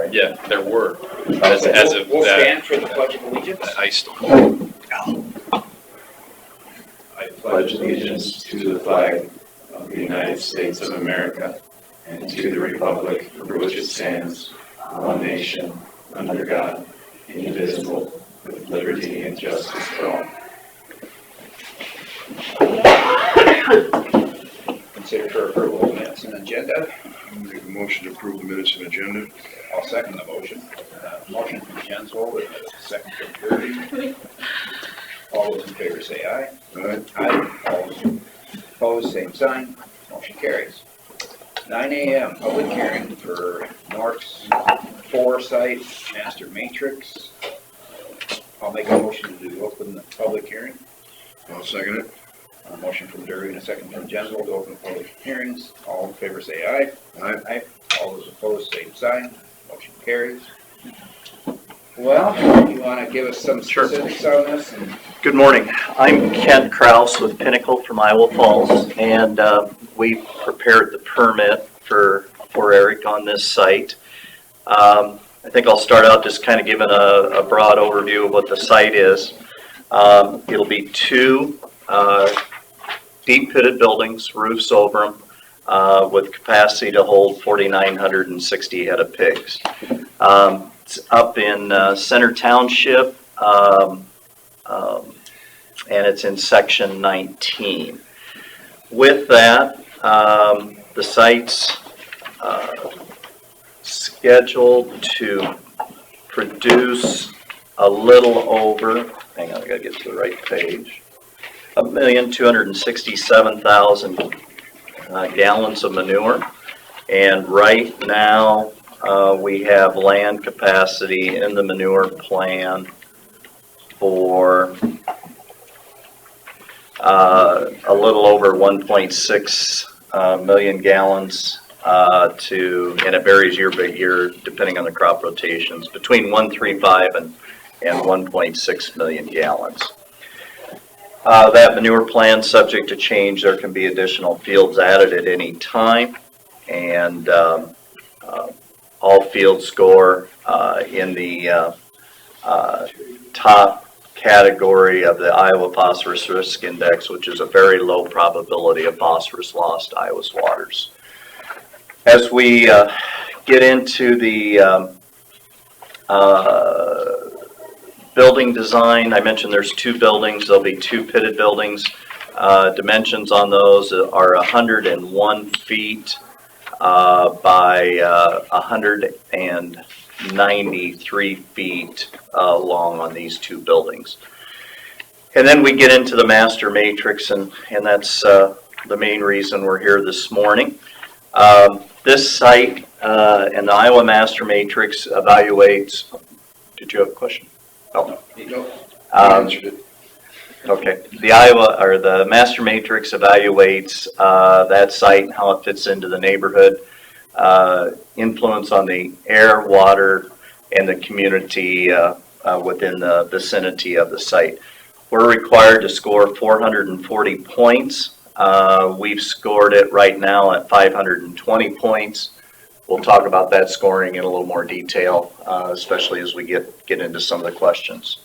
right? Yeah, there were. As of we'll that, stand for the Pledge of Allegiance. I still. I pledge allegiance to the flag of the United States of America and to the republic for which it stands, one nation, under God, indivisible, with liberty and justice for all. Consider for approval of minutes and agenda. Make a motion to approve the minutes and agenda. I'll second the motion. Motion from Jensvold with a second from Derby. All those in favor say aye. Aye. Aye. All those opposed, same sign. Motion carries. 9 a.m. public hearing for North's 4 site master matrix. I'll make a motion to open the public hearing. I'll second it. A motion from Derby and a second from Jensvold to open public hearings. All in favor say aye. Aye. Aye. All those opposed, same sign. Motion carries. Well, you want to give us some specifics on this? Good morning. I'm Kent Kraus with Pinnacle from Iowa Falls, and we prepared the permit for Eric on this site. I think I'll start out just kind of giving a broad overview of what the site is. It'll be 2 deep pitted buildings, roofs over them, with capacity to hold 4,960 head of pigs. It's up in Center Township, and it's in section 19. With that, the site's scheduled to produce a little over, hang on, I gotta get to the right page, 1,267,000 gallons of manure. And right now, we have land capacity in the manure plan for a little over 1.6 million gallons and it varies year by year depending on the crop rotations, between 1.35 and 1.6 million gallons. That manure plan subject to change. There can be additional fields added at any time, and all fields score in the top category of the Iowa Phosphorus Risk Index, which is a very low probability of phosphorus loss to Iowa's waters. As we get into the building design, I mentioned there's 2 buildings. There'll be 2 pitted buildings. Dimensions on those are 101 feet by 193 feet long on these 2 buildings. And then we get into the master matrix, and that's the main reason we're here this morning. This site and the Iowa master matrix evaluates. Did you have a question? Oh. Answered it. Okay. The master matrix evaluates that site and how it fits into the neighborhood, influence on the air, water, and the community within the vicinity of the site. We're required to score 440 points. We've scored it right now at 520 points. We'll talk about that scoring in a little more detail, especially as we get into some of the questions.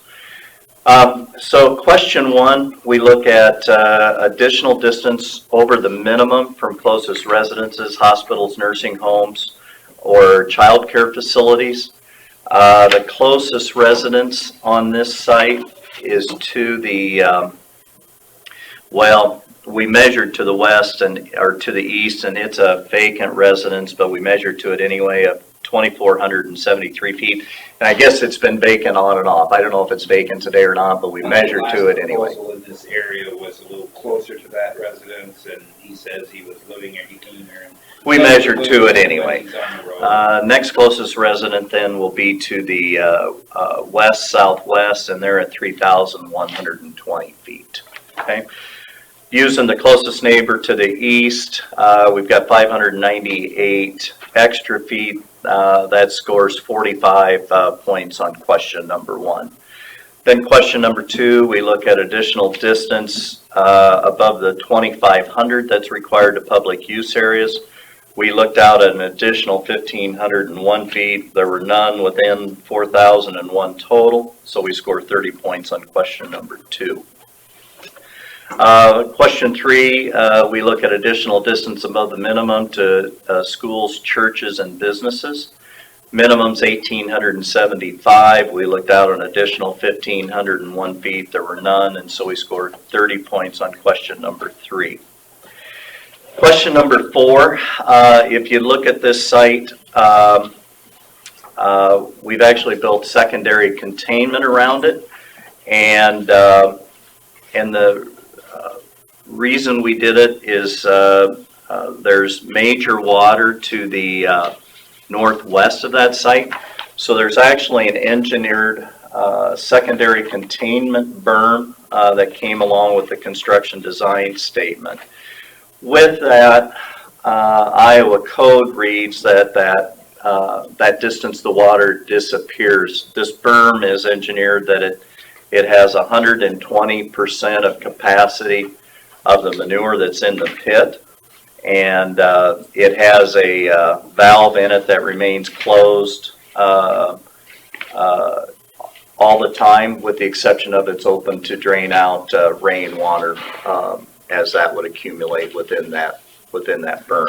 So question 1, we look at additional distance over the minimum from closest residences, hospitals, nursing homes, or child care facilities. The closest residence on this site is to the, we measured to the west or to the east, and it's a vacant residence, but we measured to it anyway, of 2,473 feet. And I guess it's been vacant on and off. I don't know if it's vacant today or not, but we measured to it anyway. The proposal in this area was a little closer to that residence, and he says he was living there, and we measured to it anyway. Next closest resident then will be to the west southwest, and they're at 3,120 feet. Okay. Using the closest neighbor to the east, we've got 598 extra feet. That scores 45 points on question number 1. Then question number 2, we look at additional distance above the 2,500 that's required to public use areas. We looked out at an additional 1,501 feet. There were none within 4,001 total, so we scored 30 points on question number 2. Question 3, we look at additional distance above the minimum to schools, churches, and businesses. Minimum's 1,875. We looked out an additional 1,501 feet. There were none, and so we scored 30 points on question number 3. Question number 4, if you look at this site, we've actually built secondary containment around it, and the reason we did it is there's major water to the northwest of that site, so there's actually an engineered secondary containment berm that came along with the construction design statement. With that, Iowa code reads that that distance the water disappears. This berm is engineered that it has 120% of capacity of the manure that's in the pit, and it has a valve in it that remains closed all the time, with the exception of it's open to drain out rainwater as that would accumulate within that berm.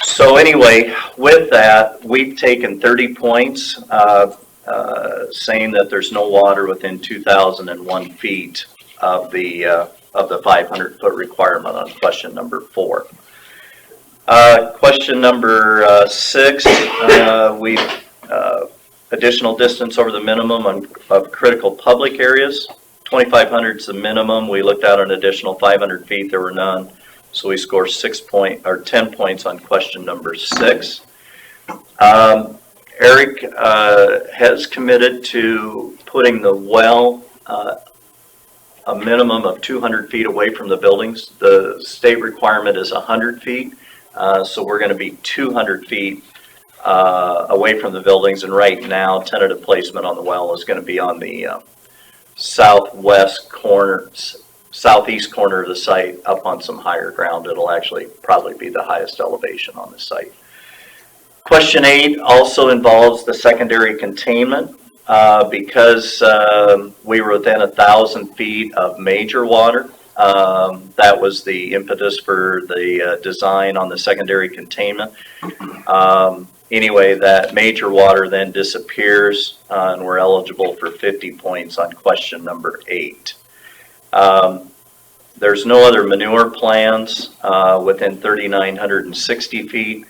So anyway, with that, we've taken 30 points, saying that there's no water within 2,001 feet of the 500-foot requirement on question number 4. Question number 6, we additional distance over the minimum of critical public areas. 2,500 is the minimum. We looked out an additional 500 feet. There were none, so we scored 10 points on question number 6. Eric has committed to putting the well a minimum of 200 feet away from the buildings. The state requirement is 100 feet, so we're going to be 200 feet away from the buildings, and right now tentative placement on the well is going to be on the southeast corner of the site, up on some higher ground. It'll actually probably be the highest elevation on the site. Question 8 also involves the secondary containment. Because we were within 1,000 feet of major water, that was the impetus for the design on the secondary containment. Anyway, that major water then disappears, and we're eligible for 50 points on question number 8. There's no other manure plans within 3,960 feet.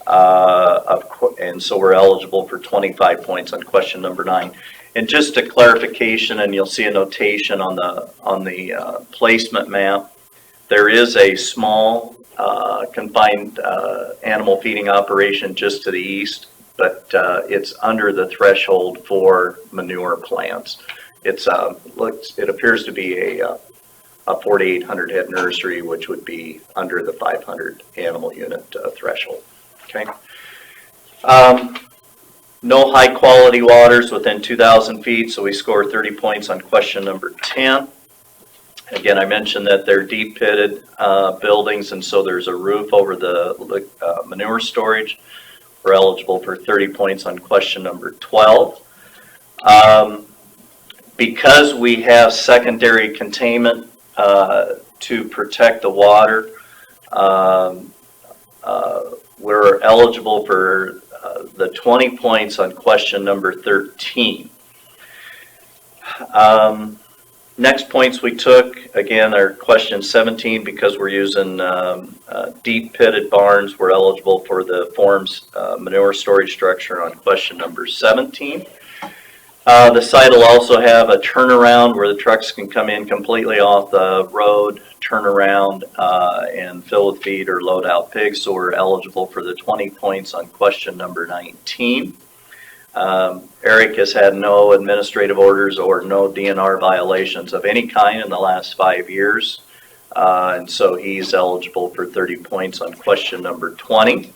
And so we're eligible for 25 points on question number 9. And just a clarification, and you'll see a notation on the placement map, there is a small confined animal feeding operation just to the east, but it's under the threshold for manure plants. It appears to be a 4,800 head nursery, which would be under the 500 animal unit threshold. Okay. No high quality waters within 2,000 feet, so we score 30 points on question number 10. Again, I mentioned that they're deep pitted buildings, and so there's a roof over the manure storage. We're eligible for 30 points on question number 12. Because we have secondary containment to protect the water, we're eligible for the 20 points on question number 13. Next points we took, again, are question 17. Because we're using deep pitted barns, we're eligible for the forms manure storage structure on question number 17. The site will also have a turnaround where the trucks can come in completely off the road, turn around and fill with feed or load out pigs, so we're eligible for the 20 points on question number 19. Eric has had no administrative orders or no DNR violations of any kind in the last 5 years, and so he's eligible for 30 points on question number 20.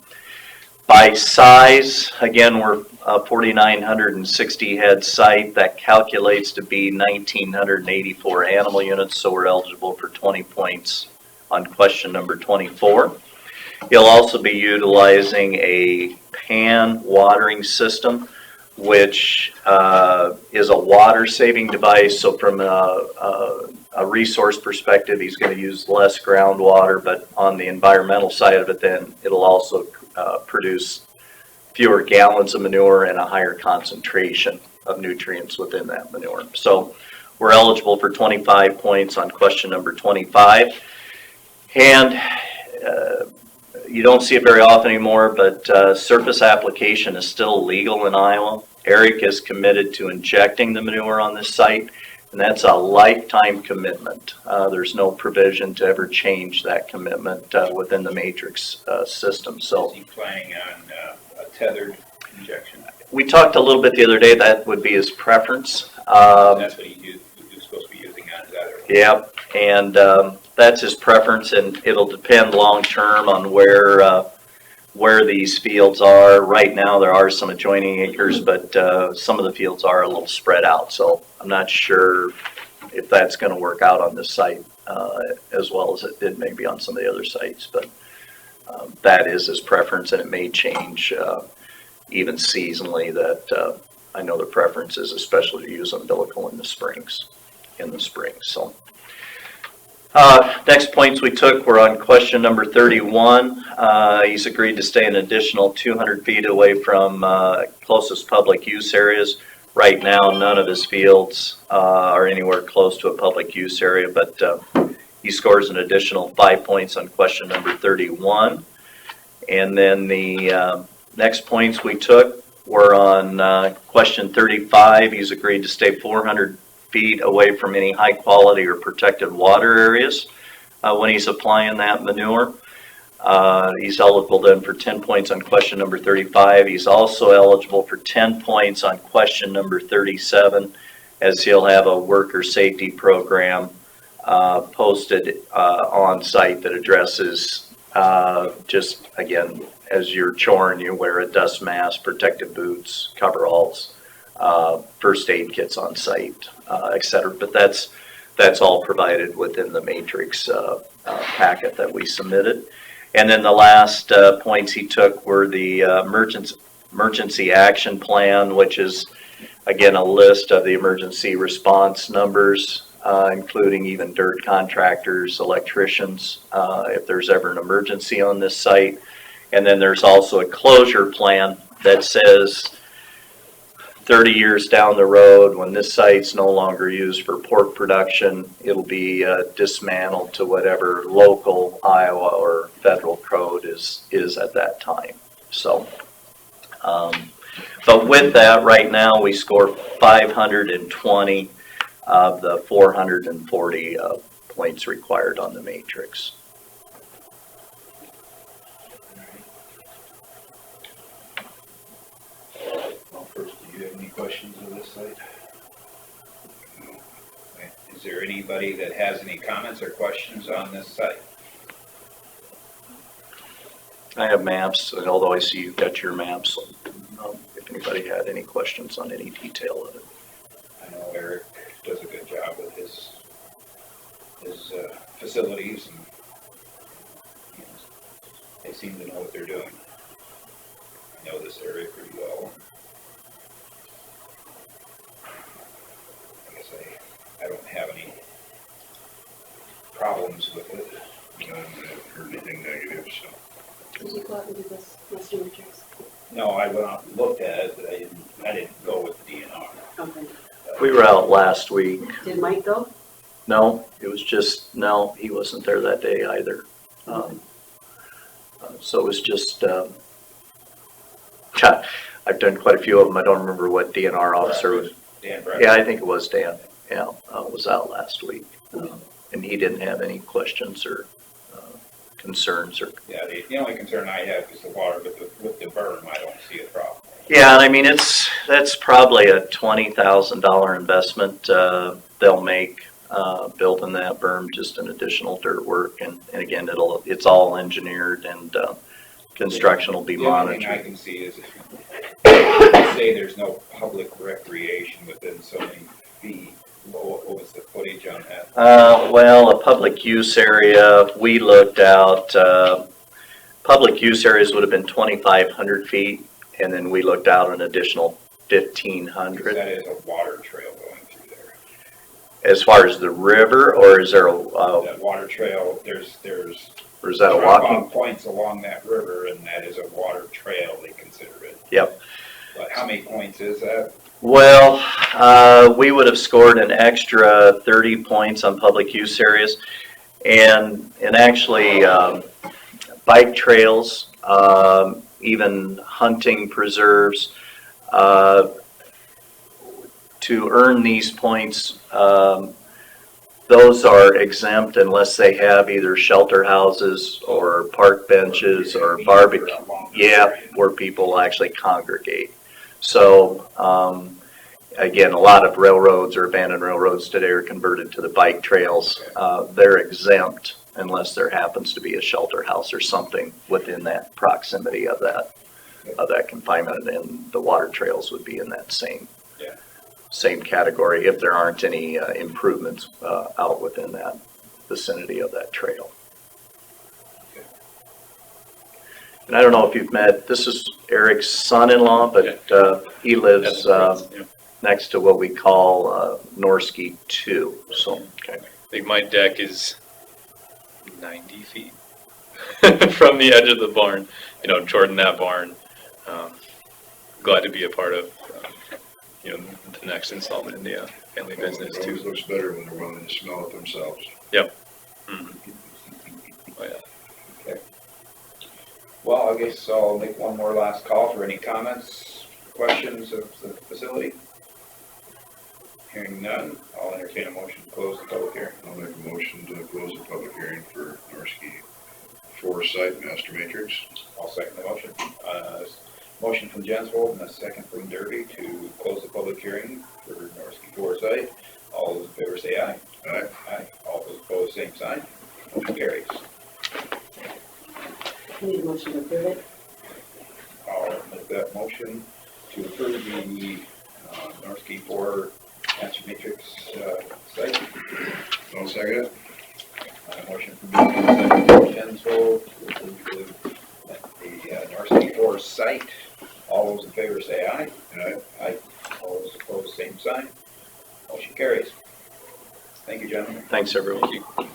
By size, again, we're a 4,960 head site that calculates to be 1,984 animal units, so we're eligible for 20 points on question number 24. He'll also be utilizing a pan watering system, which is a water-saving device. So from a resource perspective, he's going to use less groundwater, but on the environmental side of it, then it'll also produce fewer gallons of manure and a higher concentration of nutrients within that manure. So we're eligible for 25 points on question number 25. And you don't see it very often anymore, but surface application is still legal in Iowa. Eric is committed to injecting the manure on this site, and that's a lifetime commitment. There's no provision to ever change that commitment within the Matrix system. So, Is he planning on a tethered injection? we talked a little bit the other day, that would be his preference. That's what he was supposed to be using on that. Yep, and that's his preference, and it'll depend long-term on where these fields are. Right now, there are some adjoining acres, but some of the fields are a little spread out, so I'm not sure if that's going to work out on this site as well as it did maybe on some of the other sites, but that is his preference, and it may change even seasonally. That I know the preference is especially to use umbilical in the springs, so. Next points we took were on question number 31. He's agreed to stay an additional 200 feet away from closest public use areas. Right now, none of his fields are anywhere close to a public use area, but he scores an additional 5 points on question number 31. And then the next points we took were on question 35. He's agreed to stay 400 feet away from any high quality or protected water areas when he's applying that manure. He's eligible then for 10 points on question number 35. He's also eligible for 10 points on question number 37, as he'll have a worker safety program posted on site that addresses just, again, as you're choring, you wear a dust mask, protective boots, coveralls, first aid kits on site, et cetera. But that's all provided within the Matrix packet that we submitted. And then the last points he took were the emergency action plan, which is, again, a list of the emergency response numbers, including even dirt contractors, electricians, if there's ever an emergency on this site. And then there's also a closure plan that says 30 years down the road, when this site's no longer used for pork production, it'll be dismantled to whatever local Iowa or federal code is at that time. So, but with that, right now we score 520 of the 440 points required on the Matrix. First, do you have any questions of this site? Is there anybody that has any comments or questions on this site? I have maps, and although I see you've got your maps, if anybody had any questions on any detail of it. I know Eric does a good job with his facilities, and you know, they seem to know what they're doing. I know this area pretty well. I guess I don't have any problems with it. I haven't heard anything negative, so. Did you go out and do this Master Matrix? No, I went out and looked at it, but I didn't go with the DNR. Okay. We were out last week. Did Mike go? No, it was just, no, he wasn't there that day either. So it was just, I've done quite a few of them. I don't remember what DNR officer was. Dan Bradford. Yeah, I think it was Dan. Yeah, was out last week. And he didn't have any questions or concerns or. Yeah, the only concern I have is the water, but with the berm, I don't see a problem. Yeah, and I mean, that's probably a $20,000 investment they'll make building that berm, just an additional dirt work. And again, it's all engineered, and construction will be The only thing I monitored. can see is if say there's no public recreation within so many feet. What was the footage on that? Well, a public use area, we looked out Public use areas would have been 2,500 feet, and then we looked out an additional 1,500. That is a water trail going through there. As far as the river, or is there That water trail, there's or is that a drop-off walking? points along that river, and that is a water trail, they consider it. Yep. But how many points is that? Well, we would have scored an extra 30 points on public use areas, and actually bike trails, even hunting preserves. To earn these points, those are exempt unless they have either shelter houses or park benches or barbecue. Yeah, where people actually congregate. So, again, a lot of railroads or abandoned railroads today are converted to the bike trails. They're exempt unless there happens to be a shelter house or something within that proximity of that confinement, and the water trails would be in that same category if there aren't any improvements out within that vicinity of that trail. And I don't know if you've met, this is Eric's son-in-law, but he lives next to what we call Norski 2. So, okay. I think my deck is 90 feet from the edge of the barn. You know, Jordan, that barn. Glad to be a part of, the next installment in the family business It always too. looks better when they're willing to smell it themselves. Yep. Mm-hmm. Oh yeah. Well, I guess I'll make one more last call for any comments, questions of the facility. Hearing none, I'll entertain a motion to close the public hearing. I'll make a motion to close the public hearing for Norski 4 site master matrix. I'll second the motion. Motion from Jensvold and a second from Derby to close the public hearing for Norski 4 site. All those in favor say aye. Aye. Aye. All those opposed, same sign. Motion carries. Need a motion to approve it? I'll make that motion to approve the Norski 4 master matrix site. I'll second it. Motion from Derby, second from Jensvold to approve the Norski 4 site. All those in favor say aye. Aye. Aye. All those opposed, same sign. Motion carries. Thank you, gentlemen. Thanks, everyone. Thank you.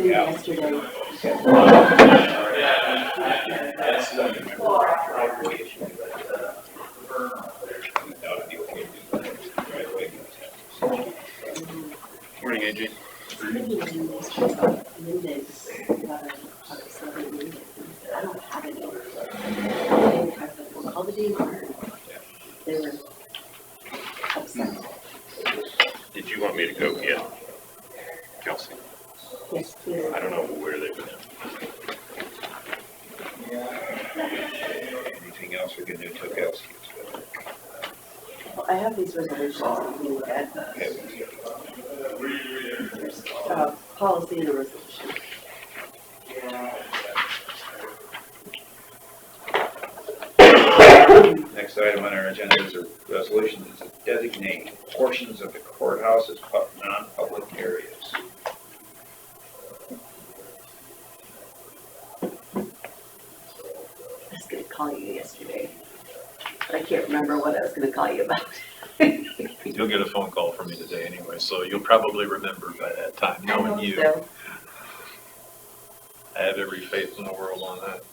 Yesterday. Morning, AJ. I don't have any. We'll call the DNR. They were upset. Did you want me to go get Kelsey? Yes, please. I don't know where they've been. Anything else we can do to Kelsey? I have these resolutions that you can look at. There's policy and a resolution. Next item on our agenda is a resolution to designate portions of the courthouse as non-public areas. I was gonna call you yesterday, but I can't remember what I was gonna call you about. You'll get a phone call from me today anyway, so you'll probably remember by that time, I knowing hope you. so. I have every faith in the world on that.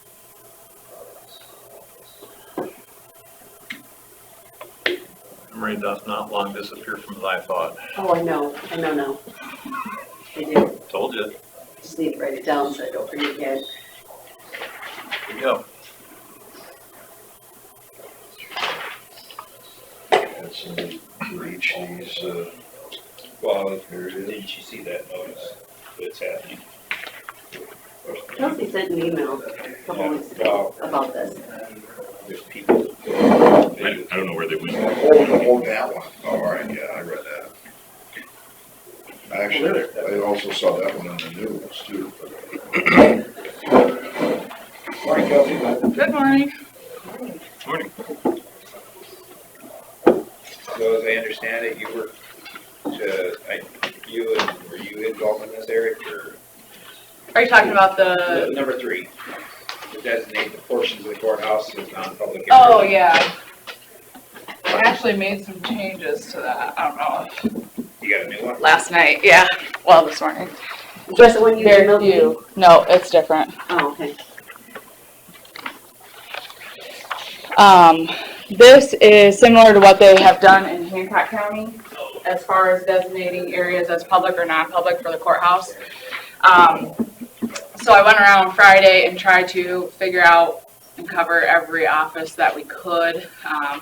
Memory does not long disappear from thy thought. Oh, I know now. I do. Told you. Just need to write it down so I don't forget again. Here you go. And so for each of these, Well, here it is. didn't you see that notice that's happening? Kelsey sent an email a couple weeks ago about this. There's people. I don't know where they went. Oh, that one. Oh, all right, yeah, I read that. Actually, I also saw that one in the news too. Morning, Kelsey. Good morning. Morning. So as I understand it, were you involved in this, Eric, or? Are you talking about the, Number 3, to designate the portions of the courthouse as non-public. oh, areas. yeah. I actually made some changes to that, I don't know, You got a new one? last night, yeah, well, this morning. Just the one you Very emailed me? few, no, it's different. Oh, okay. This is similar to what they have done in Hancock County as far as designating areas as public or non-public for the courthouse. So I went around Friday and tried to figure out and cover every office that we could.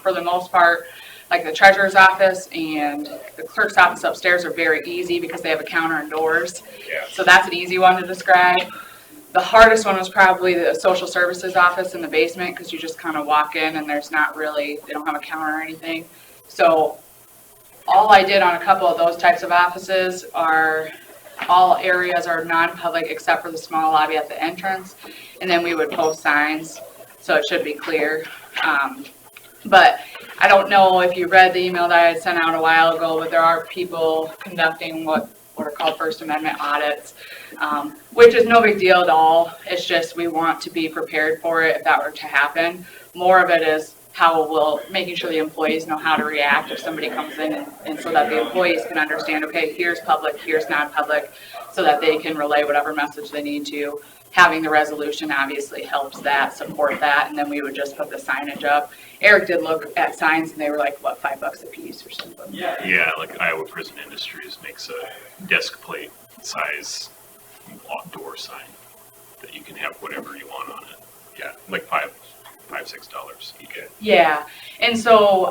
For the most part, like the treasurer's office and the clerk's office upstairs are very easy because they have a counter and doors. Yeah. So that's an easy one to describe. The hardest one was probably the social services office in the basement because you just kind of walk in and there's not really, they don't have a counter or anything. So all I did on a couple of those types of offices are all areas are non-public except for the small lobby at the entrance. And then we would post signs, so it should be clear. But I don't know if you read the email that I had sent out a while ago, but there are people conducting what are called First Amendment audits, which is no big deal at all. It's just we want to be prepared for it if that were to happen. More of it is making sure the employees know how to react if somebody comes in and so that the employees can understand, okay, here's public, here's non-public, so that they can relay whatever message they need to. Having the resolution obviously helps that, support that, and then we would just put the signage up. Eric did look at signs and they were like, what, $5 a piece or something? Yeah, like Iowa Prison Industries makes a desk plate size door sign that you can have whatever you want on it. Yeah, like $5-6 each. Yeah, and so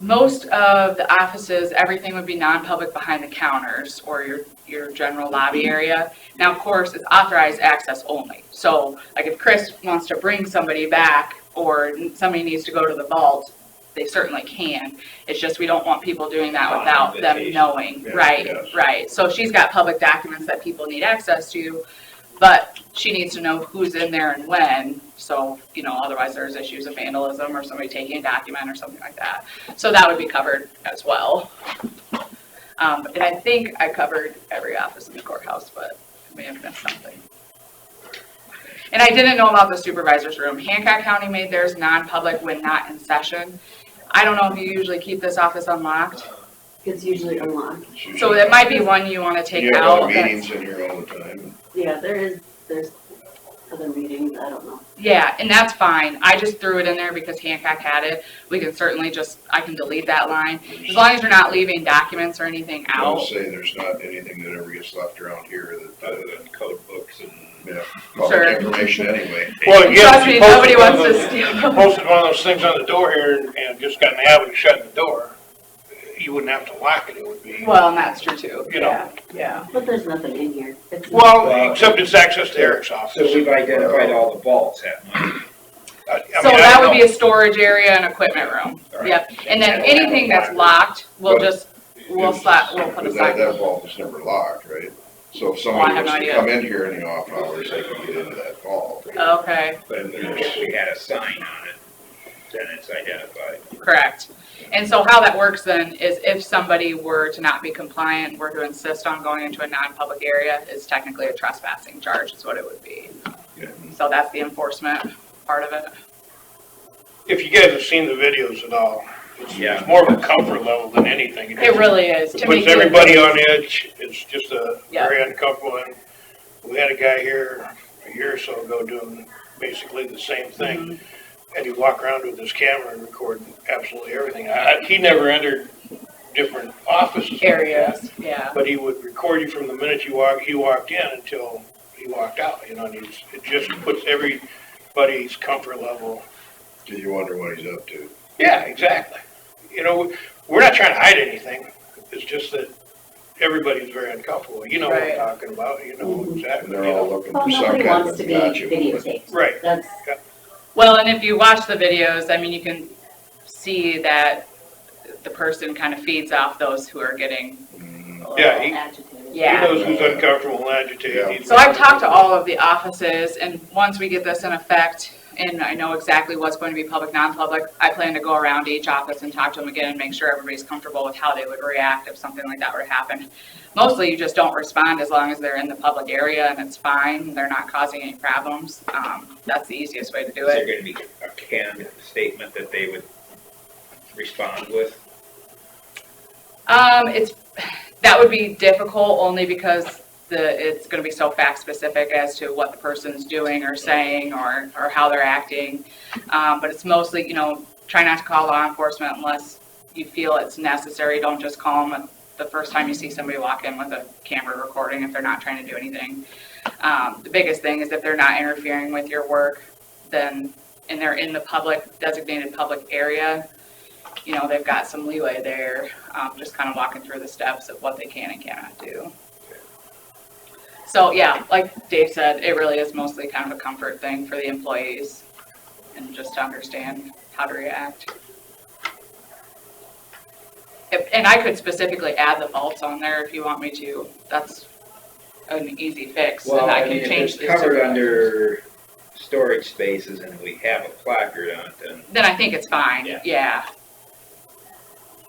most of the offices, everything would be non-public behind the counters or your general lobby area. Now, of course, it's authorized access only. So, like if Chris wants to bring somebody back or somebody needs to go to the vault, they certainly can. It's just we don't want people doing that On without them invitation. knowing. Yeah, Right, yes. right. So she's got public documents that people need access to, but she needs to know who's in there and when. So, otherwise there's issues of vandalism or somebody taking a document or something like that. So that would be covered as well. And I think I covered every office in the courthouse, but I may have missed something. And I didn't know about the supervisor's room. Hancock County made theirs non-public when not in session. I don't know if you usually keep this office unlocked. It's usually unlocked. So it might be one you want to take You have out. other meetings in here all the time. Yeah, there's other meetings, I don't know. Yeah, and that's fine. I just threw it in there because Hancock had it. We can certainly I can delete that line. As long as you're not leaving documents or anything I would out. say there's not anything that ever gets left around here that, Other than code books and. yeah, Sure. public information anyway. Well, again, Trust if me, you nobody posted wants to one steal of them. those- posted one of those things on the door here and just got in the habit of shutting the door, you wouldn't have to lock it, it would be, Well, and that's true too. You know. Yeah. But there's nothing in here. It's well, except it's access to Eric's office. So we've identified all the vaults that month. I So mean, I that don't would be know. a storage area and equipment room. Right. Yep. And then anything that's locked, we'll put a But sign. that vault is never locked, right? So if I somebody have wants no to idea. come in here in the off hours, they can get into that vault. Okay, But if we had a sign on it, then it's identified. correct. And so how that works then is if somebody were to not be compliant, were to insist on going into a non-public area, it's technically a trespassing charge is what it would be. Yeah. So that's the enforcement part of it. If you guys have seen the videos at all, Yeah. it's more of a comfort level than anything. It really is. It To make puts everybody on edge, it's just very uncomfortable, and we had a guy here a year or so ago doing basically the same thing, and he'd walk around with his camera and record absolutely everything. He never entered different offices. Areas, yeah. But he would record you from the minute he walked in until he walked out, and it just puts everybody's comfort level. Do you wonder what he's up to? Yeah, exactly. We're not trying to hide anything, it's just that everybody's very uncomfortable. You know what I'm Right. talking about, you know exactly. And they're all looking Well, for some nobody kind wants of to be gotcha. videotaped. Right. That's, Well, and if you watch the videos, I mean, you can see that the person kind of feeds off those who are getting Yeah, he yeah. knows who's uncomfortable and agitated. He's- So I've talked to all of the offices, and once we get this in effect, and I know exactly what's going to be public, non-public, I plan to go around to each office and talk to them again and make sure everybody's comfortable with how they would react if something like that were to happen. Mostly, you just don't respond as long as they're in the public area and it's fine, they're not causing any problems. That's the easiest way to do Is there it. gonna be a canned statement that they would respond with? That would be difficult only because it's gonna be so fact specific as to what the person's doing or saying or how they're acting. But it's mostly, try not to call law enforcement unless you feel it's necessary. Don't just call them the first time you see somebody walk in with a camera recording if they're not trying to do anything. The biggest thing is if they're not interfering with your work, and they're in the designated public area, they've got some leeway there, just kind of walking through the steps of what they can and cannot do. So yeah, like Dave said, it really is mostly kind of a comfort thing for the employees and just to understand how to react. And I could specifically add the vaults on there if you want me to. That's an easy fix, and I can change If the it's covered under storage spaces and we have a placard on it, then I think it's fine, yeah.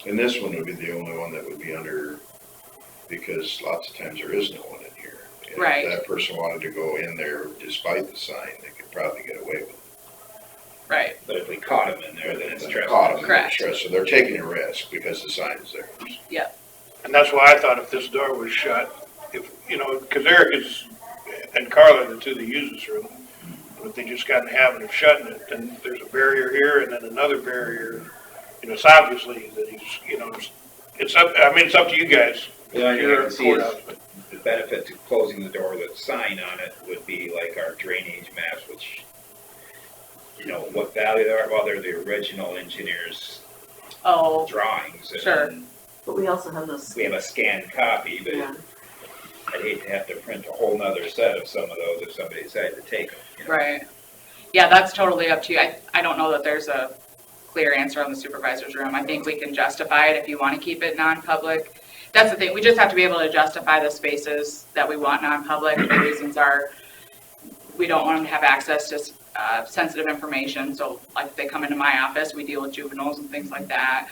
And this one would be the only one that would be under, because lots of times there is no one in here. And Right. if that person wanted to go in there despite the sign, they could probably get away with it. Right. but if we caught them in there, then it's Caught trespassing. them in Correct. the So they're taking a risk because the sign is there. And that's why I thought if this door was shut, because Eric and Carla, the two that use this room, but they just got in the habit of shutting it, then there's a barrier here and then another barrier. It's obviously that he's, it's up to you guys. The only thing I You're can see is courthouse, but- the benefit to closing the door with a sign on it would be like our drainage maps, which, what value they are, well, they're the original engineer's Oh, drawings. And Sure. then But we also have those, we have a scanned copy, but yeah, I'd hate to have to print a whole nother set of some of those if somebody decided to take them. right. Yeah, that's totally up to you. I don't know that there's a clear answer on the supervisor's room. I think we can justify it if you want to keep it non-public. That's the thing, we just have to be able to justify the spaces that we want non-public. The reasons are, we don't want them to have access to sensitive information. So like if they come into my office, we deal with juveniles and things like that.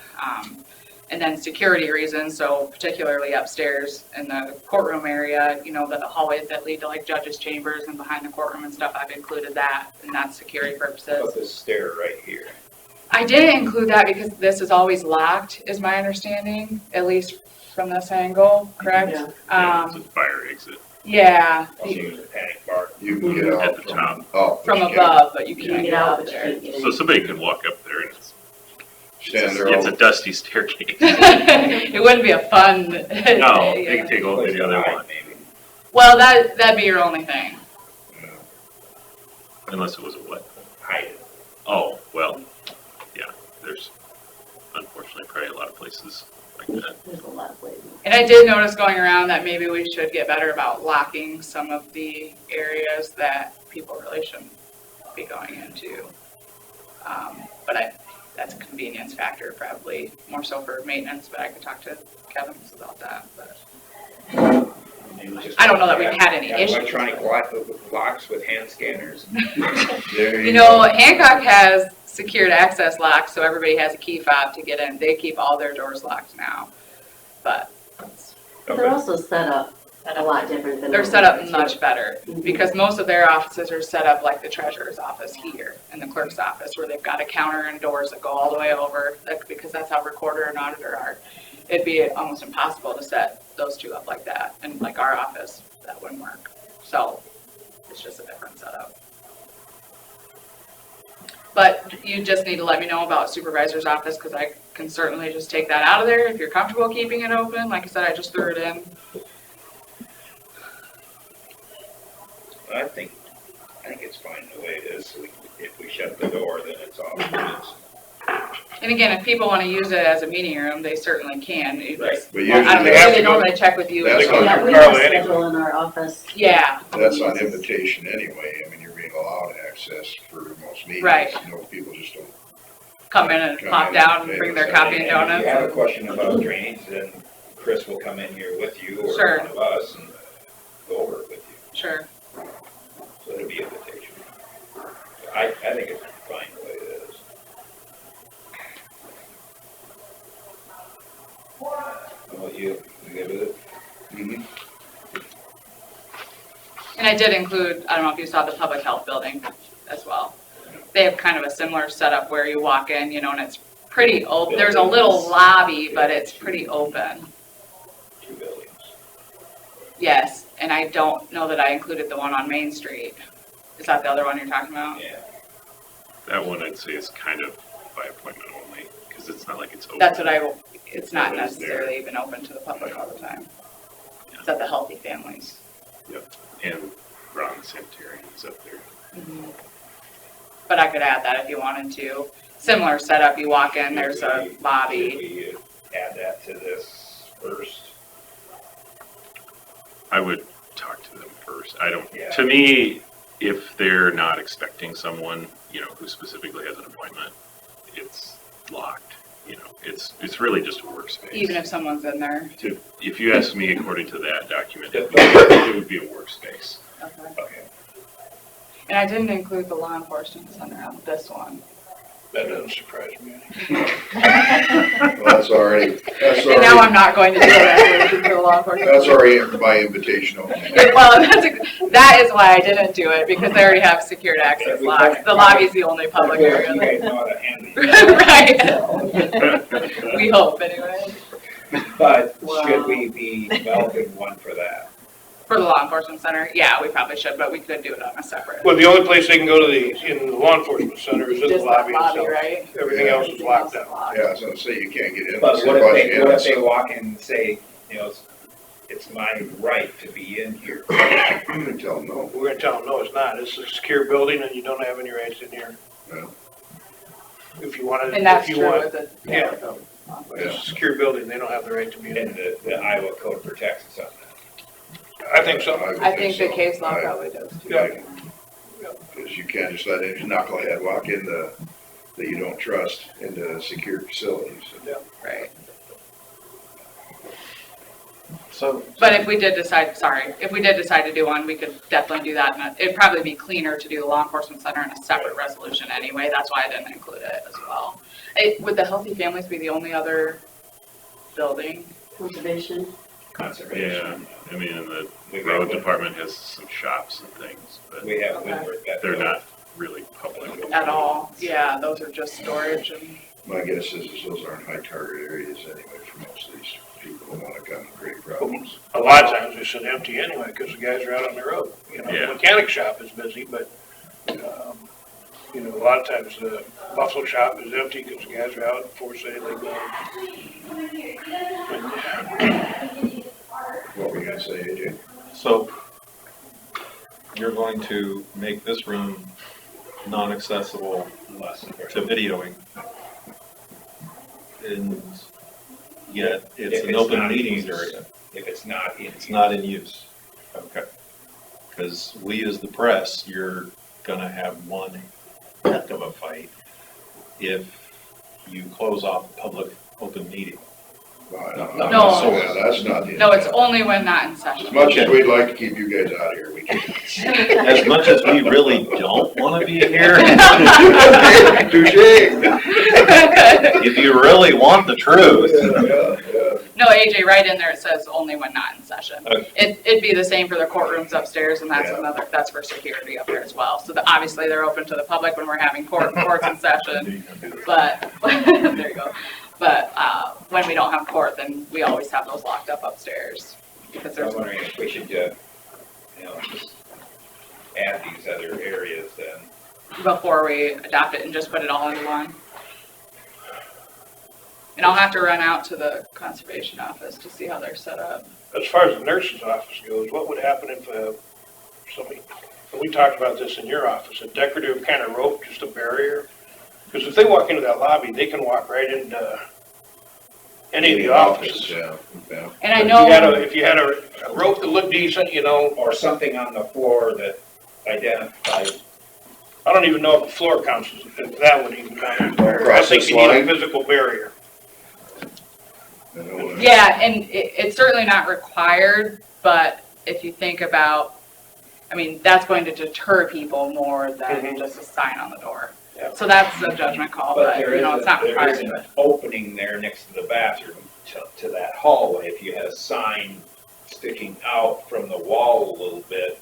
And then security reasons, so particularly upstairs in the courtroom area, the hallways that lead to like judges' chambers and behind the courtroom and stuff, I've included that, and that's security How purposes. about this stair right here? I didn't include that because this is always locked, is my understanding, at least from this angle, correct? Yeah. It's a fire exit. Yeah, I'll use a panic bar. You can get At out the from, top. but from you can't above, but you you can't can get get out, out but you there. can't get So in. somebody could walk up there and Stand there it's all, a dusty staircase. It wouldn't be a fun. No, they can take over the other one, Maybe. Well, that'd be your only thing. unless it was a what? Hide it. Oh, well, yeah, there's unfortunately probably a lot of places like that. There's a lot of places. And I did notice going around that maybe we should get better about locking some of the areas that people really shouldn't be going into. But that's a convenience factor, probably more so for maintenance, but I could talk to Kevin about that, but. Maybe just I don't know that we've had any have issues. Electronic locks with hand scanners. there You you know, go. Hancock has secured access locks, so everybody has a key fob to get in. They keep all their doors locked now, but They're also set up a lot different than. they're what set we up do. much better, because most of their offices are set up like the treasurer's office here and the clerk's office, where they've got a counter and doors that go all the way over, because that's how recorder and auditor are. It'd be almost impossible to set those two up like that, and like our office, that wouldn't work. So, it's just a different setup. But you just need to let me know about supervisor's office, because I can certainly just take that out of there if you're comfortable keeping it open. Like I said, I just threw it in. I think it's fine the way it is. If we shut the door, then it's off. And again, if people want to use it as a meeting room, they certainly can. It Right. just- But I don't usually know, they have they to go, normally check with you. That's They go on Yeah, through we have a Carla anyway. schedule in our office. Yeah, that's on invitation anyway. I mean, you're being allowed access for most meetings. Right. You know, people just don't. Come in and pop down and bring their coffee and If you have a donuts. question about drainage, then Chris will come in here with you or Sure. one of us and go over it with you. Sure. So it'll be an invitation. I think it's fine the way it is. How about you? You good with it? Mm-hmm. And I did include, I don't know if you saw the public health building as well. They have kind of a similar setup where you walk in, you know, and it's pretty open. There's a little lobby, but it's pretty open. 2 buildings. Yes, and I don't know that I included the one on Main Street. Is that the other one you're talking about? Yeah. That one I'd say is kind of by appointment only, because it's not like it's open. That's what it's not It is there. necessarily even open to the public all the time. It's at the Healthy Families. And Ron Sanitarium is up there. But I could add that if you wanted to. Similar setup, you walk in, there's a Should lobby. we add that to this first? I would talk to them first. Yeah. To me, if they're not expecting someone, you know, who specifically has an appointment, it's locked. You know, it's really just a workspace. Even if someone's in there. If you ask me, according to that document, it would be a workspace. Okay. Okay. And I didn't include the law enforcement center on this one. That doesn't surprise me. Well, that's already, And now I'm not going to do a resolution for the law enforcement. that's already by invitation only. Well, that is why I didn't do it, because they already have secured access locks. The lobby's the only public area. You guys know how to handle it. Right. We hope, anyway. But should we be developing one for that? For the law enforcement center, yeah, we probably should, but we could do it on a separate. Well, the only place they can go to in the law enforcement center is in the Just that lobby lobby, itself. right? Everything else is locked down. Yeah, I was gonna say, you can't get in. But what Somebody if they else. walk in and say, you know, it's my right to be in here? I'm gonna tell them no. We're gonna tell them, no, it's not. It's a secure building and you don't have any rights in here. Yeah. If you wanted, And that's if you true want, with the. yeah. It's a secure building, they don't have the right to be in And it. the Iowa code protects us on that. I think so. would I think the so. case law I- probably does too. Yeah. Because you can't just let any knucklehead walk in that you don't trust into secured facilities. Right. So, But if we did decide to do one, we could definitely do that. And it'd probably be cleaner to do the law enforcement center in a separate resolution anyway. That's why I didn't include it as well. Would the Healthy Families be the only other building? Conservation. Conservation. Yeah, I mean, and the We got road Windward. department has some shops and things, but We have Okay. Windward. that they're building. not really public. At all? Yeah, those are just storage and, My guess is those aren't high target areas anyway for most of these people who wanna come and create problems. A lot of times they sit empty anyway, because the guys are out on the road. You know, Yeah. the mechanic shop is busy, but, you know, a lot of times the Buffalo shop is empty because the guys are out before say they go. What were you gonna say, AJ? So you're going to make this room non-accessible to videoing. And yet it's If an it's open not meetings used. area. If it's not in. It's not in use. Okay. Because we as the press, you're gonna have one heck of a fight if you close off a public open meeting. No. Yeah, that's not the. no, it's intent. only when not in session. As much as we'd like to keep you guys out of here, we can't. As much as we really don't wanna be here, Touche. if you really want the truth, No, AJ, right in there, it says only when not in session. Okay. It'd be the same for the courtrooms upstairs, and that's Yeah. that's for security up there as well. So obviously they're open to the public when we're having courts in session, but, there you go. But, when we don't have court, then we always have those locked up upstairs. Because I'm there's, wondering if we should, just add these other areas then. before we adopt it and just put it all into one. And I'll have to run out to the conservation office to see how they're set up. As far as the nurse's office goes, what would happen if somebody, and we talked about this in your office, a decorative kind of rope, just a barrier? Because if they walk into that lobby, they can walk right into any of the offices. Yeah, yeah. And I If you know. had if you had a rope that looked decent, you know, Or something on the floor that identifies I don't even know if the floor counts, if that would even count. I Across think this you need a line? physical barrier. I know what- Yeah, and it's certainly not required, but if you think about, I mean, that's going to deter people more than Mhm. just a sign on the door. Yeah. So that's a judgment call, But but, there you know, is, it's not there required. is an opening there next to the bathroom to that hallway. If you had a sign sticking out from the wall a little bit,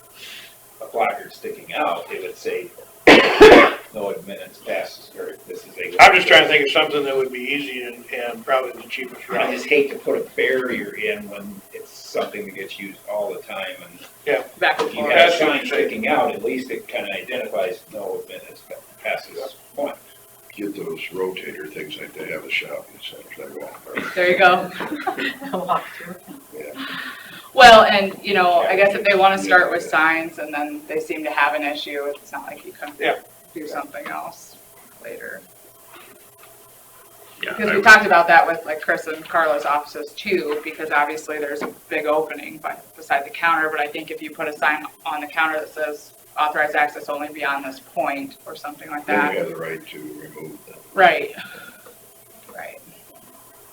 a placard sticking out, it would say, no admittance passes, or this is a. I'm just trying to think of something that would be easy and probably the cheapest I route. just hate to put a barrier in when it's something that gets used all the time, and Back and if you forth. have a That's what sign I'm saying. sticking out, at least it kind of identifies no admittance passes point. Get those rotator things like they have at shopping centers, I want. There you go. Yeah. Well, and, you know, I guess if they want to start with signs and then they seem to have an issue, it's not like you can Yeah. do something else later. Yeah, Because I we talked about that with like Chris and Carla's offices too, because obviously there's a big opening beside the counter, but I think if you put a sign on the counter that says authorized access only beyond this point or something like Then that. we have the right to remove them. Right. Right.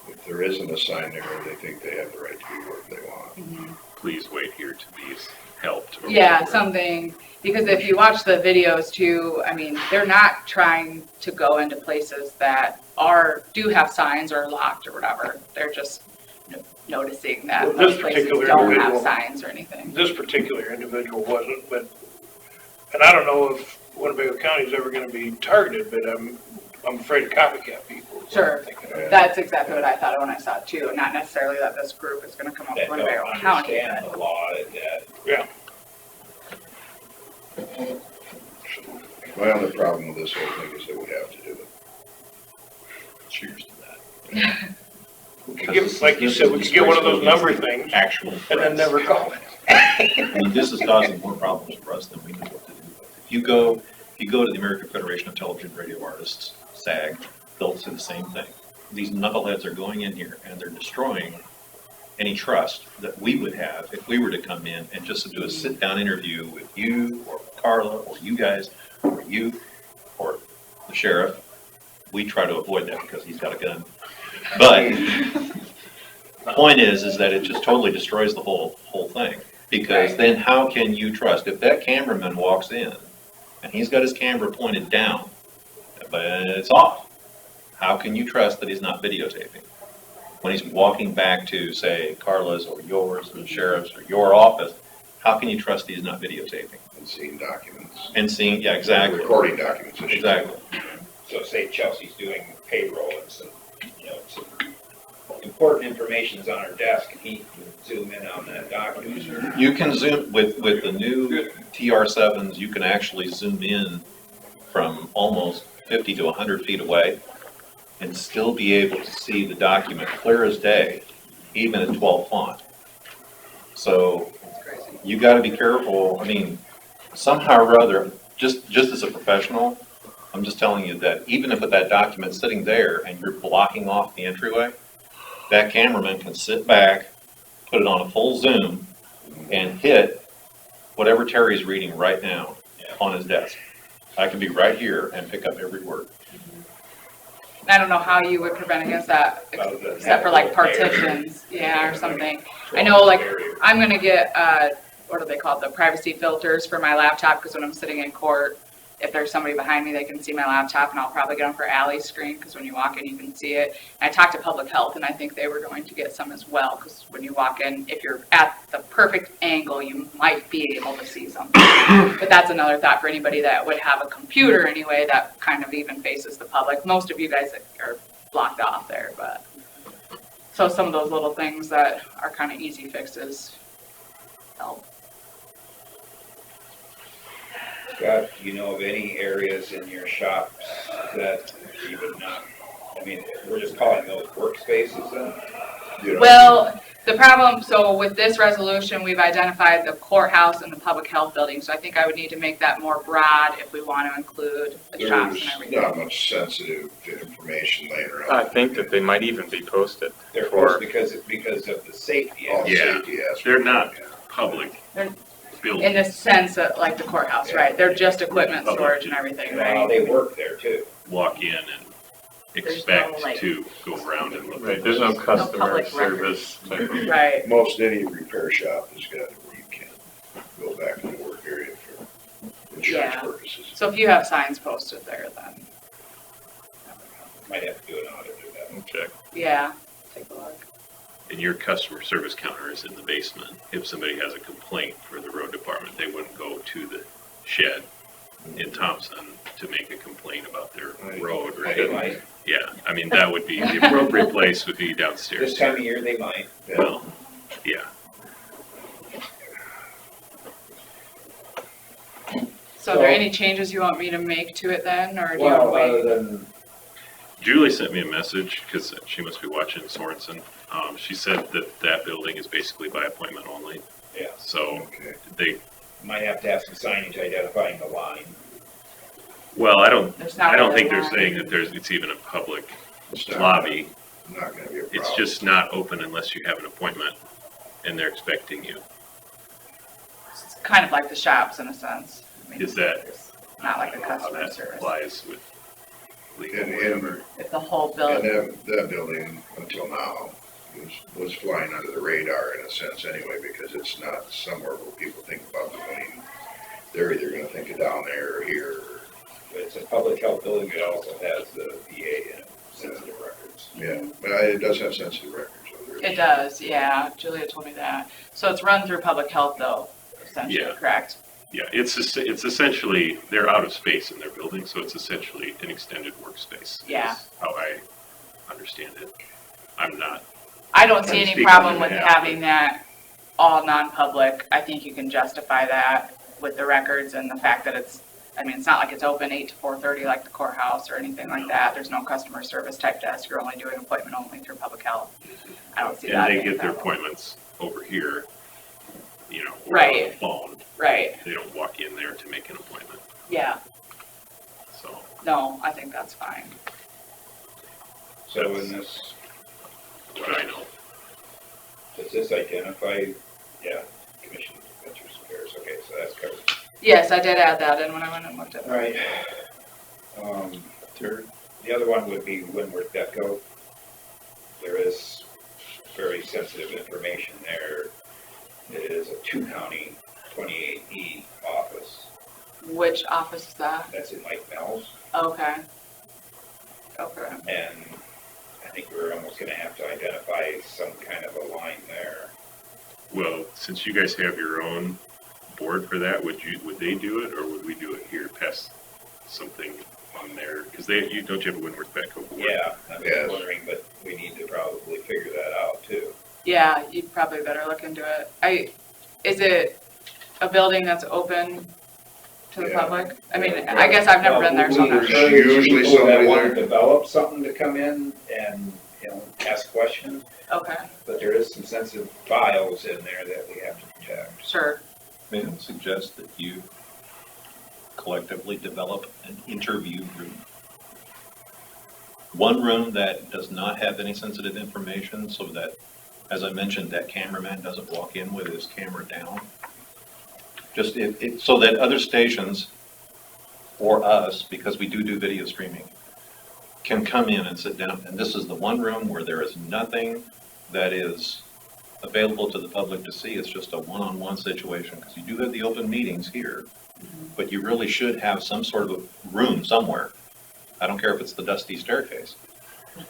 If there isn't a sign there, they think they have the right to be wherever they want. please wait here to be helped. or Yeah, whatever. something, because if you watch the videos too, I mean, they're not trying to go into places that do have signs or locked or whatever. They're just noticing that Well, those this places particular don't have individual- signs or anything. This particular individual wasn't, but, and I don't know if Winnebago County is ever gonna be targeted, but I'm afraid of copycat people. Sure. Yeah. That's exactly what I thought of when I saw it too. Not necessarily that this group is gonna come up That with don't Winnebago County, understand but the law, that Yeah. My only problem with this whole thing is that we have to do it. Cheers to that. We could give, like you said, we could get one of those number things Actual and then threats. never call it. I mean, this is causing more problems for us than we know what to do with. If you go to the American Federation of Television and Radio Artists, SAG, they'll say the same thing. These knuckleheads are going in here and they're destroying any trust that we would have if we were to come in and just do a sit-down interview with you or Carla or you guys or you or the sheriff. We try to avoid that because he's got a gun. But the point is that it just totally destroys the whole thing. Because then how can you trust, if that cameraman walks in and he's got his camera pointed down, but it's off, how can you trust that he's not videotaping? When he's walking back to, say, Carla's or yours or the sheriff's or your office, how can you trust he's not videotaping? And seeing documents. And seeing, yeah, exactly. Recording documents. I should say. Exactly. so say Chelsea's doing payroll and some, some important information is on her desk, and he can zoom in on that document. You can zoom, with the new TR7s, you can actually zoom in from almost 50 to 100 feet away and still be able to see the document clear as day, even at 12 font. So you gotta be careful. I mean, somehow or other, just as a professional, I'm just telling you that even if that document's sitting there and you're blocking off the entryway, that cameraman can sit back, put it on a full zoom, and hit whatever Terry's reading right now on his desk. I can be right here and pick up every word. I don't know how you would prevent against that, except for like partitions, yeah, or something. I know, like, I'm gonna get, what are they called, the privacy filters for my laptop, because when I'm sitting in court, if there's somebody behind me, they can see my laptop, and I'll probably get them for Ally's screen, because when you walk in, you can see it. And I talked to Public Health, and I think they were going to get some as well, because when you walk in, if you're at the perfect angle, you might be able to see something. But that's another thought for anybody that would have a computer anyway, that kind of even faces the public. Most of you guys are blocked off there, but. So some of those little things that are kind of easy fixes help. Scott, do you know of any areas in your shops that you would not, I mean, we're just calling those workspaces then? You know, Well, the problem, so with this resolution, we've identified the courthouse and the public health building, so I think I would need to make that more broad if we want to include the shops and There's everything. not much sensitive information laying around. I think that they might even be posted They're for, forced because of the safety. All the Yeah. safety aspects. They're not Yeah. public. building. in the sense that, like the courthouse, right? They're just equipment Public. storage and everything, Well, right? they work there too. Walk in and There's expect no, like- to go around and look. Right, there's no customer public service type of. Right, Most any repair shop has got it where you can go back in the work area for insurance Yeah. purposes. so if you have signs posted there, then, Might have to do an audit of that. Check. yeah, take a look. And your customer service counter is in the basement. If somebody has a complaint for the road department, they wouldn't go to the shed in Thompson to make a complaint about their road, They right? might, Yeah, I mean, that would be, the appropriate place would be downstairs. this time of year, they might. Well, yeah, So are there any changes you want me to make to it then, or do you Well, want to other wait? than, Julie sent me a message, because she must be watching Sorensen. She said that that building is basically by appointment only, yeah, so Okay. they, might have to have some signage identifying the line. well, I don't There's not think really they're one. saying that it's even a public It's not- lobby. Not gonna be a problem. It's just not open unless you have an appointment and they're expecting you. It's kind of like the shops in a sense. I mean, Is that- it's not like a How customer that service. applies with legal And- whatever. If the whole And building, that building, until now, was flying under the radar in a sense anyway, because it's not somewhere where people think about going. They're either gonna think of down there or here. But it's a public health building, it also has the VA in it, sensitive records. Yeah, but it does have sensitive records. so there it is- does, yeah, Julia told me that. So it's run through public health though, essentially, Yeah. correct? Yeah, it's essentially, they're out of space in their building, so it's essentially an extended workspace. Yeah. Is how I understand it. I'm not, I don't Trying see to any speak problem on with behalf, having that all non-public. I think you can justify that with the records and the fact that it's, I mean, it's not like it's open 8 to 4:30 like the courthouse or anything like that. There's no customer service type desk. You're only doing appointment only through public health. I don't see that. and they being a get their problem. appointments over here, you know, or on Right. the phone. Right, They don't walk in there to make an appointment, yeah, so. no, I think that's fine. So in this, What I know. does this identify, yeah, Commission of Veterans Affairs, okay, so that's covered. Yes, I did add that in when I went and looked at All it. right. The other one would be Winworth Betco. There is very sensitive information there. It is a 2-county 28E office. Which office is that? That's in Mike Mel's. Okay. Okay, And I think we're almost gonna have to identify some kind of a line there. Well, since you guys have your own board for that, would they do it, or would we do it here, pass something on there? Because don't you have a Winworth Betco board? Yeah, I'm Yes. just wondering, but we need to probably figure that out too. yeah, you'd probably better look into it. Is it a building that's open to the Yeah. public? I mean, I guess I've never been there, so I'm not We sure. encourage Usually people that somebody wanna there. develop something to come in and, ask questions, Okay, but there is some sensitive files in there that we have to protect. sure. May I suggest that you collectively develop an interview room? One room that does not have any sensitive information so that, as I mentioned, that cameraman doesn't walk in with his camera down. Just so that other stations, or us, because we do video streaming, can come in and sit down. And this is the one room where there is nothing that is available to the public to see. It's just a one-on-one situation, because you do have the open meetings here, but you really should have some sort of a room somewhere. I don't care if it's the dusty staircase,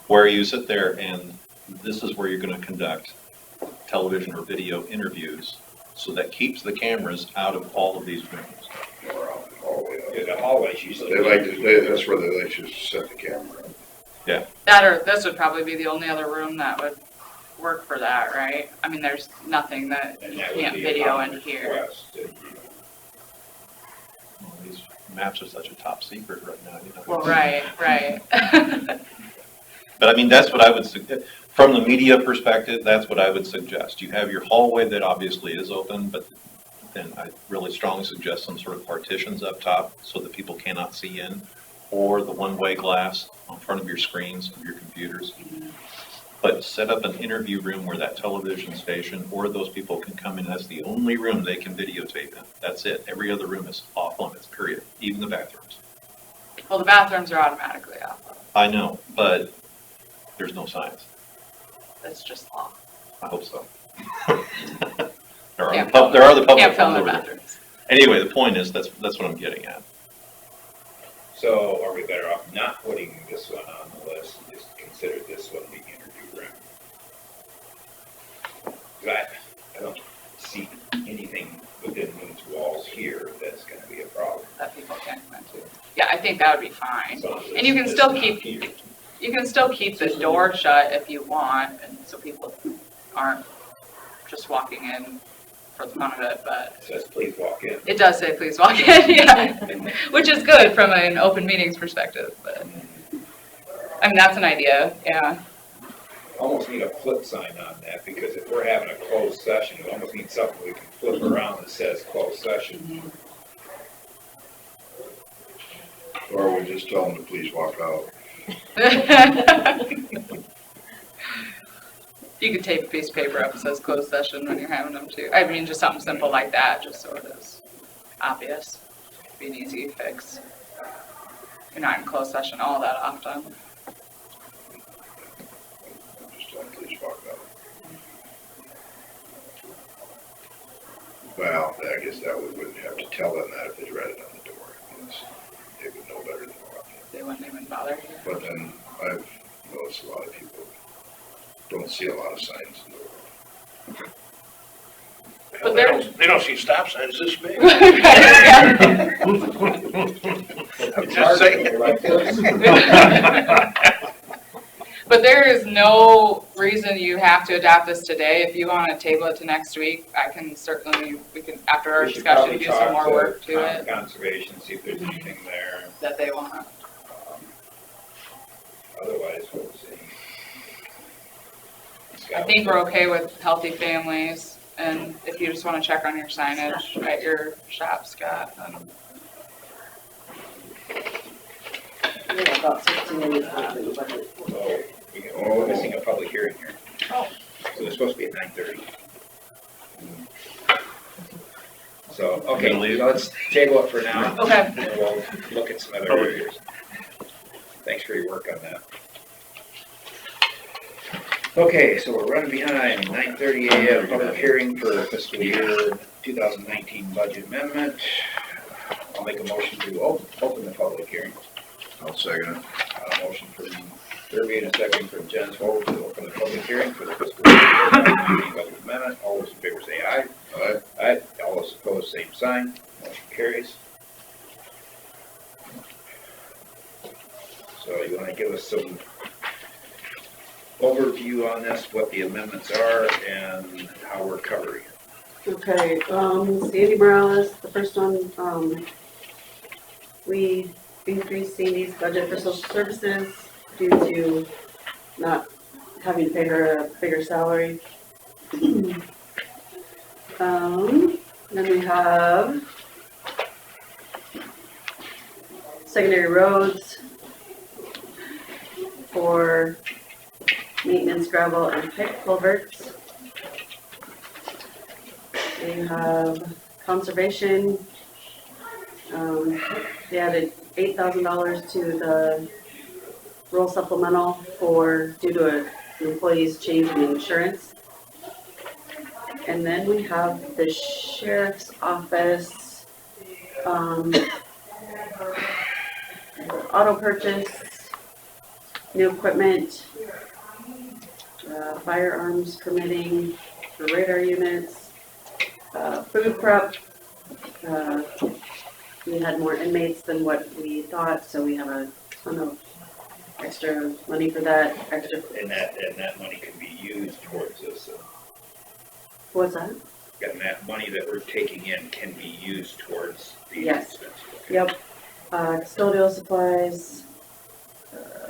where you sit there and this is where you're going to conduct television or video interviews. So that keeps the cameras out of all of these rooms. Or out in the hallway. Yeah, the hallways usually. That's where they like to set the camera up. That or this would probably be the only other room that would work for that, right? I mean, there's nothing that And you that would can't be video upon in here. request. Well, these maps are such a top secret right now, you know. Well, right. But I mean, that's what I would suggest. From the media perspective, that's what I would suggest. You have your hallway that obviously is open, but then I really strongly suggest some sort of partitions up top so that people cannot see in, or the one-way glass on front of your screens of your computers. but set up an interview room where that television station or those people can come in. That's the only room they can videotape in. That's it. Every other room is off limits, period, even the bathrooms. Well, the bathrooms are automatically off. I know, but there's no signs. That's just law. I hope so. Can't There are the public Can't film ones in over there. bathrooms. Anyway, the point is, that's what I'm getting at. So are we better off not putting this one on the list and just consider this one the interview room? 'Cause I don't see anything within these walls here that's gonna be a problem. That people can't come into. Yeah, I think that would be fine. So And you can it's still not keep, here. you can still keep the door shut if you want, and so people aren't just walking in for the fun of it, but It says, please walk in. it does say please walk in, yeah. Which is good from an open meetings perspective, but, I mean, that's an idea, yeah. Almost need a flip sign on that, because if we're having a closed session, we almost need something we can flip around that says closed session. Or we just tell them to please walk out. You could tape a piece of paper up that says closed session when you're having them too. I mean, just something simple like that, just so it is obvious. Be an easy fix. You're not in closed session all that often. Just tell them please walk out. Well, I guess that we wouldn't have to tell them that if they read it on the door. Yes, they would know better than what. They wouldn't even bother. But then I've noticed a lot of people don't see a lot of signs in the world. But They don't see stop signs this big. Just saying. But there is no reason you have to adopt this today. If you want to table it to next week, I can certainly, we can, after our We should discussion, probably do some talk more work to it Conservation, see if there's anything there. that they want. Otherwise, we'll see. I think we're okay with healthy families, and if you just want to check on your signage at your shop, Scott, then Yeah, about 16 minutes after the budget. We're missing a public hearing here. So it's supposed to be at 9:30. So, okay, so let's table it for now. Okay. And we'll look at some other areas. Thanks for your work on that. Okay, so we're running behind, 9:30 a.m. public hearing for fiscal year 2019 budget amendment. I'll make a motion to open the public hearing. I'll second it. Motion from Derby and a second from Jens Holt to open the public hearing for the fiscal year 2019 budget amendment. All those in favor say aye. Aye. Aye. All those opposed, same sign. Motion carries. So you want to give us some overview on this, what the amendments are and how we're covering it? Okay, Sandy Morales, the first one, we increased Sandy's budget for social services due to not having to pay her a bigger salary. Then we have secondary roads for maintenance, gravel, and pick culverts. We have conservation. They added $8,000 to the rural supplemental due to an employee's change in insurance. And then we have the sheriff's office, auto purchase, new equipment, firearms permitting for radar units, food prep. We had more inmates than what we thought, so we have a ton of extra money for that. And that money can be used towards this. What's that? And that money that we're taking in can be used towards these Yes. expenses. Yep. Custodial supplies,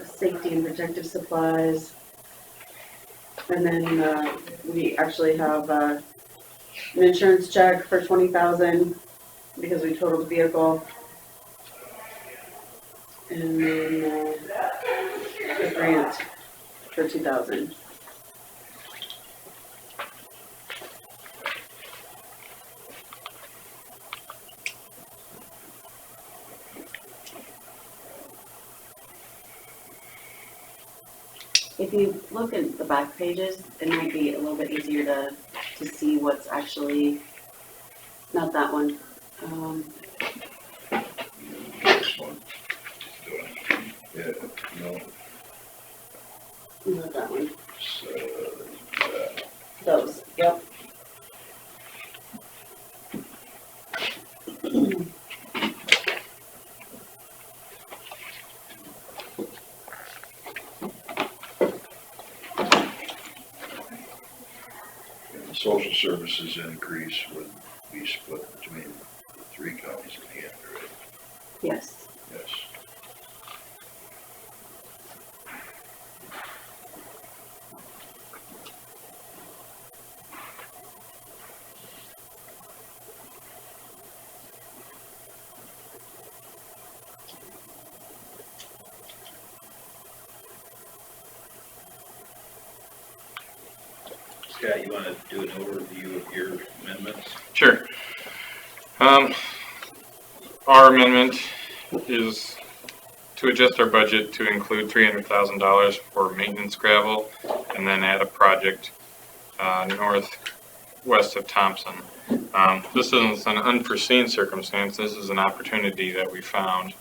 safety and protective supplies. And then, we actually have, an insurance check for $20,000 because we totaled the vehicle. And then, a grant for $2,000. If you look at the back pages, it might be a little bit easier to see what's actually, not that one. This one. Yeah, no, Not that one. so, Those, yep. the social services increase would be split between the three counties in the end, right? Yes. Yes. Scott, you wanna do an overview of your amendments? Sure. Our amendment is to adjust our budget to include $300,000 for maintenance gravel and then add a project northwest of Thompson. This is an unforeseen circumstance. This is an opportunity that we found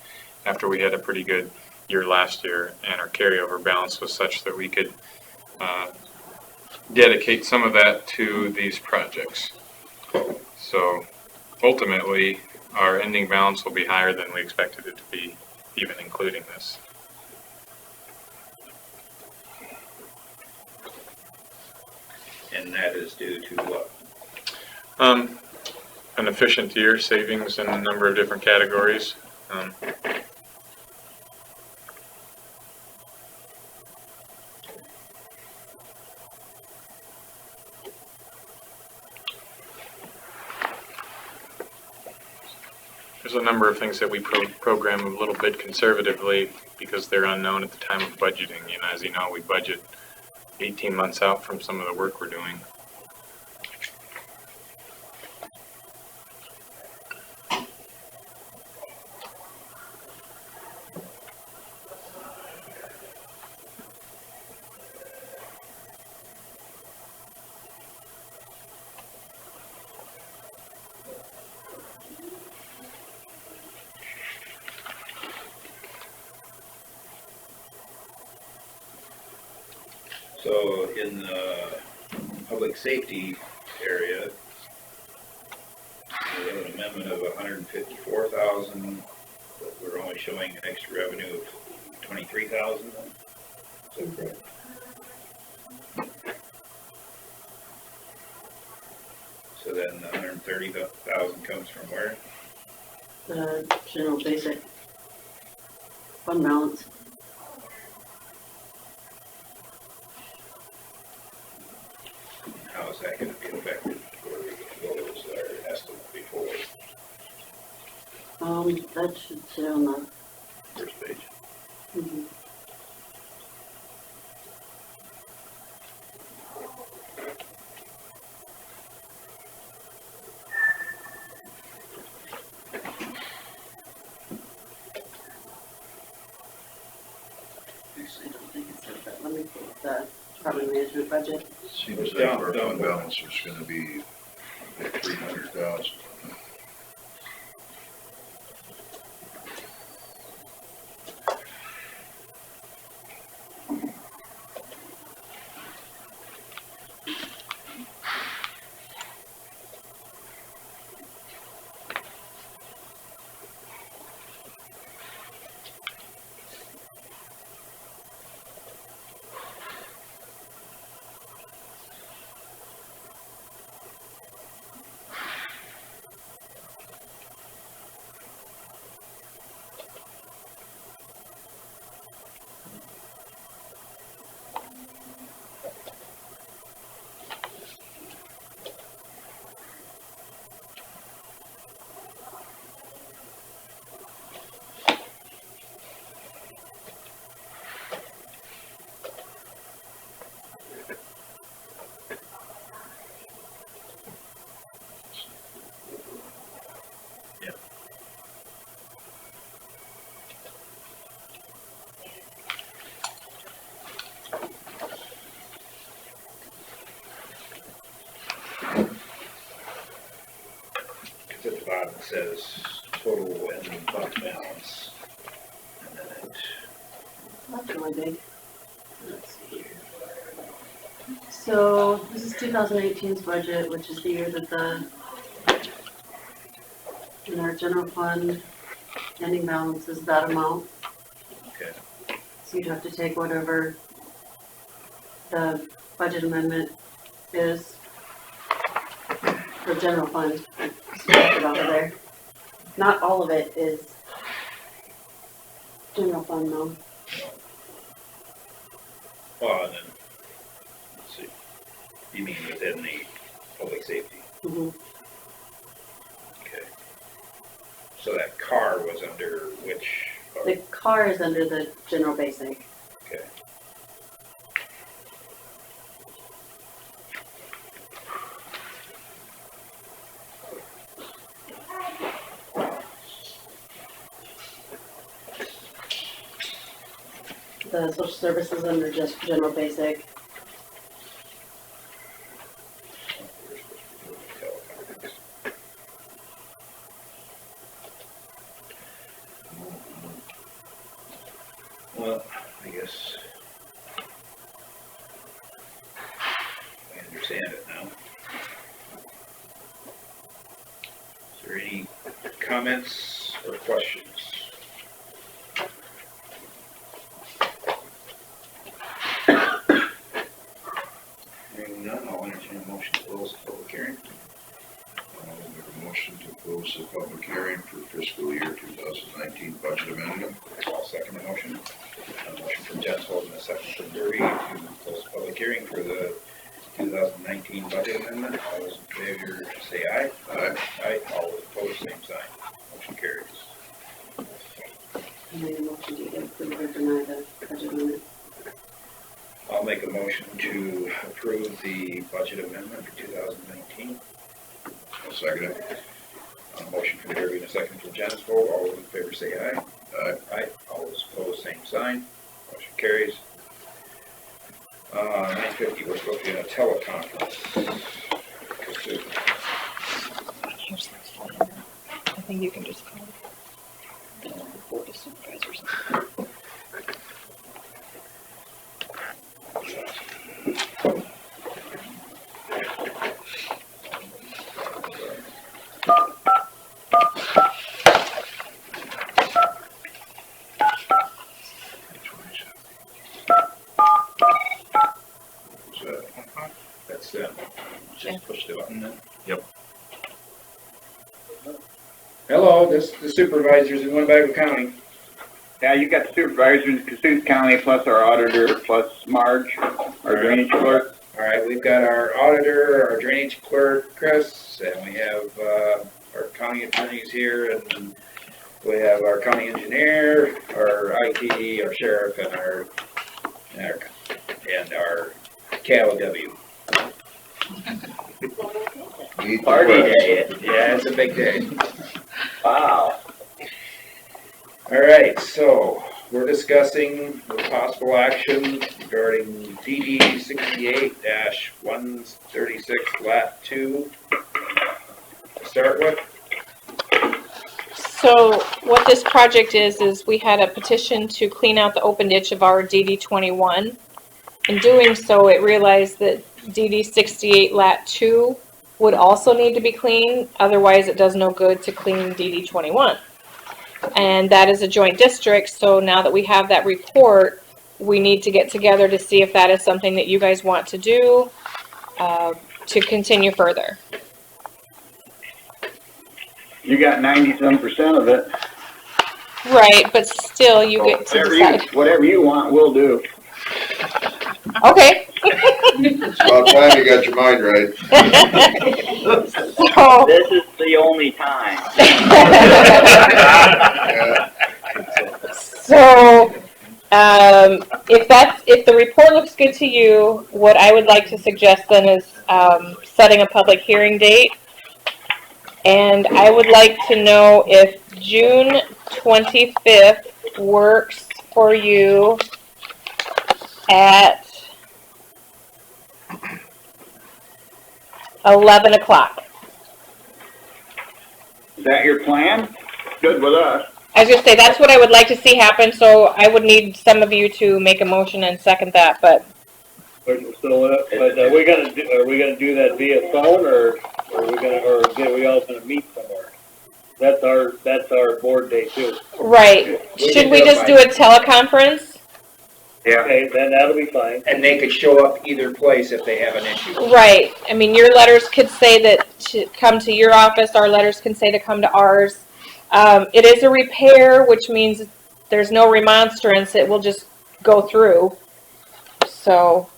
after we had a pretty good year last year, and our carryover balance was such that we could dedicate some of that to these projects. So ultimately, our ending balance will be higher than we expected it to be, even including this. And that is due to what? An efficient year, savings in a number of different categories. There's a number of things that we program a little bit conservatively because they're unknown at the time of budgeting. You know, as you know, we budget 18 months out from some of the work we're doing. So in the public safety area, we have an amendment of 154,000, but we're only showing an extra revenue of 23,000. Is that correct? So then the 130,000 comes from where? The general basic fund balance. How is that gonna be affected for what was our estimate before? That should say on the, First page. mhm. Actually, I don't think it says that. Let me pull up the department management budget. Seems like our fund balance was gonna be 300,000. at the bottom, it says total ending fund balance. And then it, That's really big. Let's see here. So this is 2018's budget, which is the year that in our general fund ending balance is that amount. okay, So you'd have to take whatever the budget amendment is for general fund, and subtract it out of there. Not all of it is general fund though. well, and then, let's see, you mean within the public safety, Mhm. okay. So that car was under which, The car is under the general basic. okay. The social services under just general basic. Well, I guess I understand it now. Is there any comments or questions? Hearing none, I'll entertain a motion to close the public hearing. I'll make a motion to close the public hearing for fiscal year 2019 budget amendment. I'll second the motion. A motion from Jens Holden, a second from Derby to close the public hearing for the 2019 budget amendment. All those in favor say aye. Aye. Aye. All those opposed, same sign. Motion carries. And then a motion to either approve or deny the budget amendment. I'll make a motion to approve the budget amendment for 2019. I'll second it. A motion from Derby and a second from Jens Holden. All those in favor say aye. Aye. Aye. All those opposed, same sign. Motion carries. 9:50, we're supposed to be in a teleconference. Here's the phone. I think you can just call the board of supervisors. That's just push the button then. Yep. Hello, this is the supervisors in Winnebago County. Yeah, you got the supervisor in Cassuth County, plus our auditor, plus Marge, our drainage clerk. All right, we've got our auditor, our drainage clerk, Chris, and we have our county attorneys here, and we have our county engineer, our IT, our sheriff, and our KLW. Party day, yeah, it's a big day. Wow. All right, so we're discussing the possible action regarding DD 68-136 Lat 2. To start with, So what this project is we had a petition to clean out the open ditch of our DD 21. In doing so, it realized that DD 68 Lat 2 would also need to be cleaned, otherwise it does no good to clean DD 21. And that is a joint district, so now that we have that report, we need to get together to see if that is something that you guys want to do to continue further. You got 90-some% of it. Right, but still you get to decide. Whatever you want, we'll do. Okay. It's about time you got your mind right. So, This is the only time. Yeah. So, if the report looks good to you, what I would like to suggest then is setting a public hearing date. And I would like to know if June 25th works for you at 11 o'clock. that your plan? Good with us. I was gonna say, that's what I would like to see happen, so I would need some of you to make a motion and second that, but But are we gonna do that via phone, or are we all gonna meet somewhere? That's our board day too. right. Should we just do a teleconference? Yeah. Okay, then that'll be fine. And they could show up either place if they have an issue. Right. I mean, your letters could say that to come to your office, our letters can say to come to ours. It is a repair, which means there's no remonstrance. It will just go through. So,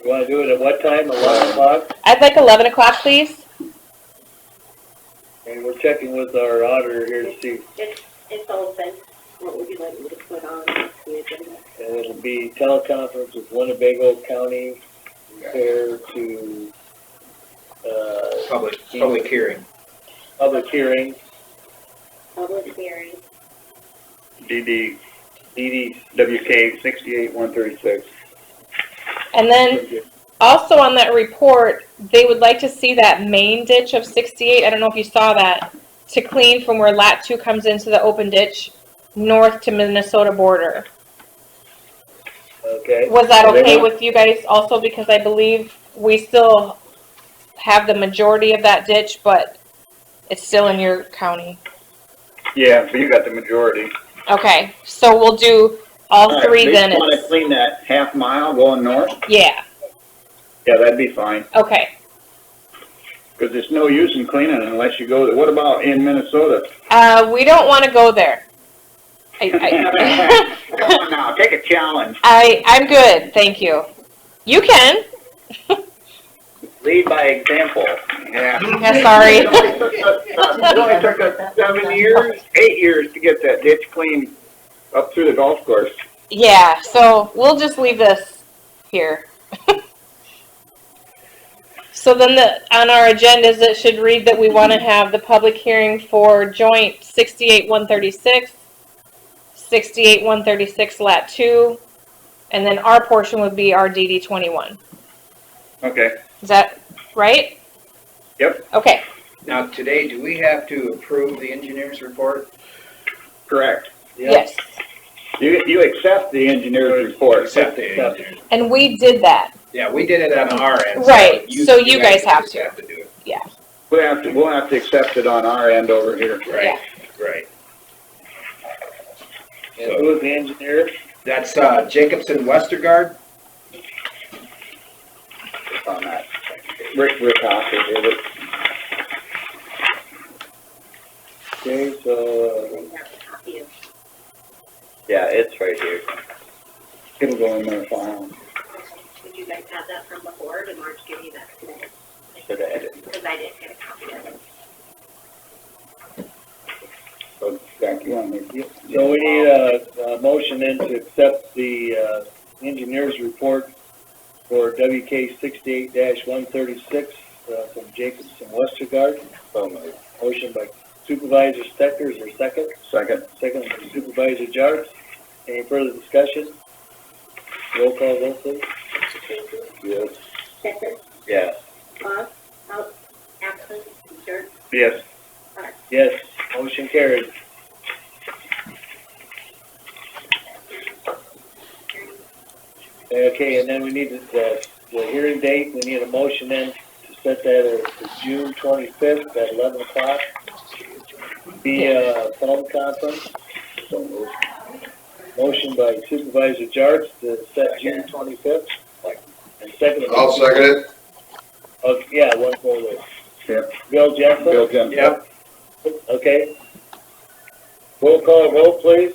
You wanna do it at what time, 11 o'clock? I'd like 11 o'clock, please. And we're checking with our auditor here to see, It's open. What would you like me to put on the agenda? and it'll be teleconference with Winnebago County repair to, Public hearing. public hearing, Public hearing. DDWK 68-136. And then also on that report, they would like to see that main ditch of 68. I don't know if you saw that, to clean from where Lat 2 comes into the open ditch north to Minnesota border. okay? Was that okay with you guys also? Because I believe we still have the majority of that ditch, but it's still in your county. Yeah, so you got the majority. Okay, so we'll do all three They then. just wanna clean that half mile going north? Yeah, Yeah, that'd be fine. okay. Cause there's no use in cleaning unless you go, what about in Minnesota? We don't want to go there. Come on now, take a challenge. I'm good, thank you. You can. Lead by example. Yeah. Yeah, sorry. It only took us 8 years to get that ditch cleaned up through the golf course. Yeah, so we'll just leave this here. So then on our agendas, it should read that we want to have the public hearing for joint 68-136, 68-136 Lat 2, and then our portion would be our DD 21. Okay. Is that right? Yep. Okay. Now, today, do we have to approve the engineer's report? Correct. Yes. You accept the engineer's report. Accept the engineer's. And we did that. Yeah, we did it on our end. Right, so you guys have just to. have to do it. Yeah. We'll have to accept it on our end over here. Right, right. And who is the engineer? That's Jacobson Westergaard. It's on that. Rick Hocker did it. Okay, so, Yeah, it's right here. It'll go in their file Did you guys have that from before? Did Marge give you that today? today. Because I didn't get a copy of it. So, Jack, you want me? so we need a motion then to accept the, engineer's report for WK 68-136, from Jacobson Westergaard. Motion by Supervisor Stecker, is there a second? Second. Second by Supervisor Jarvis. Any further discussion? Roll call vote, please. Yes. Stecker, Yes. Bob, out, absent, Jerk, Yes. Yes, motion carried. Okay, and then we need the hearing date, we need a motion then to set that for June 25th at 11 o'clock. Via phone conference. Motion by Supervisor Jarvis to set June 25th. And second. I'll second it. Oh, yeah, one more there. Yep. Bill Jensen? Bill Jensen. Yep. Okay. Roll call vote, please.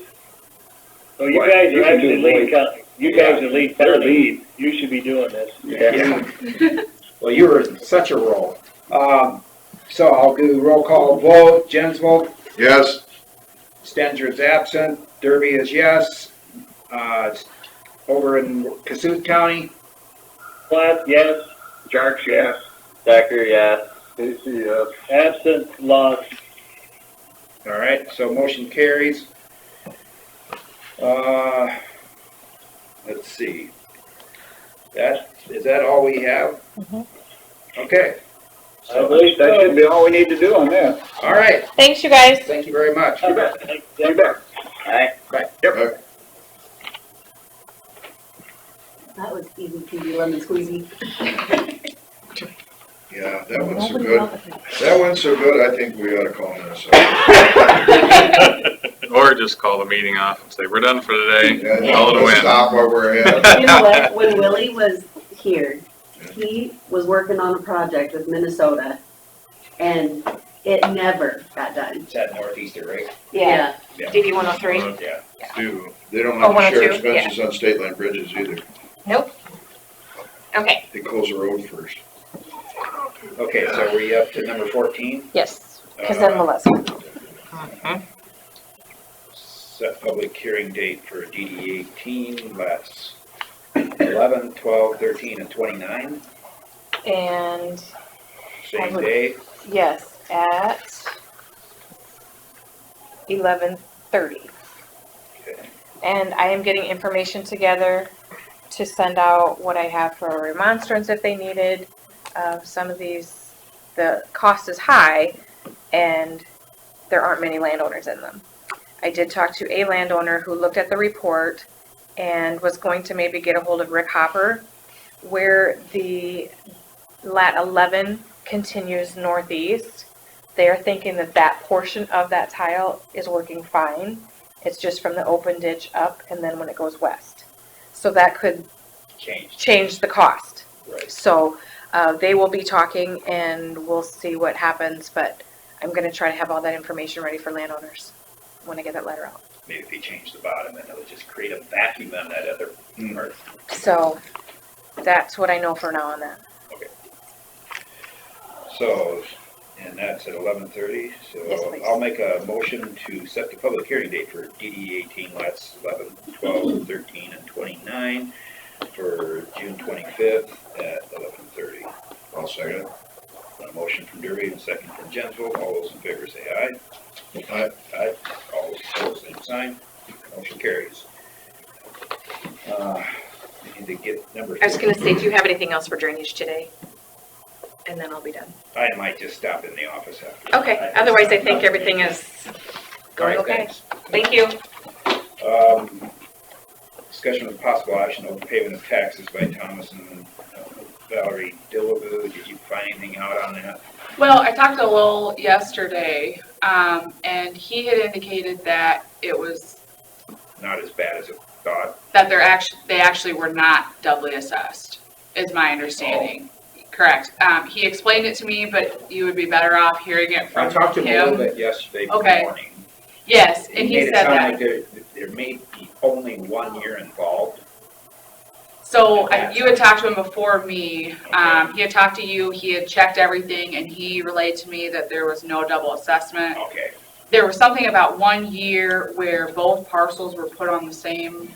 So you What? guys You are can actually do lead, you guys are lead county. lead. You should be doing this. Yeah. Well, you were in such a roll. So I'll do roll call vote. Jensvold, Yes. Stenzer is absent. Derby is yes. Over in Cassuth County, Platt, yes. Jarks, yes. Decker, yes. Casey, yes. Absent, lost. all right, so motion carries. Let's see. Is that all we have? Okay. I So, believe that should be all we need to do on this. all right, Thanks, you guys. thank you very much. You bet. You bet. All right. Bye. Yep. That was easy peasy lemon squeezy. Yeah, that one's so Nobody good. else- That one's so good, I think we ought to call Minnesota. Or just call the meeting off and say, we're done for today, Yeah, call it a let's win. stop while we're ahead. You know what, when Willie was here, he was working on a project with Minnesota, and it never got done. Is that Northeastern, right? Yeah, Yeah. DD 103. Yeah. Do, They don't Oh, have to share 102, yeah. expenses on state line bridges either. Nope. Okay, They close the road first. Okay, so are we up to number 14? yes, because then Melissa. Set public hearing date for DD 18, last 11, 12, 13, and 29, And same day. yes, at 11:30. Okay. And I am getting information together to send out what I have for remonstrance if they needed. Some of these, the cost is high and there aren't many landowners in them. I did talk to a landowner who looked at the report and was going to maybe get a hold of Rick Hopper, where the lat 11 continues northeast. They are thinking that that portion of that tile is working fine. It's just from the open ditch up and then when it goes west. So that could change the cost. Right. So they will be talking and we'll see what happens, but I'm gonna try to have all that information ready for landowners when I get that letter out. Maybe if you change the bottom, then it'll just create a vacuum on that other part. So that's what I know for now on that. Okay. So, and that's at 11:30, so Yes, please. I'll make a motion to set the public hearing date for DD 18, lots 11, 12, 13, and 29 for June 25th at 11:30. I'll second it. A motion from Derby and a second from Gensel. All those in favor say aye. Aye. Aye. All those opposed, same sign. Motion carries. We need to get number. I was gonna say, do you have anything else for drainage today? And then I'll be done. I might just stop in the office after. Okay, otherwise I think everything is All right, going okay. thanks. Thank you. Discussion with possible action on payment of taxes by Thomas and Valerie Dillaboo. Did you find anything out on that? Well, I talked to Lowell yesterday, and he had indicated that it was, Not as bad as I thought. that they actually were not doubly assessed, is my understanding. Correct. He explained it to me, but you would be better off hearing it I from talked to him a little him. bit yesterday Okay. morning. Yes, and he made it said sound that. like there may be only 1 year involved. So you had talked to him before me. He had talked to you, he had checked everything, and he relayed to me that there was no double assessment. Okay. There was something about 1 year where both parcels were put on the same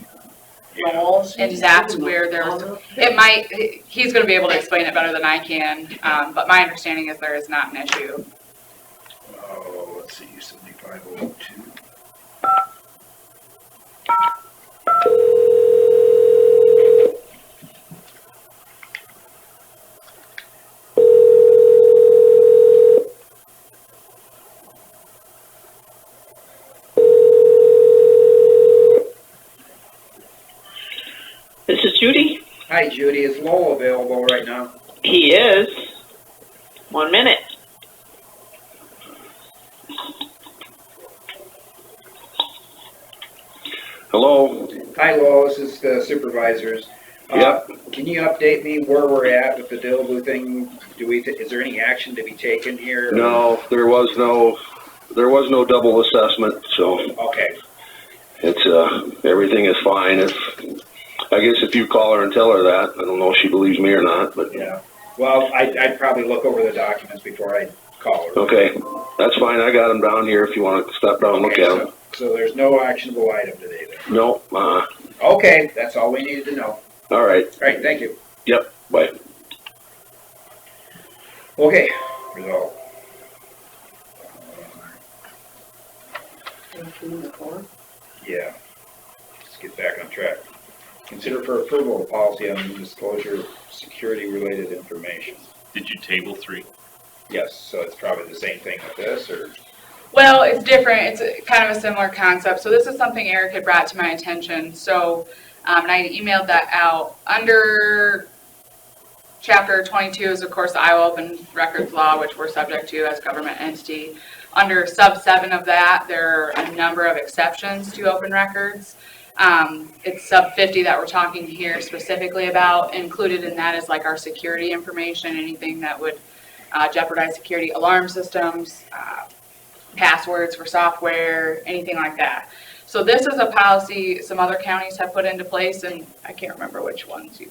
roll, and that's where there was, it might, he's gonna be able to explain it better than I can, but my understanding is there is not an issue. Oh, let's see, 7502. This is Judy. Hi, Judy. Is Lowell available right now? He is. 1 minute. Hello? Hi, Lowell. This is the supervisors. Yep. Can you update me where we're at with the Dillaboo thing? Is there any action to be taken here? No, there was no double assessment, so Okay. it's, everything is fine. I guess if you call her and tell her that, I don't know if she believes me or not, but. Yeah. Well, I'd probably look over the documents before I call her. Okay, that's fine. I got them down here if you want to step down and look Okay, at them. So there's no actionable item today then? No, Okay, that's all we needed to know. all right. All right, thank you. Yep, bye. Okay, result. Yeah, let's get back on track. Consider for approval a policy on disclosure of security-related information. Did you table 3? Yes, so it's probably the same thing with this, or? Well, it's different. It's kind of a similar concept. So this is something Eric had brought to my attention. So, and I emailed that out. Under Chapter 22 is, of course, the Iowa Open Records Law, which we're subject to as government entity. Under sub 7 of that, there are a number of exceptions to open records. It's sub 50 that we're talking here specifically about. Included in that is like our security information, anything that would jeopardize security, alarm systems, passwords for software, anything like that. So this is a policy some other counties have put into place, and I can't remember which ones you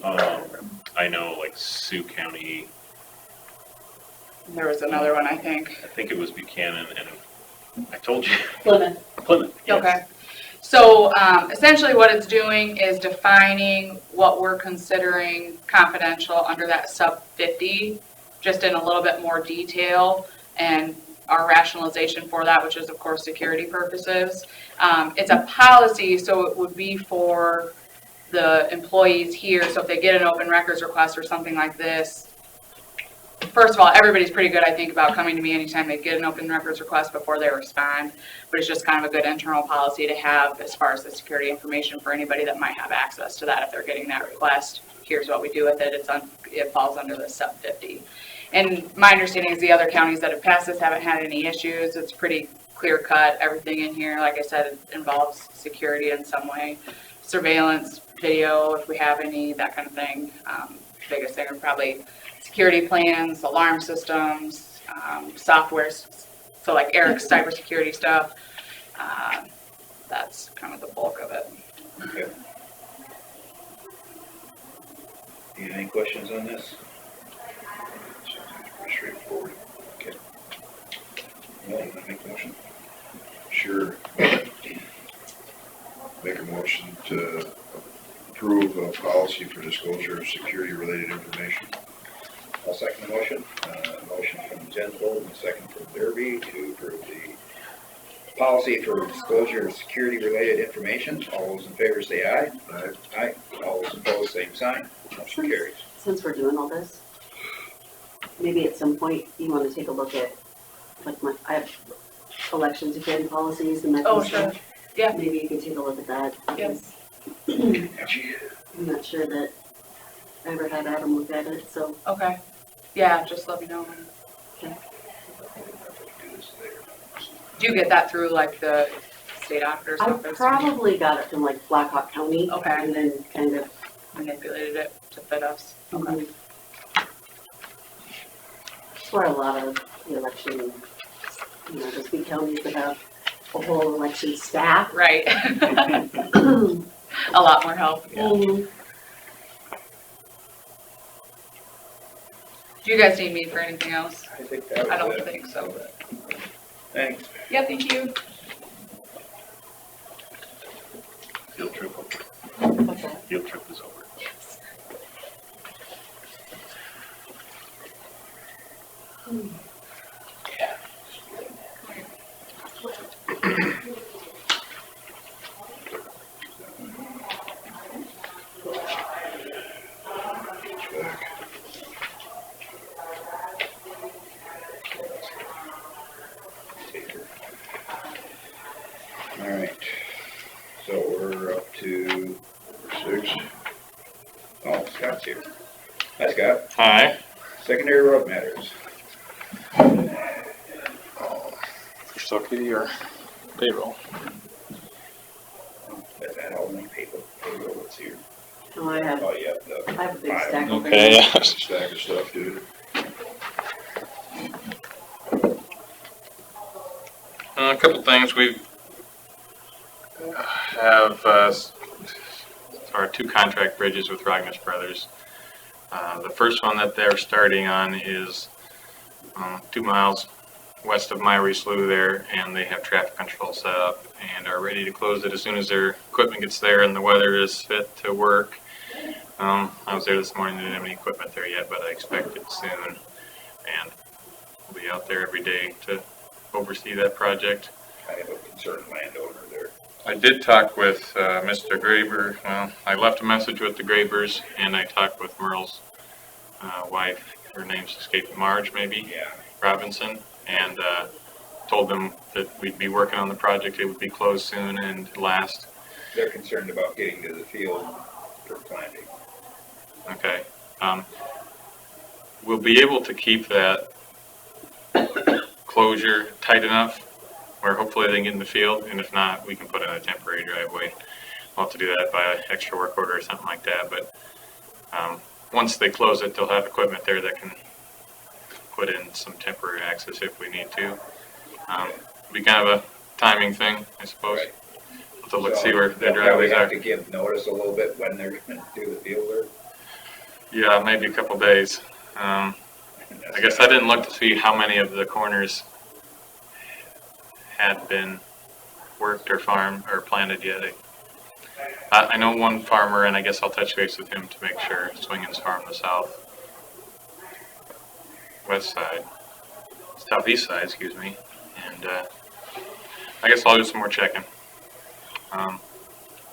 I know, like Sioux County. There was another one, I think. I think it was Buchanan, and I told you. Plymouth. Plymouth. Yes. Okay. So essentially what it's doing is defining what we're considering confidential under that sub 50, just in a little bit more detail, and our rationalization for that, which is of course security purposes. It's a policy, so it would be for the employees here. So if they get an open records request or something like this, first of all, everybody's pretty good, I think, about coming to me anytime they get an open records request before they respond. But it's just kind of a good internal policy to have as far as the security information for anybody that might have access to that if they're getting that request. Here's what we do with it. It falls under the sub 50. And my understanding is the other counties that have passed this haven't had any issues. It's pretty clear cut. Everything in here, like I said, it involves security in some way. Surveillance, video, if we have any, that kind of thing. Biggest thing are probably security plans, alarm systems, software. So like Eric's cybersecurity stuff. That's kind of the bulk of it. Okay. You have any questions on this? Pretty straightforward. Okay. Yeah, you wanna make a motion? Sure. Make a motion to approve a policy for disclosure of security-related information. I'll second the motion. Motion from Gensel and a second from Derby to approve the policy for disclosure of security-related information. All those in favor say aye. Aye. Aye. All those opposed, same sign. Motion carries. Since we're doing all this, maybe at some point you want to take a look at, like, I have elections again policies and that kind Oh, of sure. stuff. Yeah. Maybe you could take a look at that. Yes. I'm not sure that I ever had Adam look at it, so. Okay. Yeah, just let me know. Okay. Do you get that through like the state auditor's I office? probably got it from like Blackhawk County. Okay. And then kind of. Manipulated it to fit us. Okay. That's where a lot of the election, there's big counties that have a whole election staff. Right. A lot more help. Yeah. Mhm. Do you guys need me for anything else? I think that was I don't it. think so. Thanks. Yeah, thank you. Field trip. What's that? Field trip is over. All right. So we're up to 6. Oh, Scott's here. Hi, Scott. Hi. Secondary road matters. First okay, or payroll? That all in payroll that's here. Oh, I have Oh, yeah. I have a big stack of Okay, things. yeah. Stack of stuff, dude. A couple things we have, our 2 contract bridges with Rognus Brothers. The first one that they're starting on is 2 miles west of Myrie Slough there, and they have traffic control set up and are ready to close it as soon as their equipment gets there and the weather is fit to work. I was there this morning, they didn't have any equipment there yet, but I expect it soon. And we'll be out there every day to oversee that project. I have a concerned landowner there. I did talk with Mr. Graber. Well, I left a message with the Grabers, and I talked with Merle's wife, her name's escaped, Marge maybe, Yeah. Robinson, and told them that we'd be working on the project, it would be closed soon and last. They're concerned about getting to the field for planting. Okay. We'll be able to keep that closure tight enough where hopefully they can get in the field, and if not, we can put in a temporary driveway. We'll have to do that by an extra work order or something like that, but once they close it, they'll have equipment there that can put in some temporary access if we need to. Be kind of a timing thing, I suppose. Right. So let's see where the they'll driveways probably have are. to give notice a little bit when they're gonna do the field work. Yeah, maybe a couple days. I guess I didn't look to see how many of the corners had been worked or farmed or planted yet. I know one farmer, and I guess I'll touch base with him to make sure. Swingin's Farm, the southeast side, excuse me. And I guess I'll do some more checking.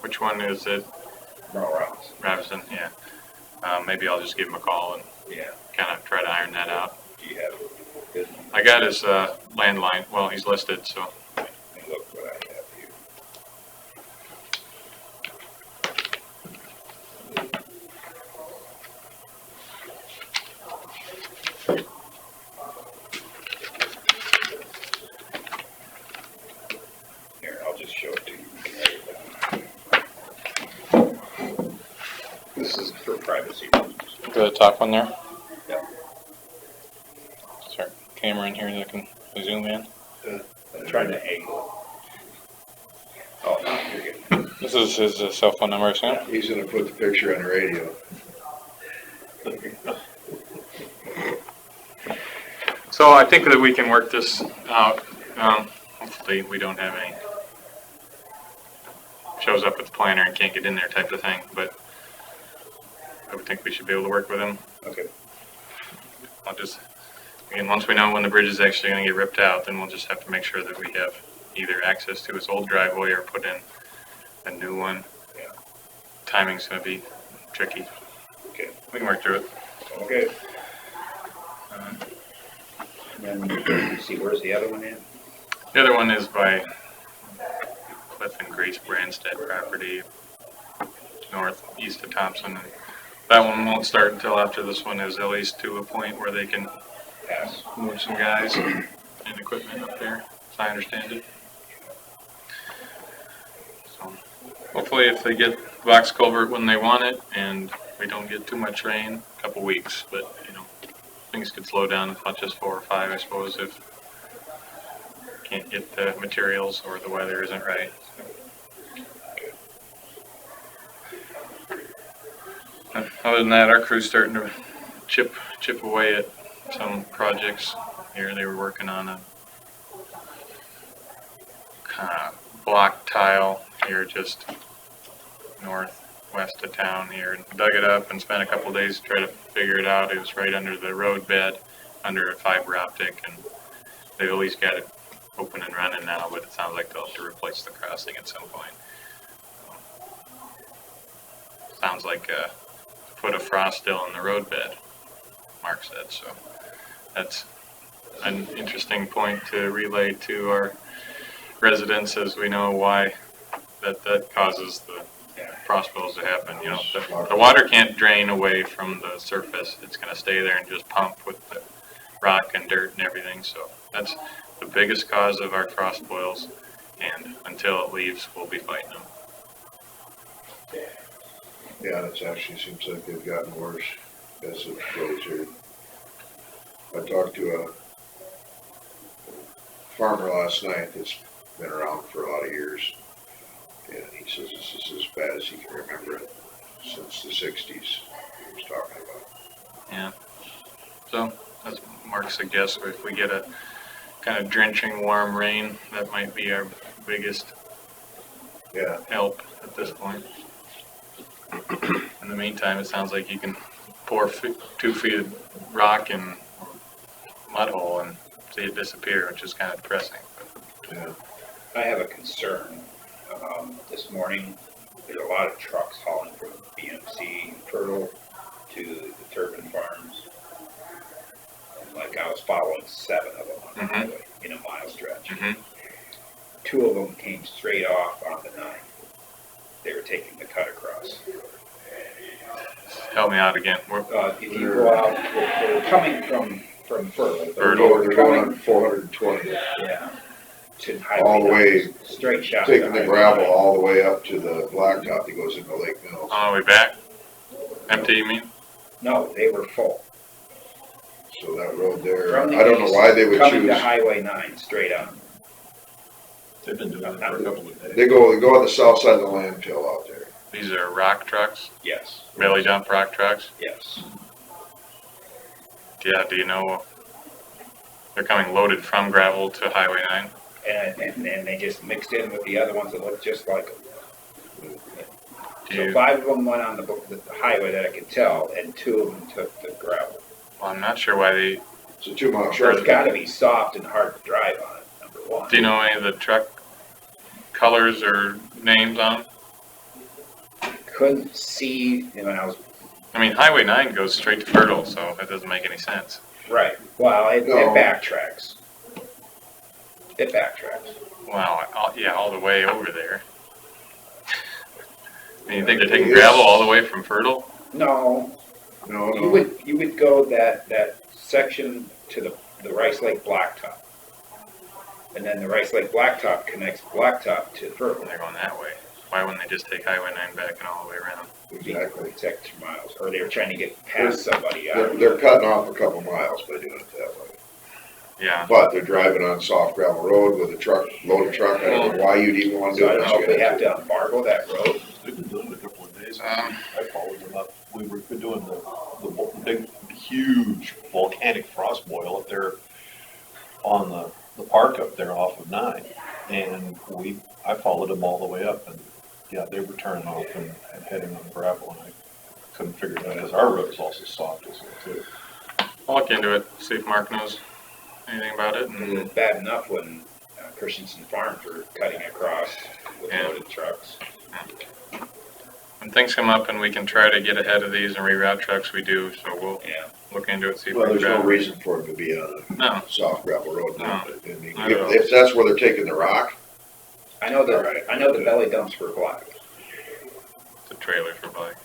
Which one is it? Robinson, yeah. Maybe I'll just give him a call and kind of try to iron that out. Do you have his I got his landline. Well, he's listed, so. Let me look what I have here. Here, I'll just show it to you. You can write it down. This is for privacy reasons. The top one there? Yep. Is there a camera in here that can zoom in? I'm trying to angle. Oh, no, you're good. This is his cell phone number, I assume? He's gonna put the picture on the radio. So I think that we can work this out. Hopefully we don't have any shows up at the planner and can't get in there type of thing, but I would think we should be able to work with him. Okay. I'll just, again, once we know when the bridge is actually going to get ripped out, then we'll just have to make sure that we have either access to his old driveway or put in a new one. Yeah. Timing's going to be tricky. Okay. We can work through it. Okay. And then, see, where's the other one at? The other one is by Cliff and Grace Brandstead property, northeast of Thompson. And that one won't start until after this one is at least to a point where they can Pass. move some guys and equipment up there, as I understand it. So hopefully if they get box culvert when they want it and we don't get too much rain, a couple weeks, but you know, things could slow down as much as 4 or 5, I suppose, if can't get the materials or the weather isn't right. Other than that, our crew's starting to chip away at some projects here. They were working on a block tile here just northwest of town here, and dug it up and spent a couple days to try to figure it out. It was right under the road bed, under a fiber optic, and they've at least got it open and running now, but it sounds like they'll have to replace the crossing at some point. Sounds like a foot of frost still in the road bed, Mark said, so that's an interesting point to relay to our residents, as we know why that causes the frost boils to happen. You know, the water can't drain away from the surface. It's going to stay there and just pump with the rock and dirt and everything. So that's the biggest cause of our frost boils, and until it leaves, we'll be fighting them. Yeah, it actually seems like they've gotten worse as it goes here. I talked to a farmer last night that's been around for a lot of years, and he says this is as bad as he can remember it since the 60s he was talking about. Yeah. So, as Mark suggests, if we get a kind of drenching warm rain, that might be our biggest help at this point. In the meantime, it sounds like you can pour 2 feet of rock in mud hole and see it disappear, which is kind of depressing. Yeah. I have a concern. This morning, there's a lot of trucks hauling from BMC Fertile to the Turbine Farms. following 7 of them on the Mhm. highway in a mile stretch. Mhm. 2 of them came straight off on the 9. They were taking the cut across. Help me out again. If you go out, they're coming from Fertile. Fertile. They're going on 420, Yeah. To all the Highway way, 9, straight shot. to taking the Highway gravel 9. all the way up to the blacktop that goes into Lake Mills. On the way back? Empty, you mean? No, they were full. So that road there, From the I don't know east, why they would coming to choose, Highway 9, straight on. They've been doing it for a couple of days. they go on the south side of the landfill out there. These are rock trucks, Yes, belly dump rock trucks? yes. Yeah, do you know, they're coming loaded from gravel to Highway 9? And they just mixed in with the other ones that looked just like them. Do So you, 5 of them went on the highway that I could tell, and 2 of them took the gravel. well, I'm not sure why they, It's a 2-mile Sure, it's stretch. gotta be soft and hard to drive on it, number one. do you know any of the truck colors or names on them? Couldn't see, when I was, I mean, Highway 9 goes straight to Fertile, so that doesn't make any sense. right, well, it No. backtracks. It backtracks. Wow, yeah, all the way over there. And you think they're taking gravel all the way from Fertile? No, No, you no, would go that section to the Rice Lake Blacktop. And then the Rice Lake Blacktop connects Blacktop to Fertile. They're going that way. Why wouldn't they just take Highway 9 back and all the way around? exactly. It's extra miles, or they were trying to get past somebody out. They're cutting off a couple miles by doing it that way. Yeah, But they're driving on soft gravel road with a truck, loaded truck, I don't know why you'd even wanna do So I it. don't know if they have to embargo that road. They've been doing it a couple of days. Um, I followed them up. We've been doing the big, huge volcanic frost boil up there on the park up there off of 9. And I followed them all the way up and, yeah, they were turning off and heading on gravel and I couldn't figure it out because our road is also soft as well too. I'll look into it, see if Mark knows anything about it. It was bad enough when Christensen Farms were cutting across with Yeah. loaded trucks. When things come up and we can try to get ahead of these and reroute trucks, we do, so we'll Yeah. look into it, see if we Well, can there's no grab. reason for them to be on No, a soft gravel road now, No. but I mean, Not at all. if that's where they're taking the rock, I know Alright. the belly dumps were black. it's a trailer for bike.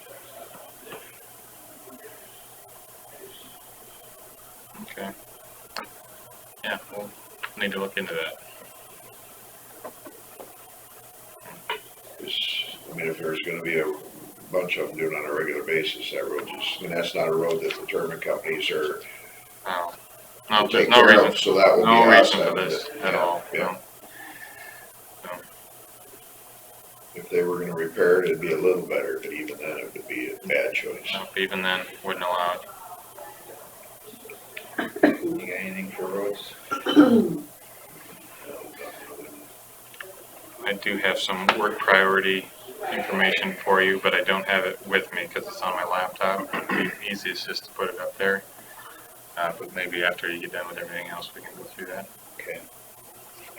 Okay. Yeah, we'll need to look into that. I mean, if there's gonna be a bunch of them doing it on a regular basis, that road just, I mean, that's not a road that the German companies are Oh, no, there's take no care reason, of, so that will be no us reason for having this to- at yeah, all, yeah. no. If they were gonna repair it, it'd be a little better, but even then, it would be a bad choice. No, even then, wouldn't allow it. You got anything for roads? I do have some work priority information for you, but I don't have it with me because it's on my laptop. It'd be easiest just to put it up there. But maybe after you get done with everything else, we can go through that. Okay.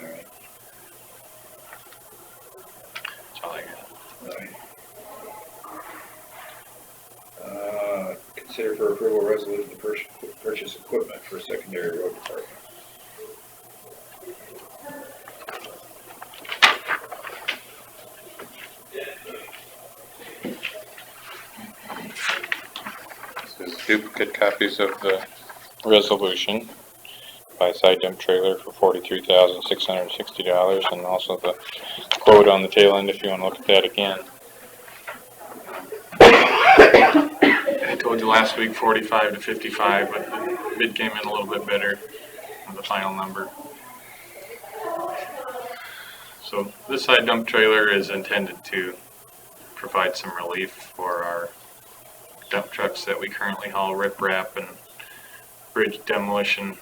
All right. That's all I got. All right. Consider for approval resolution to purchase equipment for secondary road department. This is duplicate copies of the resolution. Buy side dump trailer for $43,660 and also the quote on the tail end if you want to look at that again. I told you last week 45 to 55, but the bid came in a little bit better on the final number. So this side dump trailer is intended to provide some relief for our dump trucks that we currently haul riprap and bridge demolition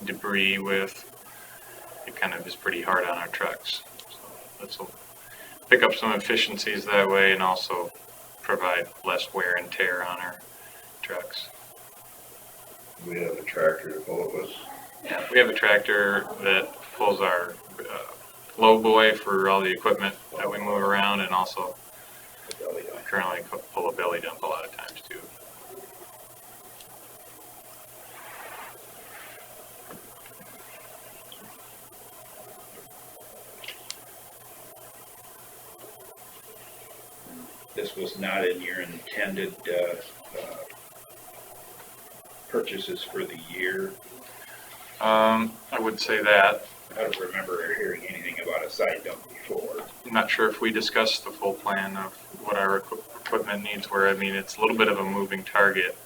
debris with. It kind of is pretty hard on our trucks. So this will pick up some efficiencies that way and also provide less wear and tear on our trucks. We have a tractor to pull it with. Yeah, we have a tractor that pulls our low boy for all the equipment that we move around and also currently pull a belly dump a lot of times too. was not in your intended, purchases for the year. I would say that. I don't remember hearing anything about a side dump before. I'm not sure if we discussed the full plan of what our equipment needs were. I mean, it's a little bit of a moving target.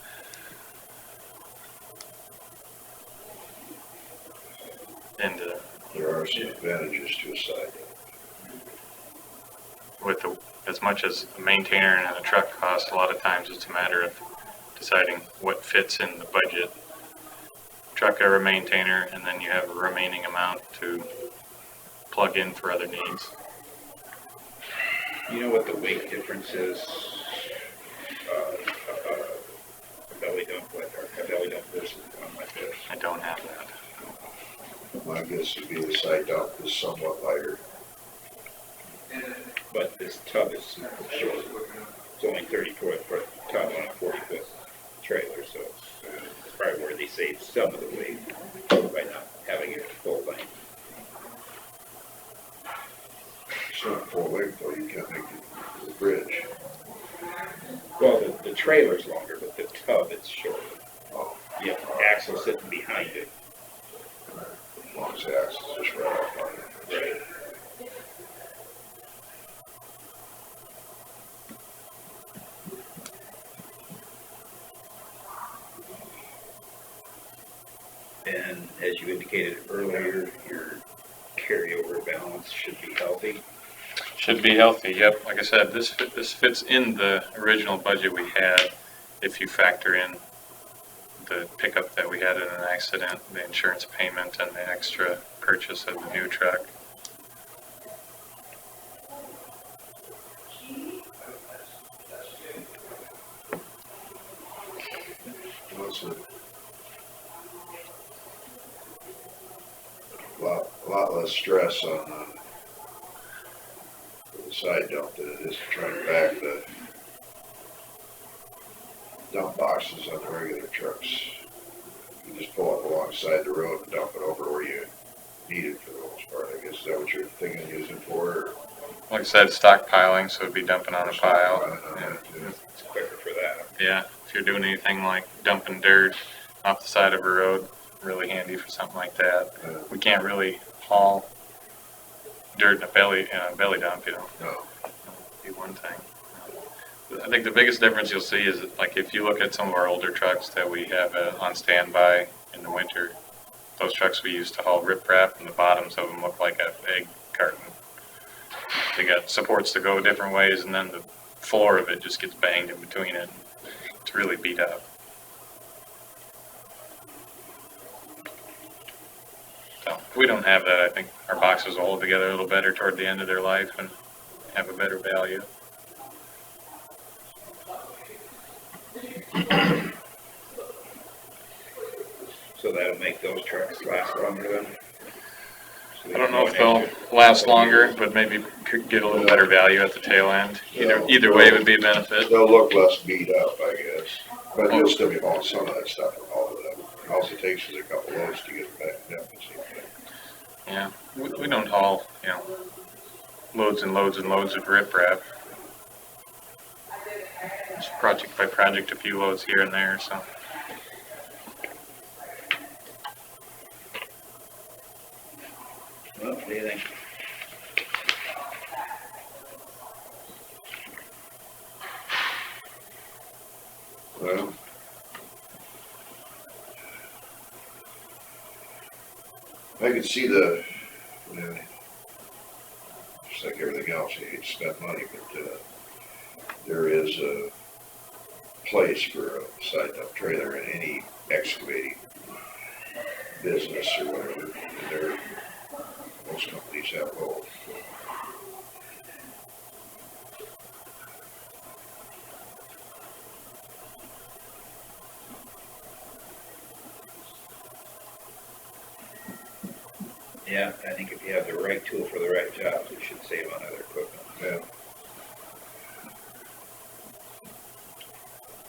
And There are some advantages to a side dump. as much as a maintainer and a truck cost, a lot of times it's a matter of deciding what fits in the budget. Truck or a maintainer, and then you have a remaining amount to plug in for other needs. You know what the weight difference is? A belly dump versus one like this? I don't have that. My guess would be the side dump is somewhat lighter. But this tub is short. It's only 34-foot tub on a 40-foot trailer, so it's probably where they save some of the weight by not having it full length. It's not full length though, you can't make it to the bridge. Well, the trailer's longer, but the tub is shorter. Oh. Yeah, the axle sitting behind it. As long as the axle's just right off on it. Right. And as you indicated earlier, your carryover balance should be healthy. Should be healthy, yep. Like I said, this fits in the original budget we had. If you factor in the pickup that we had in an accident, the insurance payment, and the extra purchase of the new truck. What's it? A lot less stress on the side dump than it is trying to back the dump boxes on the regular trucks. You just pull up alongside the road and dump it over where you need it for the most part. I guess is that what you're thinking of using for? Or? Like I said, stockpiling, so it'd be dumping on a pile. It's quicker for that. Yeah, if you're doing anything like dumping dirt off the side of a road, really handy for something like that. We can't really haul dirt in a belly dump, you know. No. Be one thing. I think the biggest difference you'll see is that, like, if you look at some of our older trucks that we have on standby in the winter, those trucks we used to haul riprap, and the bottoms of them look like an egg carton. They got supports to go different ways, and then the floor of it just gets banged in between it. It's really beat up. So if we don't have that, I think our boxes will hold together a little better toward the end of their life and have a better value. So that'll make those trucks last longer then? I don't know if they'll last longer, but maybe could get a little better value at the tail end. Either way would be a benefit. They'll look less beat up, I guess. But you'll still be hauling some of that stuff from all of them. All it takes is a couple loads to get it back down. Yeah, we don't haul, loads and loads and loads of riprap. Just project by project, a few loads here and there, so. Well, what do you think? Well, I can see just like everything else, you hate to spend money, but there is a place for a side dump trailer in any excavating business or whatever. Most companies have both. Yeah, I think if you have the right tool for the right job, you should save on other equipment. Yeah.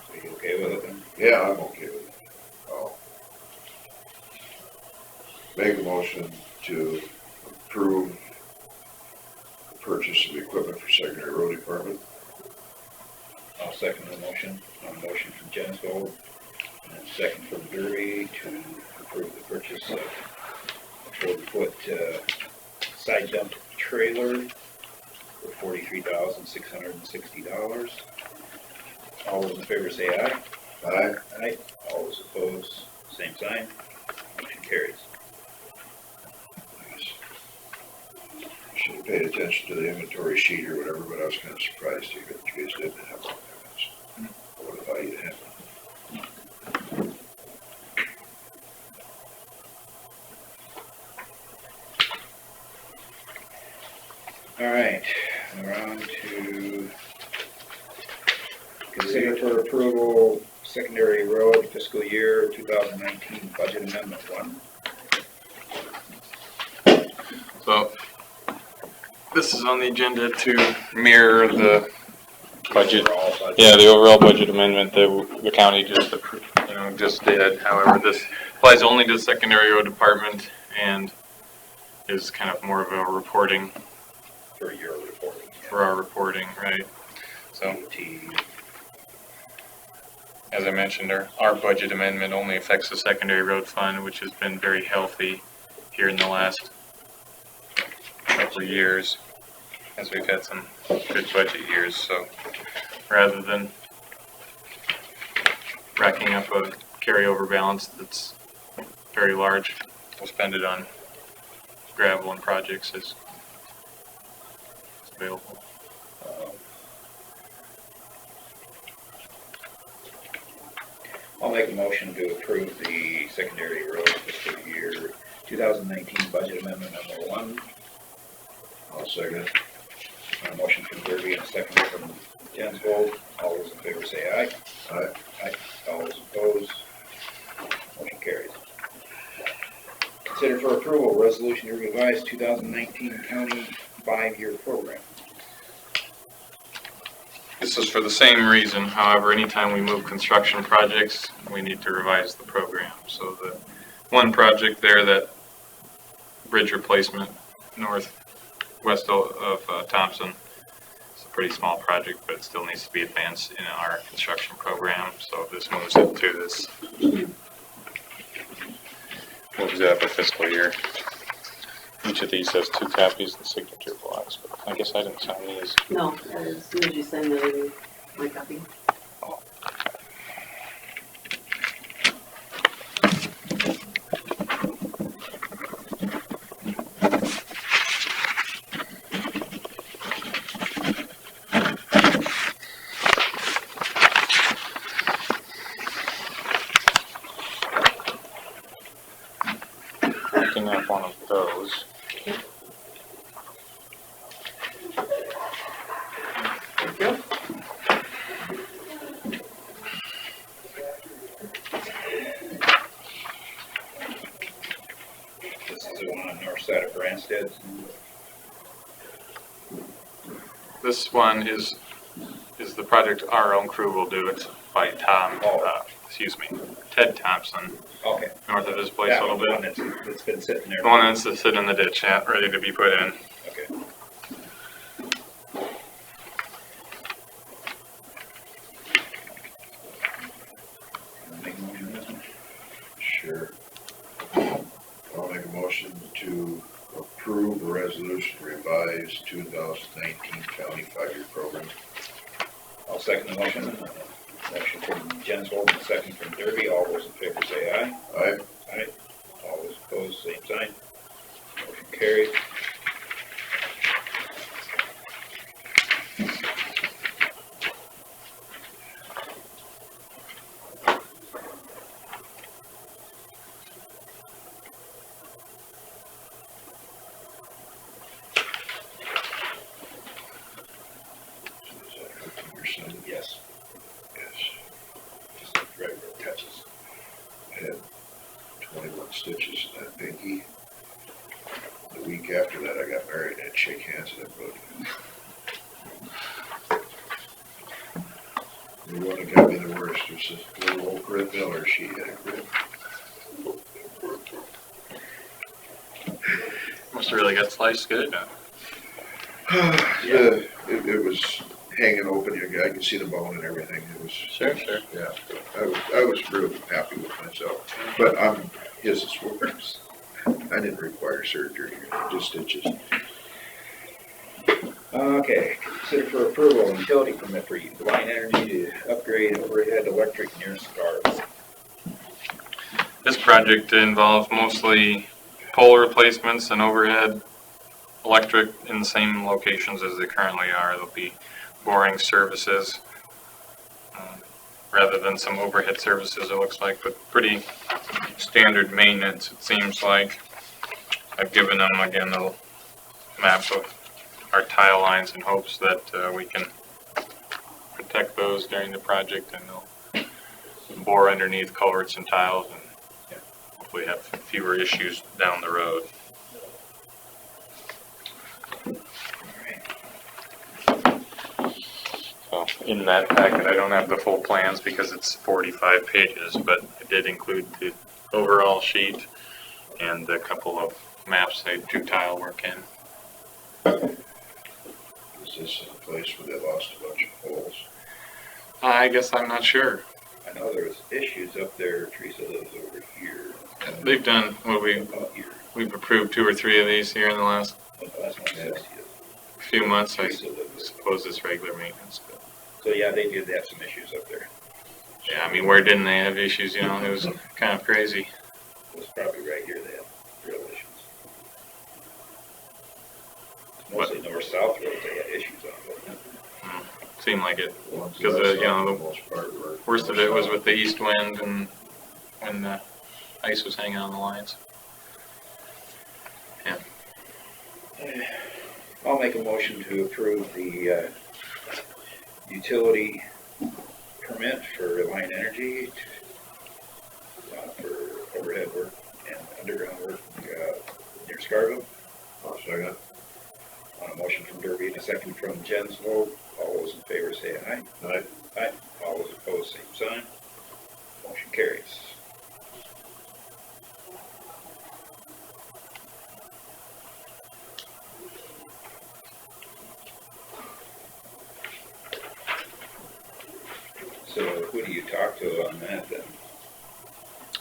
So you okay with it then? Yeah, I'm okay with it. I'll make a motion to approve the purchase of equipment for secondary road department. second the motion. On motion from Jensvold and second from Derby to approve the purchase of a 40-foot side dump trailer for $43,660. All those in favor say aye. Aye. Aye. All those opposed, same sign. Motion carries. Should have paid attention to the inventory sheet or whatever, but I was kind of surprised to that you guys didn't have one. I would have thought you'd have one. All right, around to consider for approval secondary road fiscal year 2019 budget amendment 1. So this is on the agenda to mirror the budget. Yeah, the overall budget amendment that the county just approved, just did. However, this applies only to the secondary road department and is kind of more of a reporting. For your reporting. For our reporting, right? So, as I mentioned, our budget amendment only affects the secondary road fund, which has been very healthy here in the last couple of years, as we've had some good budget years. So, rather than racking up a carryover balance that's very large, we'll spend it on gravel and projects as available. I'll make a motion to approve the secondary road fiscal year 2019 budget amendment number 1. I'll second. A motion from Derby and a second from Jensvold. All those in favor say aye. Aye. Aye. All those opposed, motion carries. Consider for approval resolution to revise 2019 county 5-year program. This is for the same reason. However, anytime we move construction projects, we need to revise the program. So the one project there, that bridge replacement northwest of Thompson, it's a pretty small project, but it still needs to be advanced in our construction program. So this moves it to this, moves it up a fiscal year. Each of these has 2 copies of the signature blocks, but I guess I didn't sign these. No, as soon as you send me my copy. Picking up one of those. Thank you. This is the one on the north side of Branstead. This one is the project our own crew will do. It's by Ted Thompson. Okay. North of his place a little bit. That's been sitting there. The one that's sitting in the ditch, yeah, ready to be put in. Okay. Make a motion on this one? Sure. I'll make a motion to approve a resolution to revise 2019 county 5-year program. I'll second the motion. Motion from Jensvold and second from Derby. All those in favor say aye. Aye. Aye. All those opposed, same sign. Motion carried. Yes. Yes. Just right where it touches. I had 21 stitches in that pinky. The week after that, I got married and I had to shake hands and everybody. The one that got me the worst was this little old Grit Miller. She had a grip. Must have really got sliced good. Yeah, it was hanging open, I could see the bone and everything, it was. Sure. Yeah, I was real happy with myself, but his is worse. I didn't require surgery, just stitches. Okay, consider for approval, utility permit for Line Energy to upgrade overhead electric near Scarlet. This project involves mostly pole replacements and overhead electric in the same locations as they currently are. There'll be boring services rather than some overhead services, it looks like, but pretty standard maintenance, it seems like. I've given them, again, a map of our tile lines in hopes that we can protect those during the project, and they'll bore underneath culverts and tiles and hopefully have fewer issues down the road. So in that packet, I don't have the full plans because it's 45 pages, but I did include the overall sheet and a couple of maps they do tile work in. Is this a place where they lost a bunch of poles? I guess I'm not sure. I know there's issues up there, Teresa lives over here. They've done what we've approved 2 or 3 of these here in the last few months. I suppose it's regular maintenance. But. So yeah, they did have some issues up there. Yeah, I mean, where didn't they have issues? You know, it was kind of crazy. It was probably right here they had real issues. Mostly north-south roads they had issues on. Seemed like it, because you know, the worst of it was with the east wind and when the ice was hanging on the lines. Yeah. I'll make a motion to approve the utility permit for Line Energy for overhead work and underground work near Scarville. I'll second. On a motion from Derby and a second from Jenslow. All those in favor say aye. Aye. Aye. All those opposed, same sign. Motion carries. So who do you talk to on that then?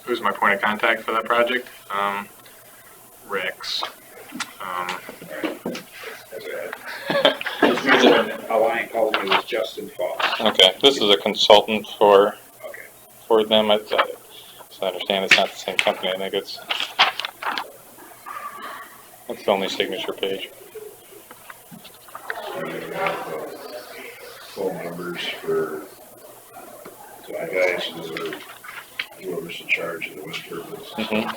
Who's my point of contact for that project? Rex. Alliant called me was Justin Foss. Okay, this is a consultant for them. So I understand it's not the same company. I think it's that's the only signature page. Phone numbers for guys whoever's in charge of the wind turbines.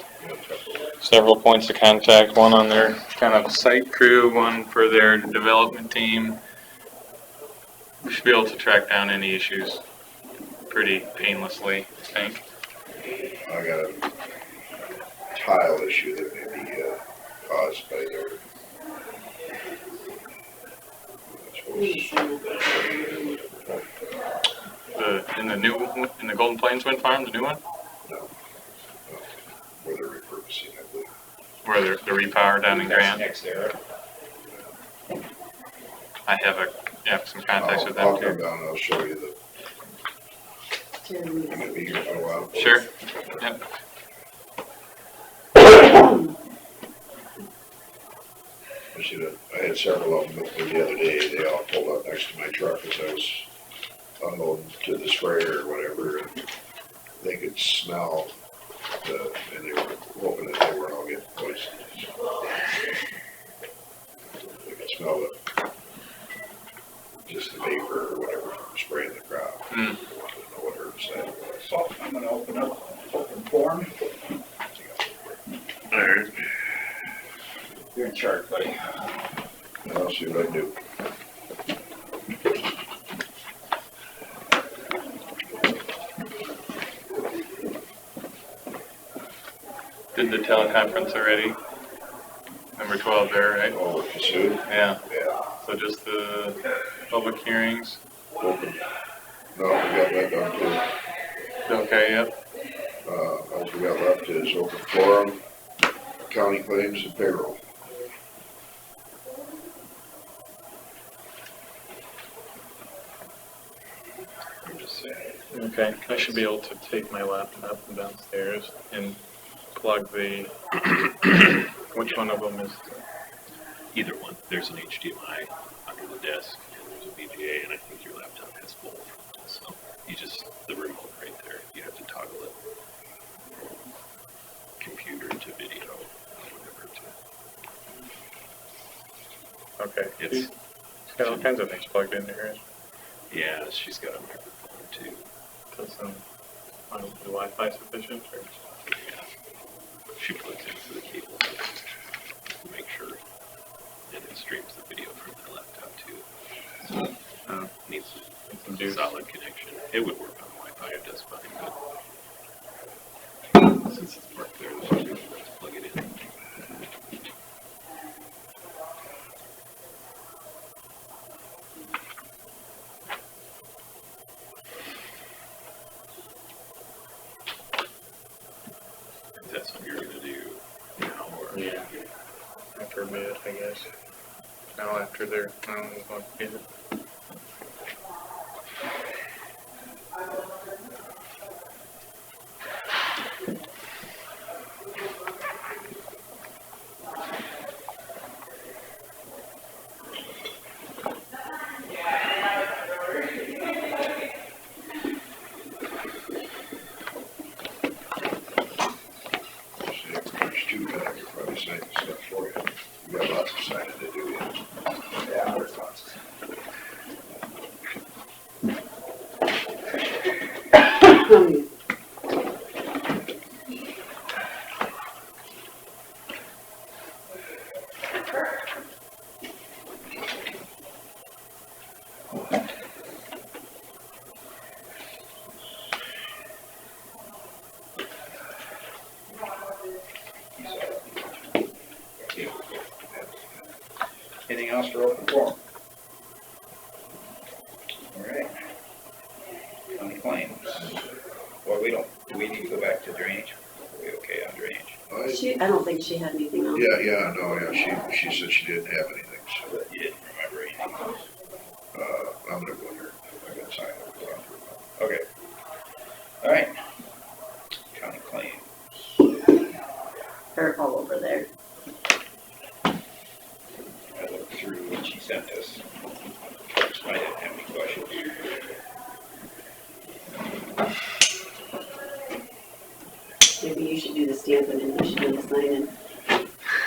Several points of contact, one on their kind of site crew, one for their development team. We should be able to track down any issues pretty painlessly, I think. I got a tile issue that may be caused by their in the Golden Plains Wind Farm, the new one? No. Where they're repurposing, I believe. Where they're the repower down in Grant? Next era. I have some contacts with them I'll too. come down and I'll show you the. I'm gonna be here for a while. Sure. Yep. I had several of them with me the other day. They all pulled up next to my truck as I was unloading to the sprayer or whatever, and they could smell and they were hoping that they weren't all getting poisoned. They could smell just the vapor or whatever from spraying the crop. I don't know what herbicide it was. So I'm gonna open form. All right. You're in charge, buddy. I'll see what I can do. Did the teleconference already? Number 12 there, right? Oh, with Cassuth? Yeah. Yeah. So just the public hearings? Open. No, we got that done too. Okay, yep. All we got left is open forum, county claims and payroll. Okay, I should be able to take my laptop downstairs and plug the, which one of them is? Either one. There's an HDMI under the desk, and there's a VGA, and I think your laptop has both. So you just, the remote right there, you have to toggle it. Computer to video, whatever to. Okay. It's got all kinds of things plugged into here. Yeah, she's got a microphone too. Does the Wi-Fi sufficient or? Yeah. She plugs into the cable to make sure that it streams the video from the laptop too. So, needs some solid connection. It would work on Wi-Fi, it does fine, but since it's marked there, let's plug it in. Is that something you're gonna do now or? Yeah. After a bit, I guess. Now after they're, I don't know what to get it. There's two guys, you're probably signing stuff for you. You got lots of signing to do yet. Yeah, there's lots. Anything else for open forum? All right. County claims. Well, do we need to go back to drainage? Are we okay on drainage? I don't think she had anything else. She said she didn't have anything, so, You didn't remember anything else? I'm gonna go here. I got signed up. Okay. All right. County claims. They're all over there. I looked through what she sent us. I didn't have any questions. Maybe you should do the stamping and you should do the signing.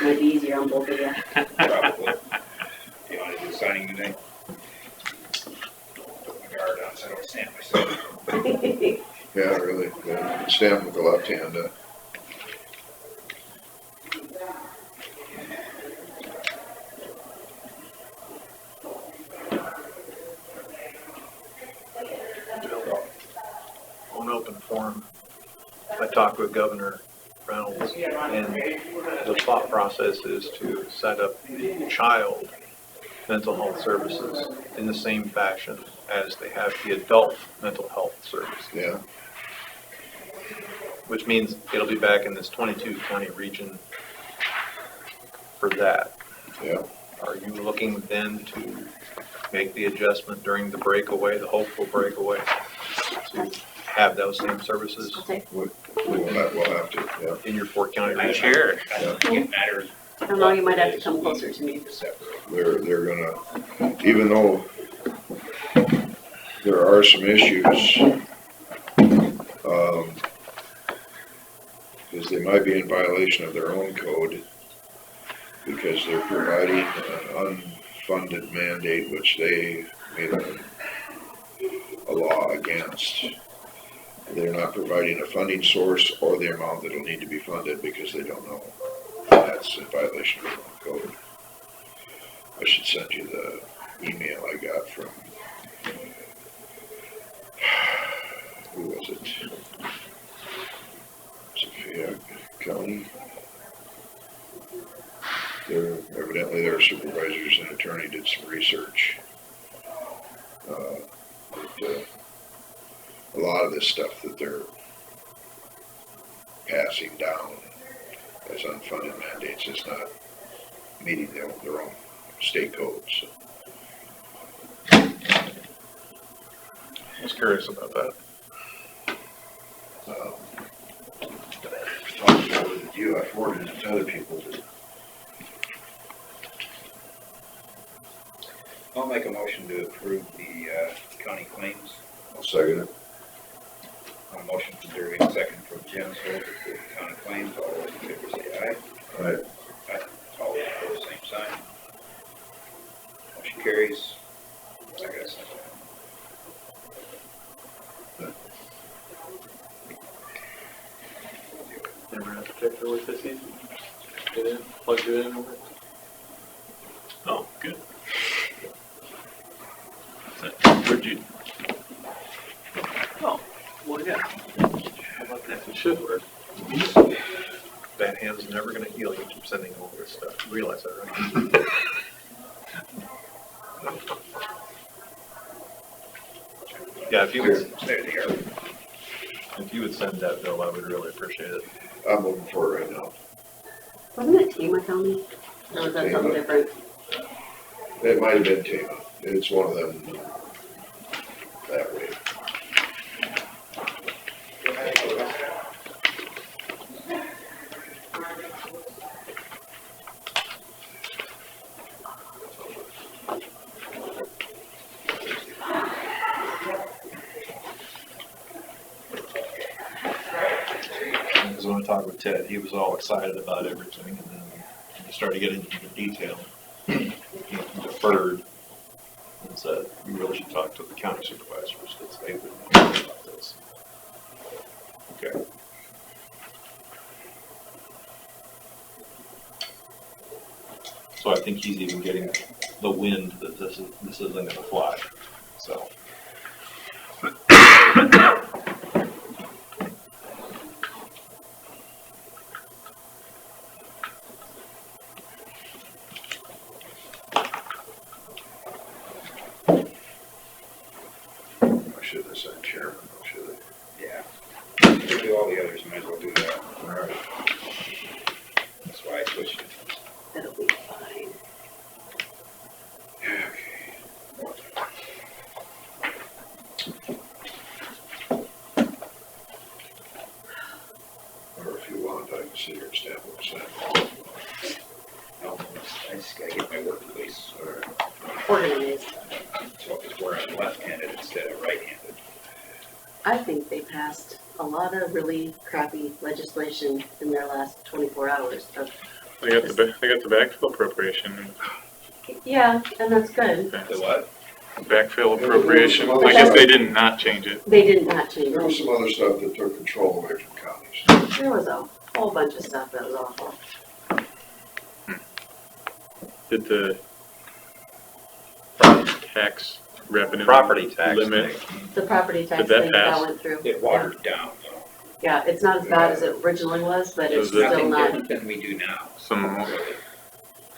Might be easier on both of you. Probably. You want to do signing today? Put my guard on so I don't stamp myself. Yeah, really, stamp with the left hand, On open forum, I talked with Governor Reynolds, and the thought process is to set up the child mental health services in the same fashion as they have the adult mental health services. Yeah. Which means it'll be back in this 22 county region for that. Yeah. Are you looking then to make the adjustment during the breakaway, the hopeful breakaway, to have those same services We'll have to, yeah. in your 4-county region? Sure. I don't think it matters. I don't know, you might have to come closer to me. They're gonna, even though there are some issues, because they might be in violation of their own code, because they're providing an unfunded mandate, which they made a law against. They're not providing a funding source or the amount that'll need to be funded because they don't know. That's in violation of their own code. I should send you the email I got from, who was it? Sophia County. Evidently their supervisors and attorney did some research. A lot of this stuff that they're passing down as unfunded mandates is not meeting their own state codes. I was curious about that. you, I forwarded it to other people. I'll make a motion to approve the county claims. I'll second it. A motion from Derby, second from Jim, so to approve the county claims. All those in favor say aye. Aye. Aye. All those opposed, same sign. Motion carries. I guess. Never had a protector with this season. Get in, plug it in. Oh, good. Where'd you? Oh, well, yeah. How about that? It should work. That hand's never gonna heal, you keep sending over this stuff, you realize that, right? Yeah, if you would, There they are. if you would send that bill, I would really appreciate it. I'm looking for it right now. Wasn't it Tama County? Or was that something different? It might have been Tama. It's one of them that way. Because when I talked with Ted, he was all excited about everything, and then he started getting into the detail. He deferred and said, you really should talk to the county supervisors, because they would know more about this. Okay. So I think he's even getting the wind that this isn't gonna fly, so. I should have said chairman, should have. Yeah. We'll do all the others, might as well do that. All right. That's why I switched it. It'll be fine. Or if you want, I can sit here and stamp it, sign. No, I just gotta get my work release. All right. Organized. So if we're on left-handed instead of right-handed. I think they passed a lot of really crappy legislation in their last 24 hours. They got the backfill appropriation. Yeah, and that's good. The what? Backfill appropriation. I guess they did not change it. They did not change There was it. some other stuff that took control away from counties. There was a whole bunch of stuff that was awful. Did the tax revenue Property tax limit? thing. The property tax Did that thing that pass? went through. It watered down. Yeah, it's not as bad as it originally was, but it's It's nothing still not. different than we do now. Some more.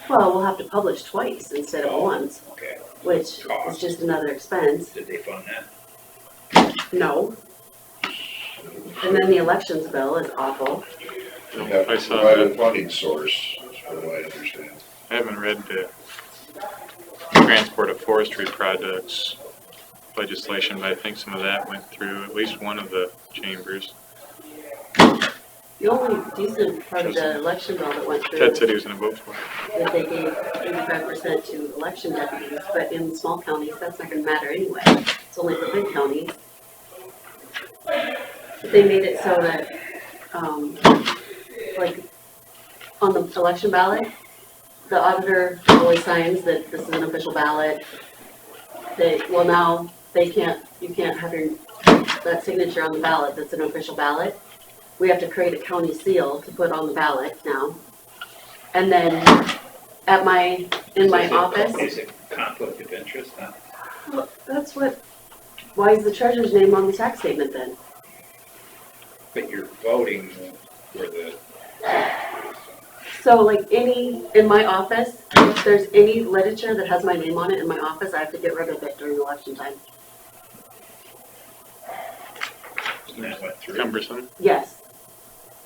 Well, we'll have to publish twice instead of once, Okay. which is just another expense. Did they fund that? No. And then the elections bill is awful. You have I to saw provide a that. funding source, that's what I understand. I haven't read the transport of forestry products legislation, but I think some of that went through at least one of the chambers. The only decent part of the election bill that went through Ted said he was gonna vote for it. is they gave 85% to election deputies, but in small counties, that's not gonna matter anyway. It's only for big counties. They made it so that, like, on the election ballot, the auditor always signs that this is an official ballot. Well, now, you can't have that signature on the ballot that's an official ballot. We have to create a county seal to put on the ballot now. And then in my office, Is it conflict of interest? Huh? well, why is the treasurer's name on the tax statement then? But you're voting for the. So like in my office, if there's any literature that has my name on it in my office, I have to get rid of it during election time. And that went through. Cumbersome. Yes.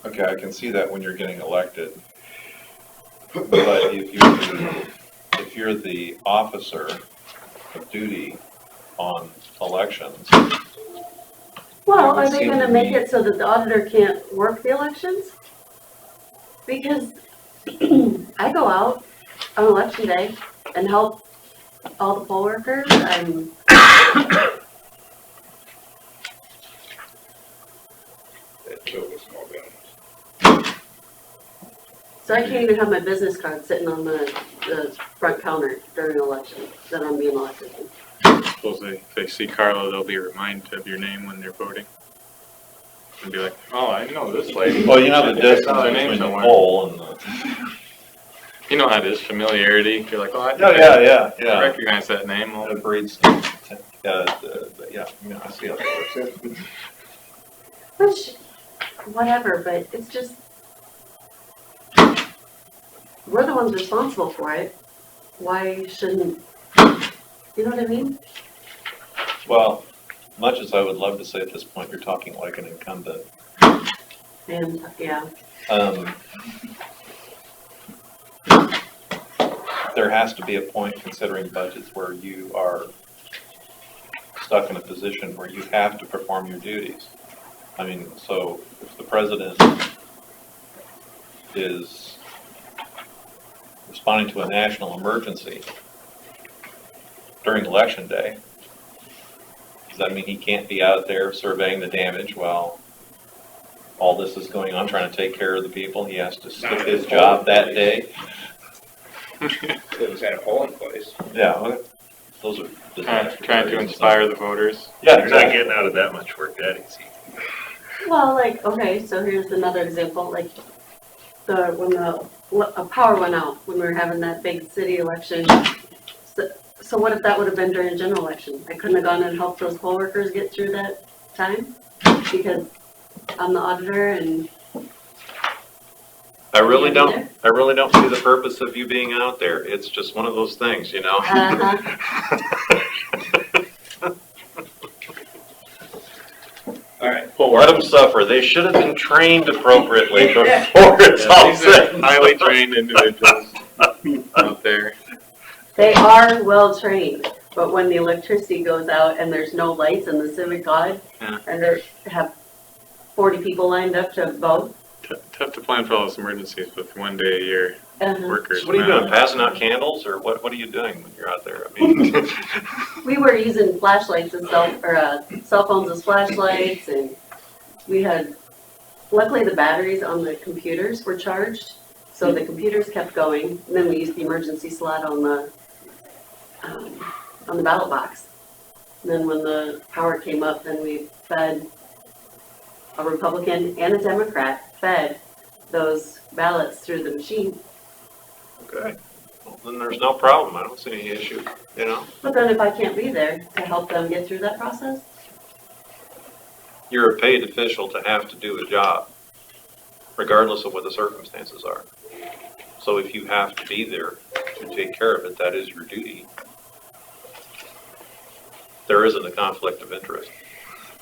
Okay, I can see that when you're getting elected. But if you're the officer of duty on elections, Well, It would are they seem gonna to make me- it so that the auditor can't work the elections? Because I go out on election day and help all the poll workers. So I can't even have my business card sitting on the front counter during election that I'm being elected in. Suppose if they see Carla, they'll be reminded of your name when they're voting. And be like, oh, I know this lady. Well, you know the I saw distance her name between the somewhere. pole and the. You know how it is, familiarity. You're like, oh, I think Yeah. I recognize that name. Well, It breeds, yeah, I mean, I see how that works. Which, whatever, but it's just, we're the ones responsible for it. Why shouldn't, you know what I mean? Well, much as I would love to say at this point, you're talking like an incumbent. And, yeah. There has to be a point, considering budgets, where you are stuck in a position where you have to perform your duties. I mean, so if the president is responding to a national emergency during election day, does that mean he can't be out there surveying the damage while all this is going on, trying to take care of the people? He has to stick his job that day. It was at a polling place. Yeah, okay. Those are trying to inspire the voters. Yeah, You're not getting out of that much work that easy. Well, like, okay, so here's another example, like, when a power went out, when we were having that big city election. So what if that would have been during a general election? I couldn't have gone and helped those poll workers get through that time? Because I'm the auditor and. I really don't see the purpose of you being out there. It's just one of those things, you know? All right. Let them suffer. They should have been trained appropriately before it's all These said. are highly trained individuals out there. They are well trained, but when the electricity goes out and there's no lights in the civic lodge, Yeah. and they have 40 people lined up to vote. Tough to plan for all those emergencies with 1 day a year workers. So what are you doing, passing out candles, or what are you doing when you're out there? I mean, We were using flashlights and cell phones as flashlights, and we had, luckily the batteries on the computers were charged, so the computers kept going, and then we used the emergency slot on the ballot box. And then when the power came up, then we fed a Republican and a Democrat fed those ballots through the machine. okay. Well, then there's no problem. I don't see any issue, you know? But then if I can't be there to help them get through that process, You're a paid official to have to do a job, regardless of what the circumstances are. So if you have to be there to take care of it, that is your duty. There isn't a conflict of interest.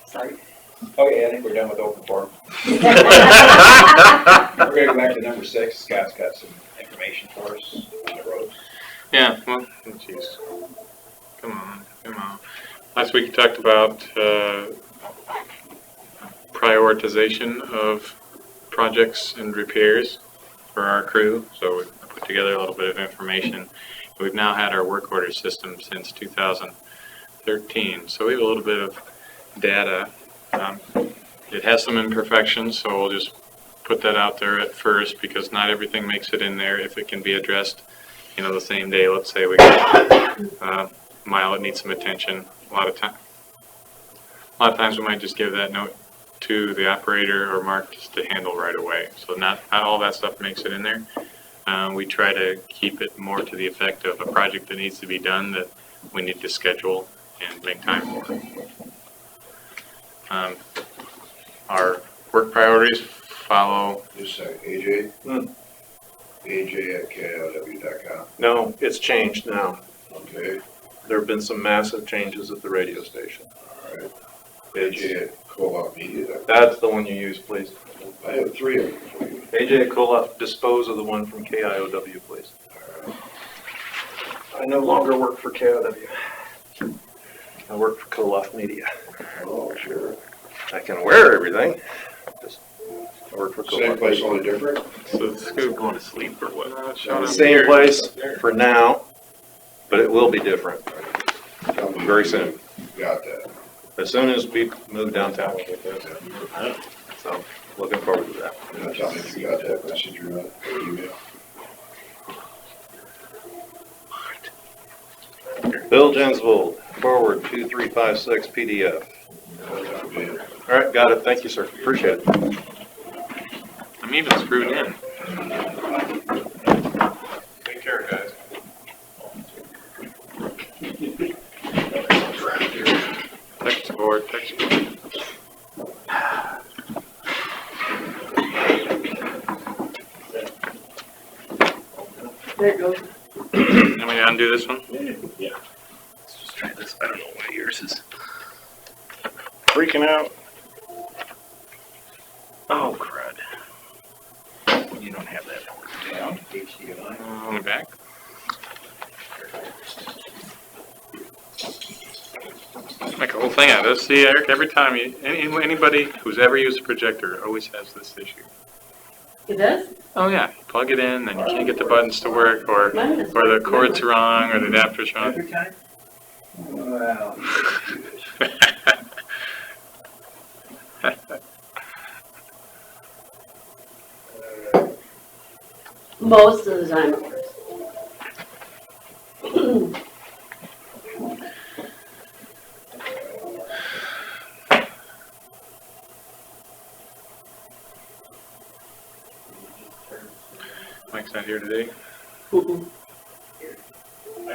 sorry. Okay, I think we're done with open forum. We're gonna go back to number 6. Scott's got some information for us on the roads. Yeah, well, jeez. Come on. Last week you talked about prioritization of projects and repairs for our crew. So we put together a little bit of information. We've now had our work order system since 2013. So we have a little bit of data. It has some imperfections, so we'll just put that out there at first because not everything makes it in there if it can be addressed, the same day. Let's say we got a mile that needs some attention. A lot of times we might just give that note to the operator or Mark just to handle right away. So not all that stuff makes it in there. We try to keep it more to the effect of a project that needs to be done that we need to schedule and make time for. Our work priorities follow. Just a second, AJ? AJ@KIOW.com. No, it's changed now. Okay, There have been some massive changes at the radio station. all right. AJ@CoLoftMedia.com. That's the one you use, please. I have 3 of them for you. AJ@Coloft, dispose of the one from KIOW, please. I no longer work for KIOW. I work for Coloft Media. Oh, sure. I can wear everything. Just Or for Same place, only different? So the scoop going to sleep or what? Same place for now, but it will be different very soon. Got that. As soon as we move downtown. So, looking forward to that. Tell me if you got that message or not, email. Bill Jensvold, forward 2356 PDF. All right, got it. Thank you, sir. Appreciate it. I'm even screwed in. Take care, guys. Text board, text board. There it goes. Let me undo this one. Yeah. Let's just try this. I don't know why yours is Freaking out. Oh, crud. You don't have that. Yeah, HDMI. On the back. Make a whole thing out of this. See, Eric, every time anybody who's ever used a projector always has this issue. It does? Oh yeah, you plug it in and you can't get the buttons to work, or Mine is the cord's wrong, or the adapter's wrong. Every time? Well. Most of the time it works. Mike's not here today. Mhm. I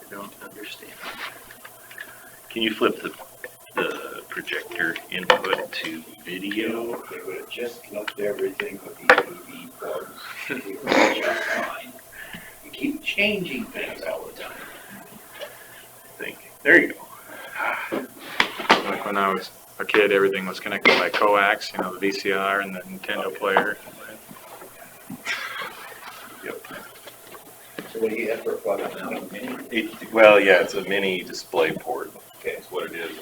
don't understand. Can you flip the projector input to video? They would have just left everything with the AV ports. We were just fine. You keep changing things all the time. There you go. Like when I was a kid, everything was connected by coax, the VCR and the Nintendo player. So what do you have for a plug on that one, mini? Well, yeah, it's a mini display port. Okay. That's what it is.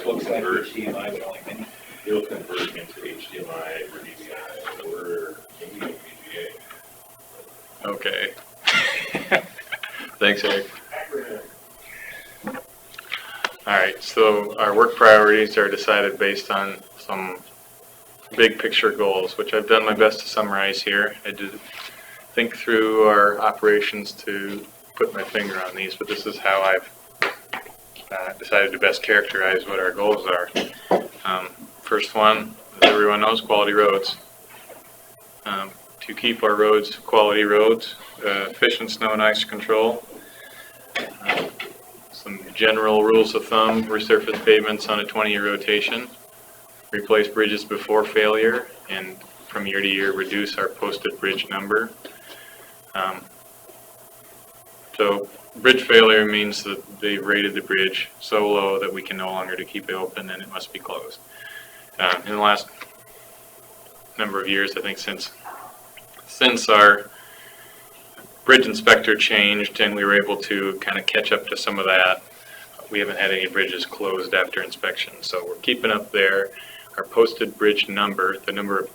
Looks like HDMI, but only mini. It'll convert into HDMI or DVI or maybe VGA. Okay. Thanks, Eric. All right, so our work priorities are decided based on some big picture goals, which I've done my best to summarize here. I did think through our operations to put my finger on these, but this is how I've decided to best characterize what our goals are. First one, as everyone knows, quality roads. To keep our roads quality roads, efficient snow and ice control. Some general rules of thumb: resurface pavements on a 20-year rotation, replace bridges before failure, and from year to year reduce our posted bridge number. So bridge failure means that they rated the bridge so low that we can no longer to keep it open and it must be closed. In the last number of years, I think since our bridge inspector changed and we were able to kind of catch up to some of that, we haven't had any bridges closed after inspection. So we're keeping up there. Our posted bridge number, the number of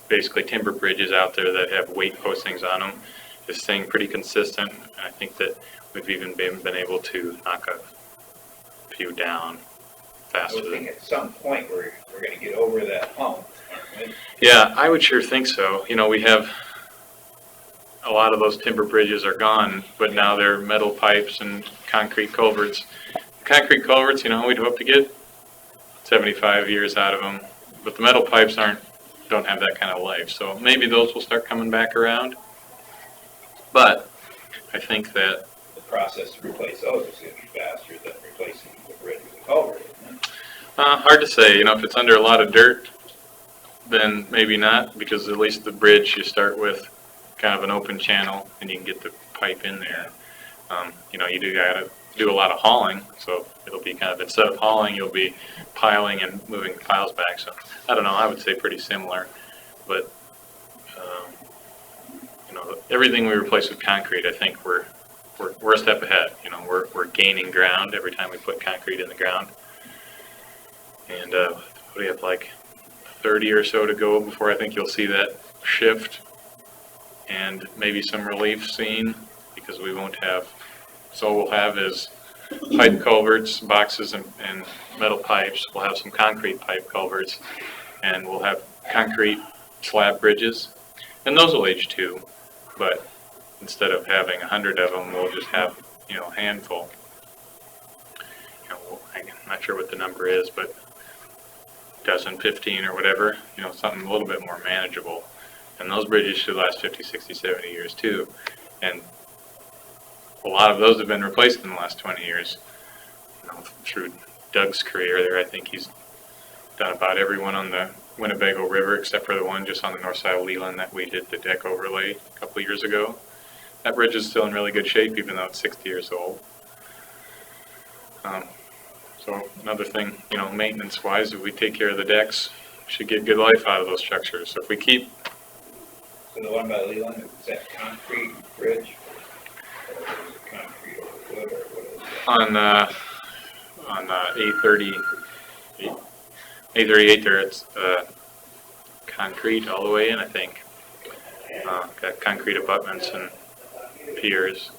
basically timber bridges out there that have weight postings on them, is staying pretty consistent. I think that we've even been able to knock a few down faster. I think at some point we're going to get over that hump, aren't we? Yeah, I would sure think so. We have a lot of those timber bridges are gone, but now they're metal pipes and concrete culverts. Concrete culverts, we'd hope to get 75 years out of them, but the metal pipes don't have that kind of life. So maybe those will start coming back around. But I think that the process to replace those is going to be faster than replacing the bridge with a culvert, isn't it? hard to say. If it's under a lot of dirt, then maybe not, because at least the bridge you start with kind of an open channel and you can get the pipe in there. You do gotta do a lot of hauling, so it'll be kind of, instead of hauling, you'll be piling and moving piles back. So I don't know, I would say pretty similar, but everything we replace with concrete, I think we're a step ahead. We're gaining ground every time we put concrete in the ground. And we have like 30 or so to go before I think you'll see that shift and maybe some relief seen, because we won't have, so we'll have is pipe culverts, boxes and metal pipes. We'll have some concrete pipe culverts, and we'll have concrete slab bridges, and those will age too, but instead of having 100 of them, we'll just have, you know, a handful. You know, I'm not sure what the number is, but dozen, 15 or whatever, you know, something a little bit more manageable. And those bridges should last 50, 60, 70 years too. And a lot of those have been replaced in the last 20 years. You know, through Doug's career there, I think he's done about every one on the Winnebago River except for the one just on the north side of Leland that we did the deck overlay a couple of years ago. That bridge is still in really good shape even though it's 60 years old. So another thing, you know, maintenance-wise, if we take care of the decks, we should get good life out of those structures. So if we keep... So the one by Leland, is that concrete bridge? Or is it concrete over wood, or what is it? On A38 there, it's concrete all the way in, I think. Got concrete abutments and piers.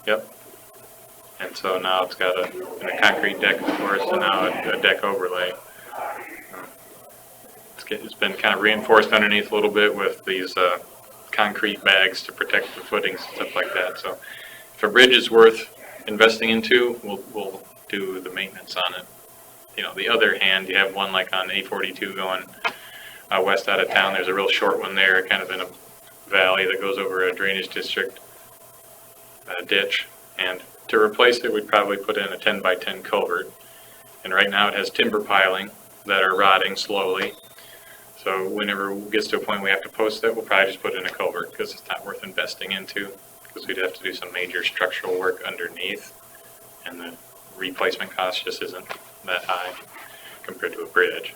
Yep. And so now it's got a concrete deck, of course, and now a deck overlay. It's been kind of reinforced underneath a little bit with these concrete bags to protect the footings and stuff like that. So if a bridge is worth investing into, we'll do the maintenance on it. You know, the other hand, you have one like on A42 going west out of town. There's a real short one there, kind of in a valley that goes over a drainage district ditch. And to replace it, we'd probably put in a 10 by 10 culvert. And right now it has timber piling that are rotting slowly. So whenever it gets to a point we have to post it, we'll probably just put in a culvert because it's not worth investing into, because we'd have to do some major structural work underneath, and the replacement cost just isn't that high compared to a bridge.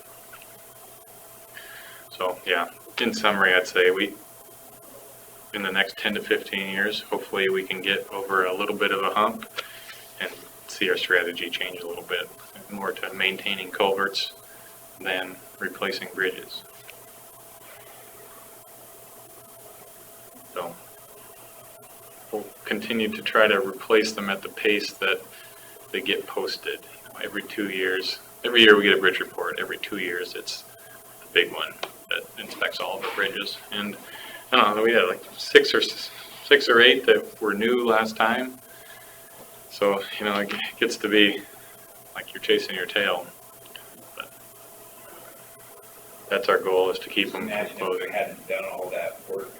So yeah, in summary, I'd say in the next 10 to 15 years, hopefully we can get over a little bit of a hump and see our strategy change a little bit, more to maintaining culverts than replacing bridges. So we'll continue to try to replace them at the pace that they get posted. Every 2 years. Every year we get a bridge report. Every 2 years it's a big one that inspects all of the bridges. And I don't know, we had like six or eight that were new last time. So, you know, it gets to be like you're chasing your tail. But that's our goal, is to keep them from closing. We hadn't done all that work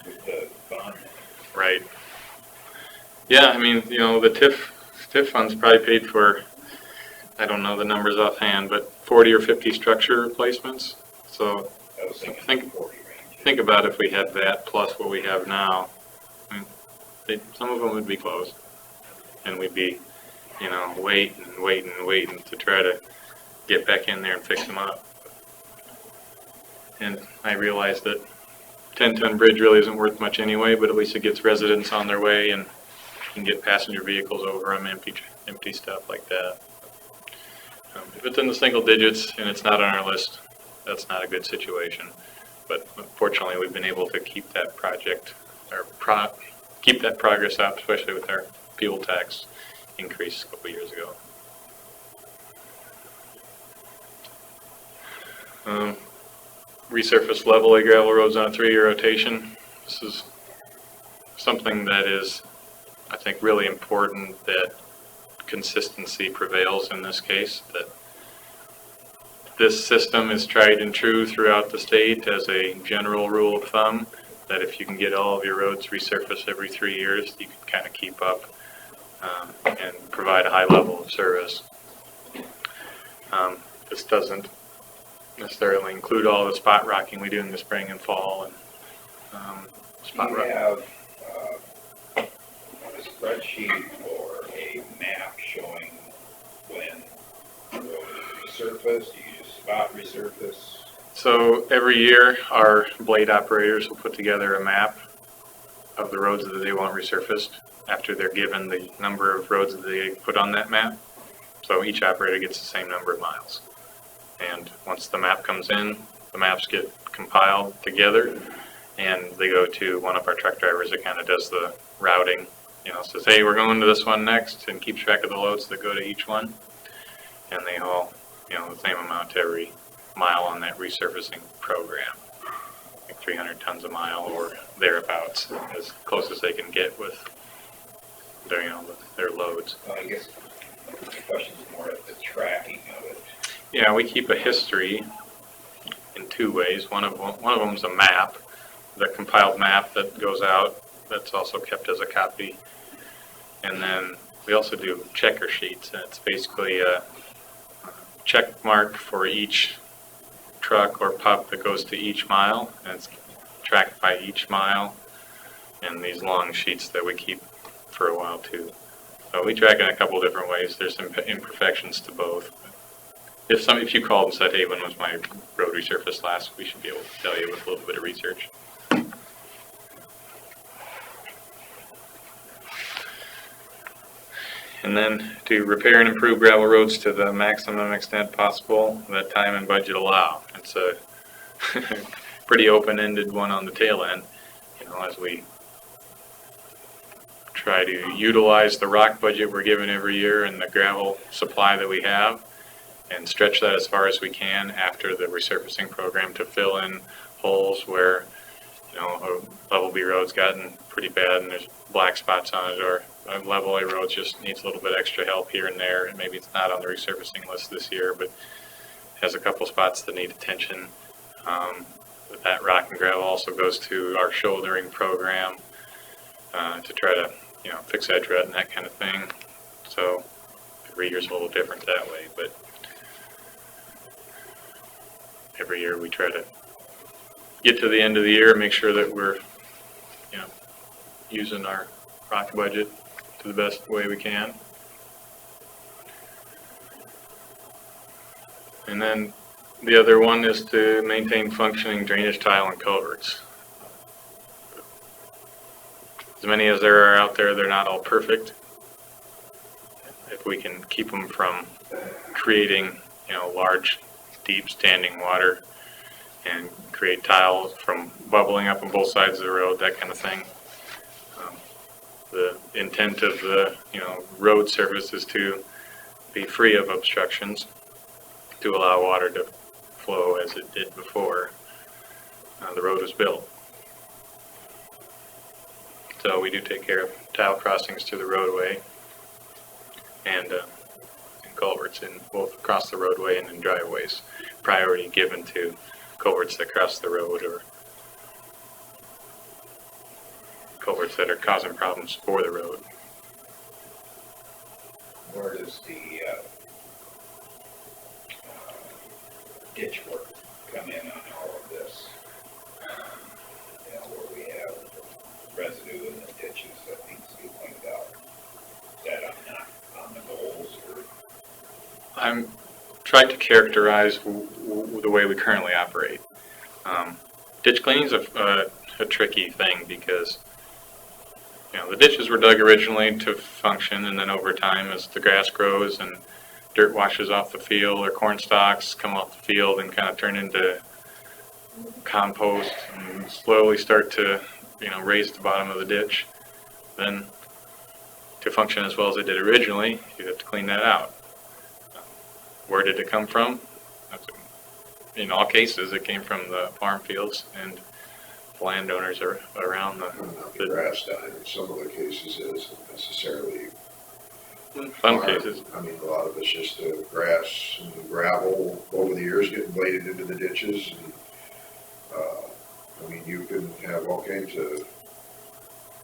with the fund. Right. Yeah, I mean, you know, the TIF fund's probably paid for, I don't know the numbers offhand, but 40 or 50 structure replacements. So I was thinking 40 range. Think about if we had that plus what we have now. I mean, some of them would be closed, and we'd be, you know, waiting to try to get back in there and fix them up. And I realized that 10-ton bridge really isn't worth much anyway, but at least it gets residents on their way and can get passenger vehicles over them, empty stuff like that. If it's in the single digits and it's not on our list, that's not a good situation. But unfortunately, we've been able to keep that project, or keep that progress up, especially with our fuel tax increase a couple years ago. Resurface level A gravel roads on a 3-year rotation. This is something that is, I think, really important, that consistency prevails in this case, that this system is tried and true throughout the state as a general rule of thumb, that if you can get all of your roads resurfaced every 3 years, you can kind of keep up and provide a high level of service. This doesn't necessarily include all the spot rocking we do in the spring and fall, and spot rock. Do you have a spreadsheet or a map showing when the road is resurfaced? Do you just spot resurface? So every year our blade operators will put together a map of the roads that they want resurfaced after they're given the number of roads that they put on that map. So each operator gets the same number of miles. And once the map comes in, the maps get compiled together and they go to one of our truck drivers that kind of does the routing, says, hey, we're going to this one next, and keeps track of the loads that go to each one. And they haul, the same amount every mile on that resurfacing program, like 300 tons a mile or thereabouts, as close as they can get with their loads. Well, I guess the question is more of the tracking of it. Yeah, we keep a history in two ways. One of them is a map, the compiled map that goes out. That's also kept as a copy. And then we also do checker sheets. And it's basically a check mark for each truck or pup that goes to each mile, and it's tracked by each mile. And these long sheets that we keep for a while too. So we track in a couple different ways. There's some imperfections to both. If you called and said, hey, when was my road resurfaced last, we should be able to tell you with a little bit of research. And then to repair and improve gravel roads to the maximum extent possible that time and budget allow. It's a pretty open-ended one on the tail end, as we try to utilize the rock budget we're given every year and the gravel supply that we have, and stretch that as far as we can after the resurfacing program to fill in holes where, a level B road's gotten pretty bad and there's black spots on it, or a level A road just needs a little bit extra help here and there, and maybe it's not on the resurfacing list this year, but has a couple spots that need attention. That rock and gravel also goes to our shouldering program to try to, fix edge rut and that kind of thing. So every year's a little different that way, but every year we try to get to the end of the year and make sure that we're, using our rock budget to the best way we can. And then the other one is to maintain functioning drainage tile and culverts. As many as there are out there, they're not all perfect. If we can keep them from creating, large, deep standing water and create tiles from bubbling up on both sides of the road, that kind of thing. The intent of the, road surface is to be free of obstructions, to allow water to flow as it did before the road was built. So we do take care of tile crossings to the roadway and culverts in both across the roadway and in driveways. Priority given to culverts that cross the road or culverts that are causing problems for the road. Where does the ditch work come in on all of this? Where we have residue in the ditches that needs to be cleaned out. Is that on the goals, or? I'm trying to characterize the way we currently operate. Ditch cleaning is a tricky thing because the ditches were dug originally to function, and then over time as the grass grows and dirt washes off the field or corn stalks come off the field and kind of turn into compost and slowly start to raise the bottom of the ditch, then to function as well as it did originally, you have to clean that out. Where did it come from? In all cases, it came from the farm fields and the landowners are around the grass down in some of the cases isn't necessarily. Some cases. I mean, a lot of it's just the grass and the gravel over the years getting bladed into the ditches. And, you can have all kinds of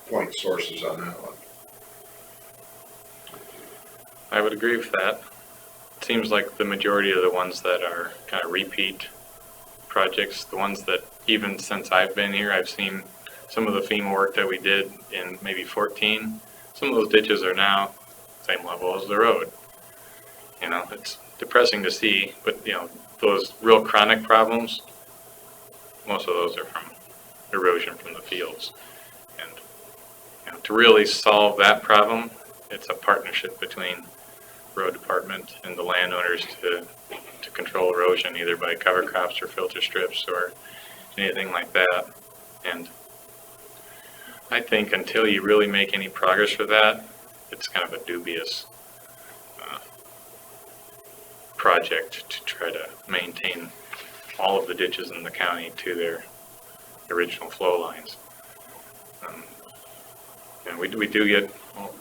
point sources on that one. I would agree with that. It seems like the majority of the ones that are kind of repeat projects, the ones that even since I've been here, I've seen some of the FEMA work that we did in maybe 14. Some of those ditches are now same level as the road. It's depressing to see, but those real chronic problems, most of those are from erosion from the fields. And to really solve that problem, it's a partnership between road department and the landowners to control erosion, either by cover crops or filter strips or anything like that. And I think until you really make any progress with that, it's kind of a dubious project to try to maintain all of the ditches in the county to their original flow lines. And we do get, I'll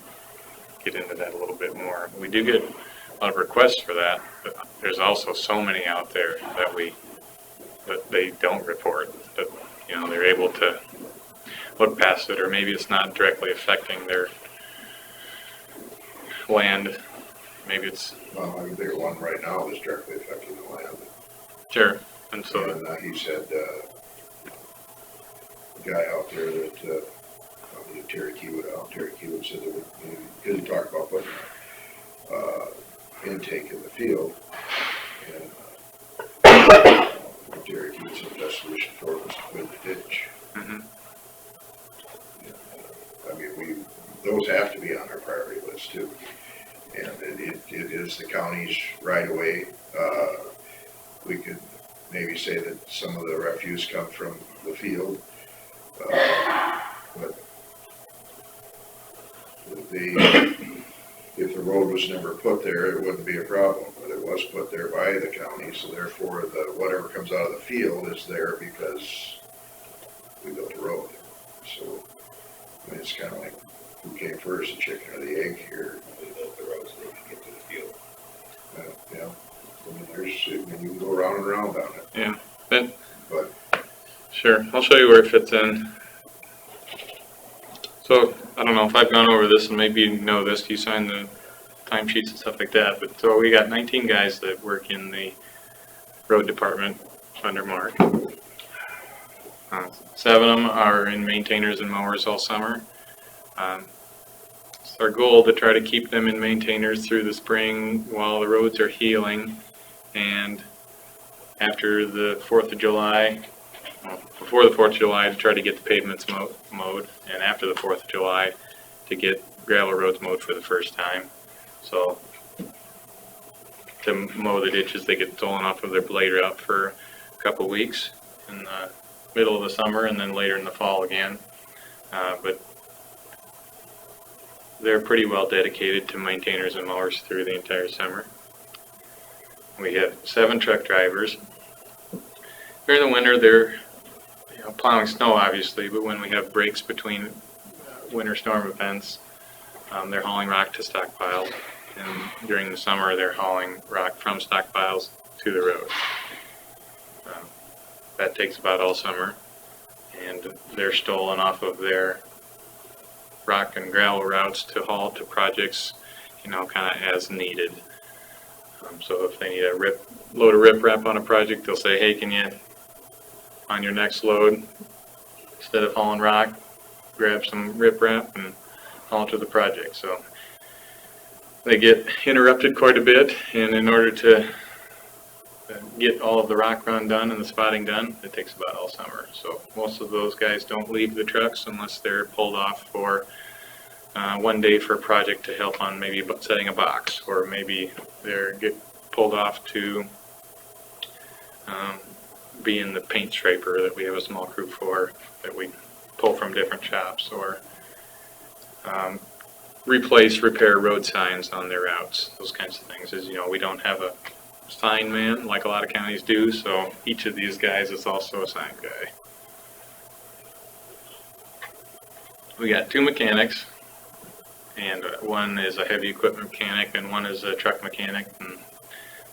get into that a little bit more. We do get a lot of requests for that, but there's also so many out there that they don't report, that, you know, they're able to look past it, or maybe it's not directly affecting their land. Maybe it's... Well, I can think of one right now that's directly affecting the land. Sure. And so... And he said, the guy out there that, Terry Kiewit said that he didn't talk about putting intake in the field, and Terry Kiewit said the best solution for it was to put in the ditch. Mm-hmm. I mean, those have to be on our priority list too. And it is the county's right of way. We could maybe say that some of the refuse come from the field, but if the road was never put there, it wouldn't be a problem, but it was put there by the county, so therefore whatever comes out of the field is there because we built a road. So, I mean, it's kind of like, who came first, the chicken or the egg here? We built the road so they could get to the field. Yeah, I mean, you can go around and around on it. Yeah, but sure, I'll show you where it fits in. So, I don't know if I've gone over this, and maybe you know this, you sign the timesheets and stuff like that, but so we got 19 guys that work in the road department under Mark. 7 of them are in maintainers and mowers all summer. It's our goal to try to keep them in maintainers through the spring while the roads are healing, and after the 4th of July, before the 4th of July, to try to get the pavements mowed, and after the 4th of July to get gravel roads mowed for the first time. So to mow the ditches, they get stolen off of their blade route for a couple weeks in the middle of the summer and then later in the fall again. But they're pretty well dedicated to maintainers and mowers through the entire summer. We have 7 truck drivers. During the winter, they're plowing snow, obviously, but when we have breaks between winter storm events, they're hauling rock to stockpiles, and during the summer, they're hauling rock from stockpiles to the road. That takes about all summer, and they're stolen off of their rock and gravel routes to haul to projects, kind of as needed. So if they need a load of riprap on a project, they'll say, hey, can you, on your next load, instead of hauling rock, grab some riprap and haul to the project. So they get interrupted quite a bit, and in order to get all of the rock run done and the spotting done, it takes about all summer. So most of those guys don't leave the trucks unless they're pulled off for one day for a project to help on maybe setting a box, or maybe they get pulled off to be in the paint scraper that we have a small crew for that we pull from different shops, or repair road signs on their routes. Those kinds of things. As you know, we don't have a sign man like a lot of counties do, so each of these guys is also a sign guy. We got 2 mechanics, and one is a heavy equipment mechanic and one is a truck mechanic, and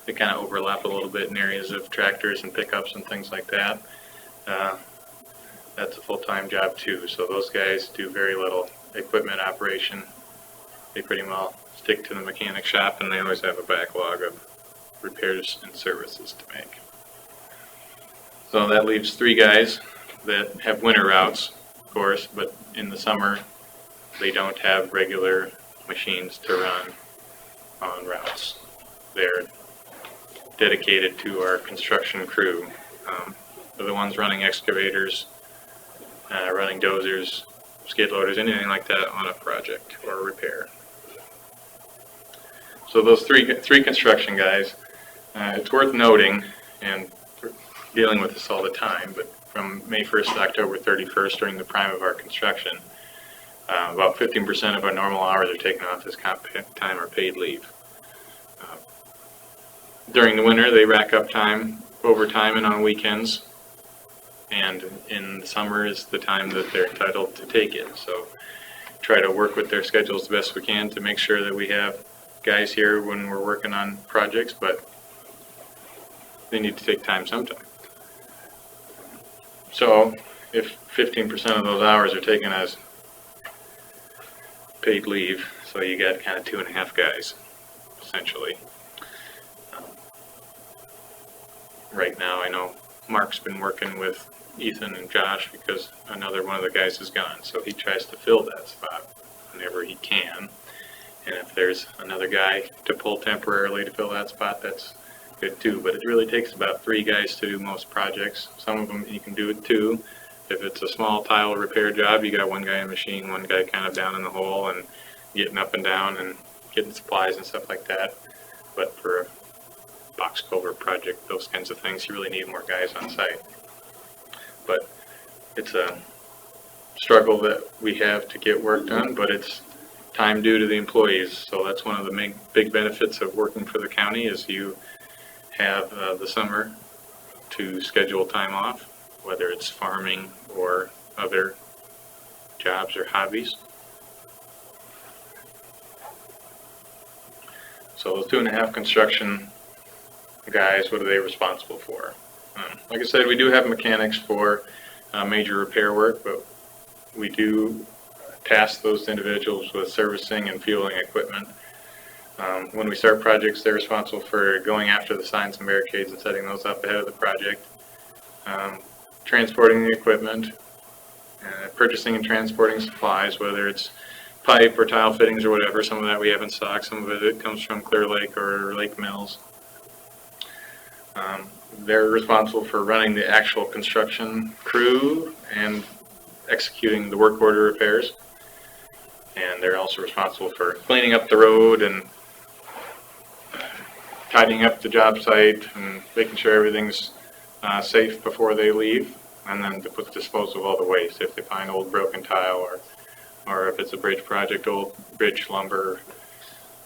they kind of overlap a little bit in areas of tractors and pickups and things like that. That's a full-time job too, so those guys do very little equipment operation. They pretty well stick to the mechanic shop, and they always have a backlog of repairs and services to make. So that leaves 3 guys that have winter routes, of course, but in the summer they don't have regular machines to run on routes. They're dedicated to our construction crew. They're the ones running excavators, running dozers, skid loaders, anything like that on a project or a repair. So those three construction guys, it's worth noting, and we're dealing with this all the time, but from May 1st to October 31st, during the prime of our construction, about 15% of our normal hours are taken off as comp time or paid leave. During the winter, they rack up time, overtime, and on weekends. And in the summer is the time that they're entitled to take it. So try to work with their schedules the best we can to make sure that we have guys here when we're working on projects, but they need to take time sometime. So if 15% of those hours are taken as paid leave, so you got kind of 2.5 guys, essentially. Right now, I know Mark's been working with Ethan and Josh because another one of the guys is gone, so he tries to fill that spot whenever he can. And if there's another guy to pull temporarily to fill that spot, that's good too. But it really takes about 3 guys to do most projects. Some of them you can do it 2. If it's a small tile repair job, you got 1 guy in the machine, 1 guy kind of down in the hole and getting up and down and getting supplies and stuff like that. But for a box culvert project, those kinds of things, you really need more guys on site. But it's a struggle that we have to get work done, but it's time due to the employees. So that's one of the big benefits of working for the county is you have the summer to schedule time off, whether it's farming or other jobs or hobbies. So those 2.5 construction guys, what are they responsible for? Like I said, we do have mechanics for major repair work, but we do task those individuals with servicing and fueling equipment. When we start projects, they're responsible for going after the signs and barricades and setting those up ahead of the project, transporting the equipment, purchasing and transporting supplies, whether it's pipe or tile fittings or whatever. Some of that we have in stock, some of it comes from Clear Lake or Lake Mills. They're responsible for running the actual construction crew and executing the work order repairs. And they're also responsible for cleaning up the road and tidying up the job site and making sure everything's safe before they leave. And then to dispose of all the waste. If they find old broken tile or if it's a bridge project, old bridge lumber,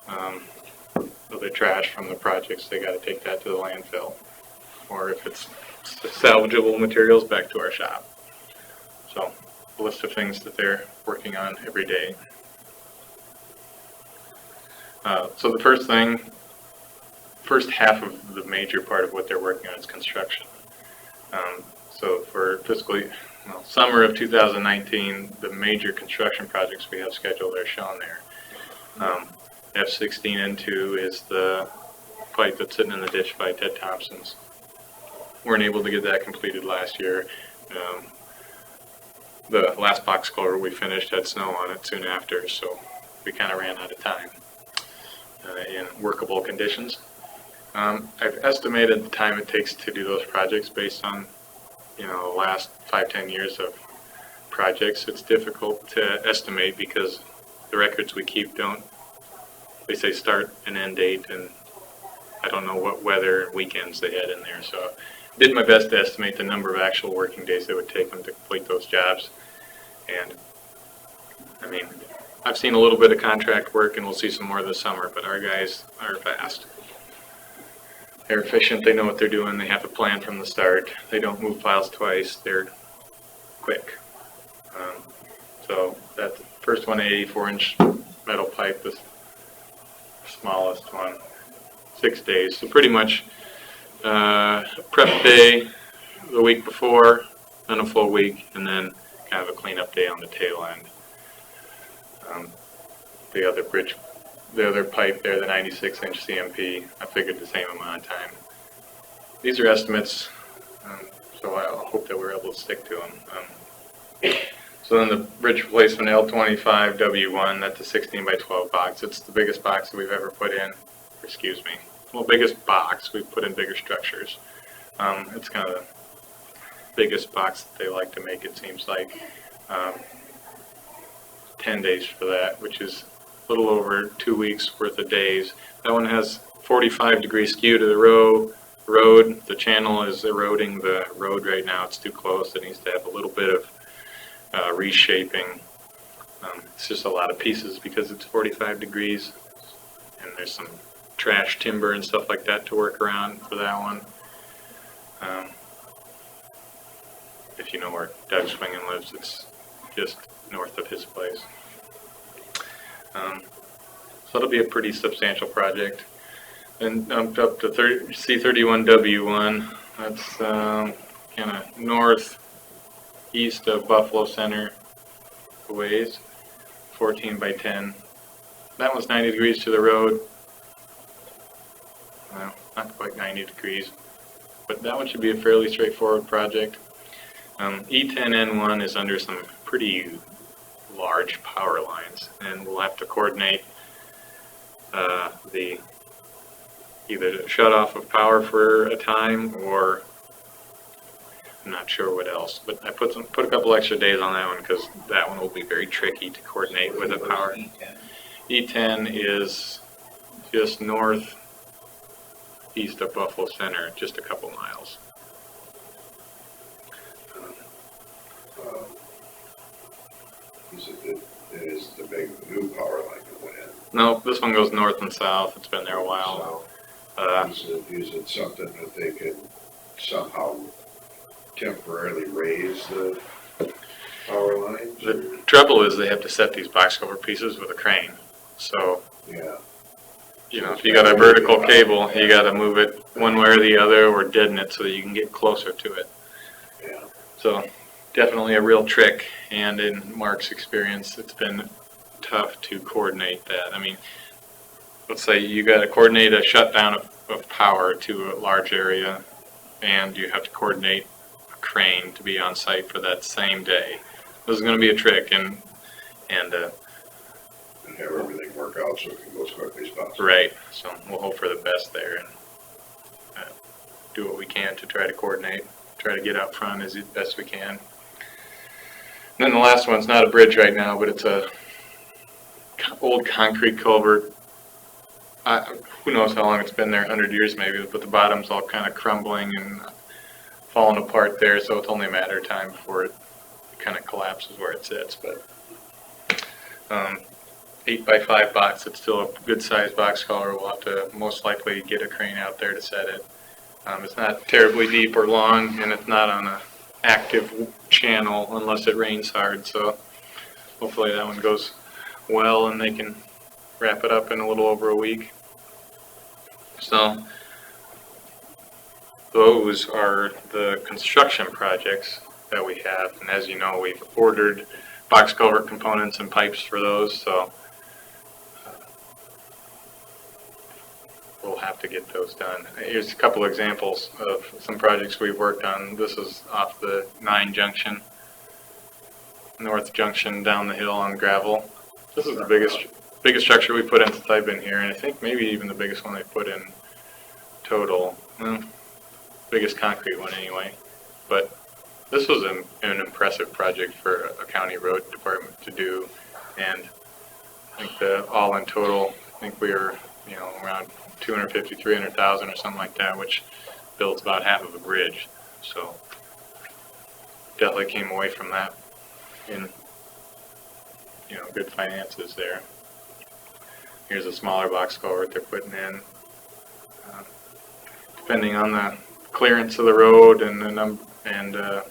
other trash from the projects, they got to take that to the landfill. Or if it's salvageable materials, back to our shop. So a list of things that they're working on every day. So the first half of the major part of what they're working on is construction. So for summer of 2019, the major construction projects we have scheduled are shown there. F16N2 is the pipe that's sitting in the ditch by Ted Thompson's. Weren't able to get that completed last year. The last box culvert we finished had snow on it soon after, so we kind of ran out of time in workable conditions. I've estimated the time it takes to do those projects based on the last 5-10 years of projects. It's difficult to estimate because the records we keep they say start and end date, and I don't know what weather and weekends they had in there. So I did my best to estimate the number of actual working days it would take them to complete those jobs. And I mean, I've seen a little bit of contract work, and we'll see some more this summer, but our guys are fast. They're efficient, they know what they're doing, they have a plan from the start. They don't move files twice, they're quick. So that first one, 84-inch metal pipe, the smallest one, 6 days. So pretty much prep day the week before, then a full week, and then kind of a cleanup day on the tail end. The other pipe there, the 96-inch CMP, I figured the same amount of time. These are estimates, so I hope that we're able to stick to them. So then the bridge replacement L25W1, that's a 16 by 12 box. It's the biggest box that we've ever put in, biggest box, we've put in bigger structures. It's kind of the biggest box that they like to make, it seems like. 10 days for that, which is little over 2 weeks worth of days. That one has 45-degree skew to the road. The channel is eroding the road right now. It's too close. It needs to have a little bit of reshaping. It's just a lot of pieces because it's 45 degrees, and there's some trash timber and stuff like that to work around for that one. If you know where Doug Swingen lives, it's just north of his place. So it'll be a pretty substantial project. And up to C31W1, that's kind of northeast of Buffalo Center a ways, 14 by 10. That one's 90 degrees to the road. Well, not quite 90 degrees, but that one should be a fairly straightforward project. E10N1 is under some pretty large power lines, and we'll have to coordinate the either shut off of power for a time, or I'm not sure what else. But I put a couple extra days on that one because that one will be very tricky to coordinate with the power. E10 is just northeast of Buffalo Center, just a couple miles. It is the big new power line that went in. No, this one goes north and south. It's been there a while. Is it something that they could somehow temporarily raise the power lines? The trouble is they have to set these box cover pieces with a crane. So, yeah, you know, if you got a vertical cable, you got to move it one way or the other, or deaden it so that you can get closer to it. Yeah. So, definitely a real trick. And in Mark's experience, it's been tough to coordinate that. I mean, let's say you got to coordinate a shutdown of power to a large area, and you have to coordinate a crane to be on site for that same day. This is going to be a trick, and have everything work out so it can go as quickly as possible. Right. So we'll hope for the best there, and do what we can to try to coordinate, try to get out front as best we can. And then the last one's not a bridge right now, but it's a old concrete culvert. Who knows how long it's been there, 100 years maybe, but the bottom's all kind of crumbling and falling apart there, so it's only a matter of time before it kind of collapses where it sits. But 8x5 box, it's still a good sized box culvert. We'll have to most likely get a crane out there to set it. It's not terribly deep or long, and it's not on an active channel unless it rains hard, so hopefully that one goes well and they can wrap it up in a little over a week. So those are the construction projects that we have, and as you know, we've ordered box culvert components and pipes for those, so we'll have to get those done. Here's a couple examples of some projects we've worked on. This is off the 9 junction, North Junction, down the hill on gravel. This is the biggest structure we put in since I've been here, and I think maybe even the biggest one they put in total. Well, biggest concrete one anyway. But this was an impressive project for a county road department to do, and I think the all in total, I think we were, around 250, 300,000 or something like that, which builds about half of a bridge. So definitely came away from that in good finances there. Here's a smaller box culvert they're putting in. Depending on the clearance of the road and the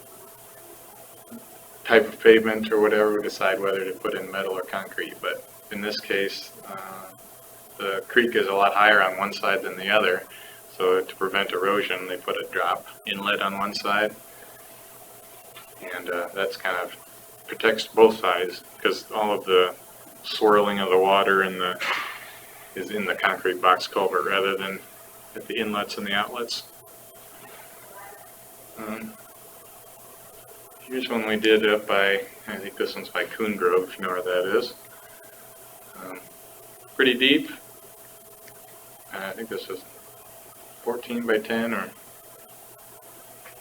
type of pavement or whatever, we decide whether to put in metal or concrete. But in this case, the creek is a lot higher on one side than the other, so to prevent erosion, they put a drop inlet on one side, and that's kind of protects both sides because all of the swirling of the water is in the concrete box culvert rather than at the inlets and the outlets. Here's one we did up by, I think this one's by Coon Grove, if you know where that is. Pretty deep. I think this is 14 by 10 or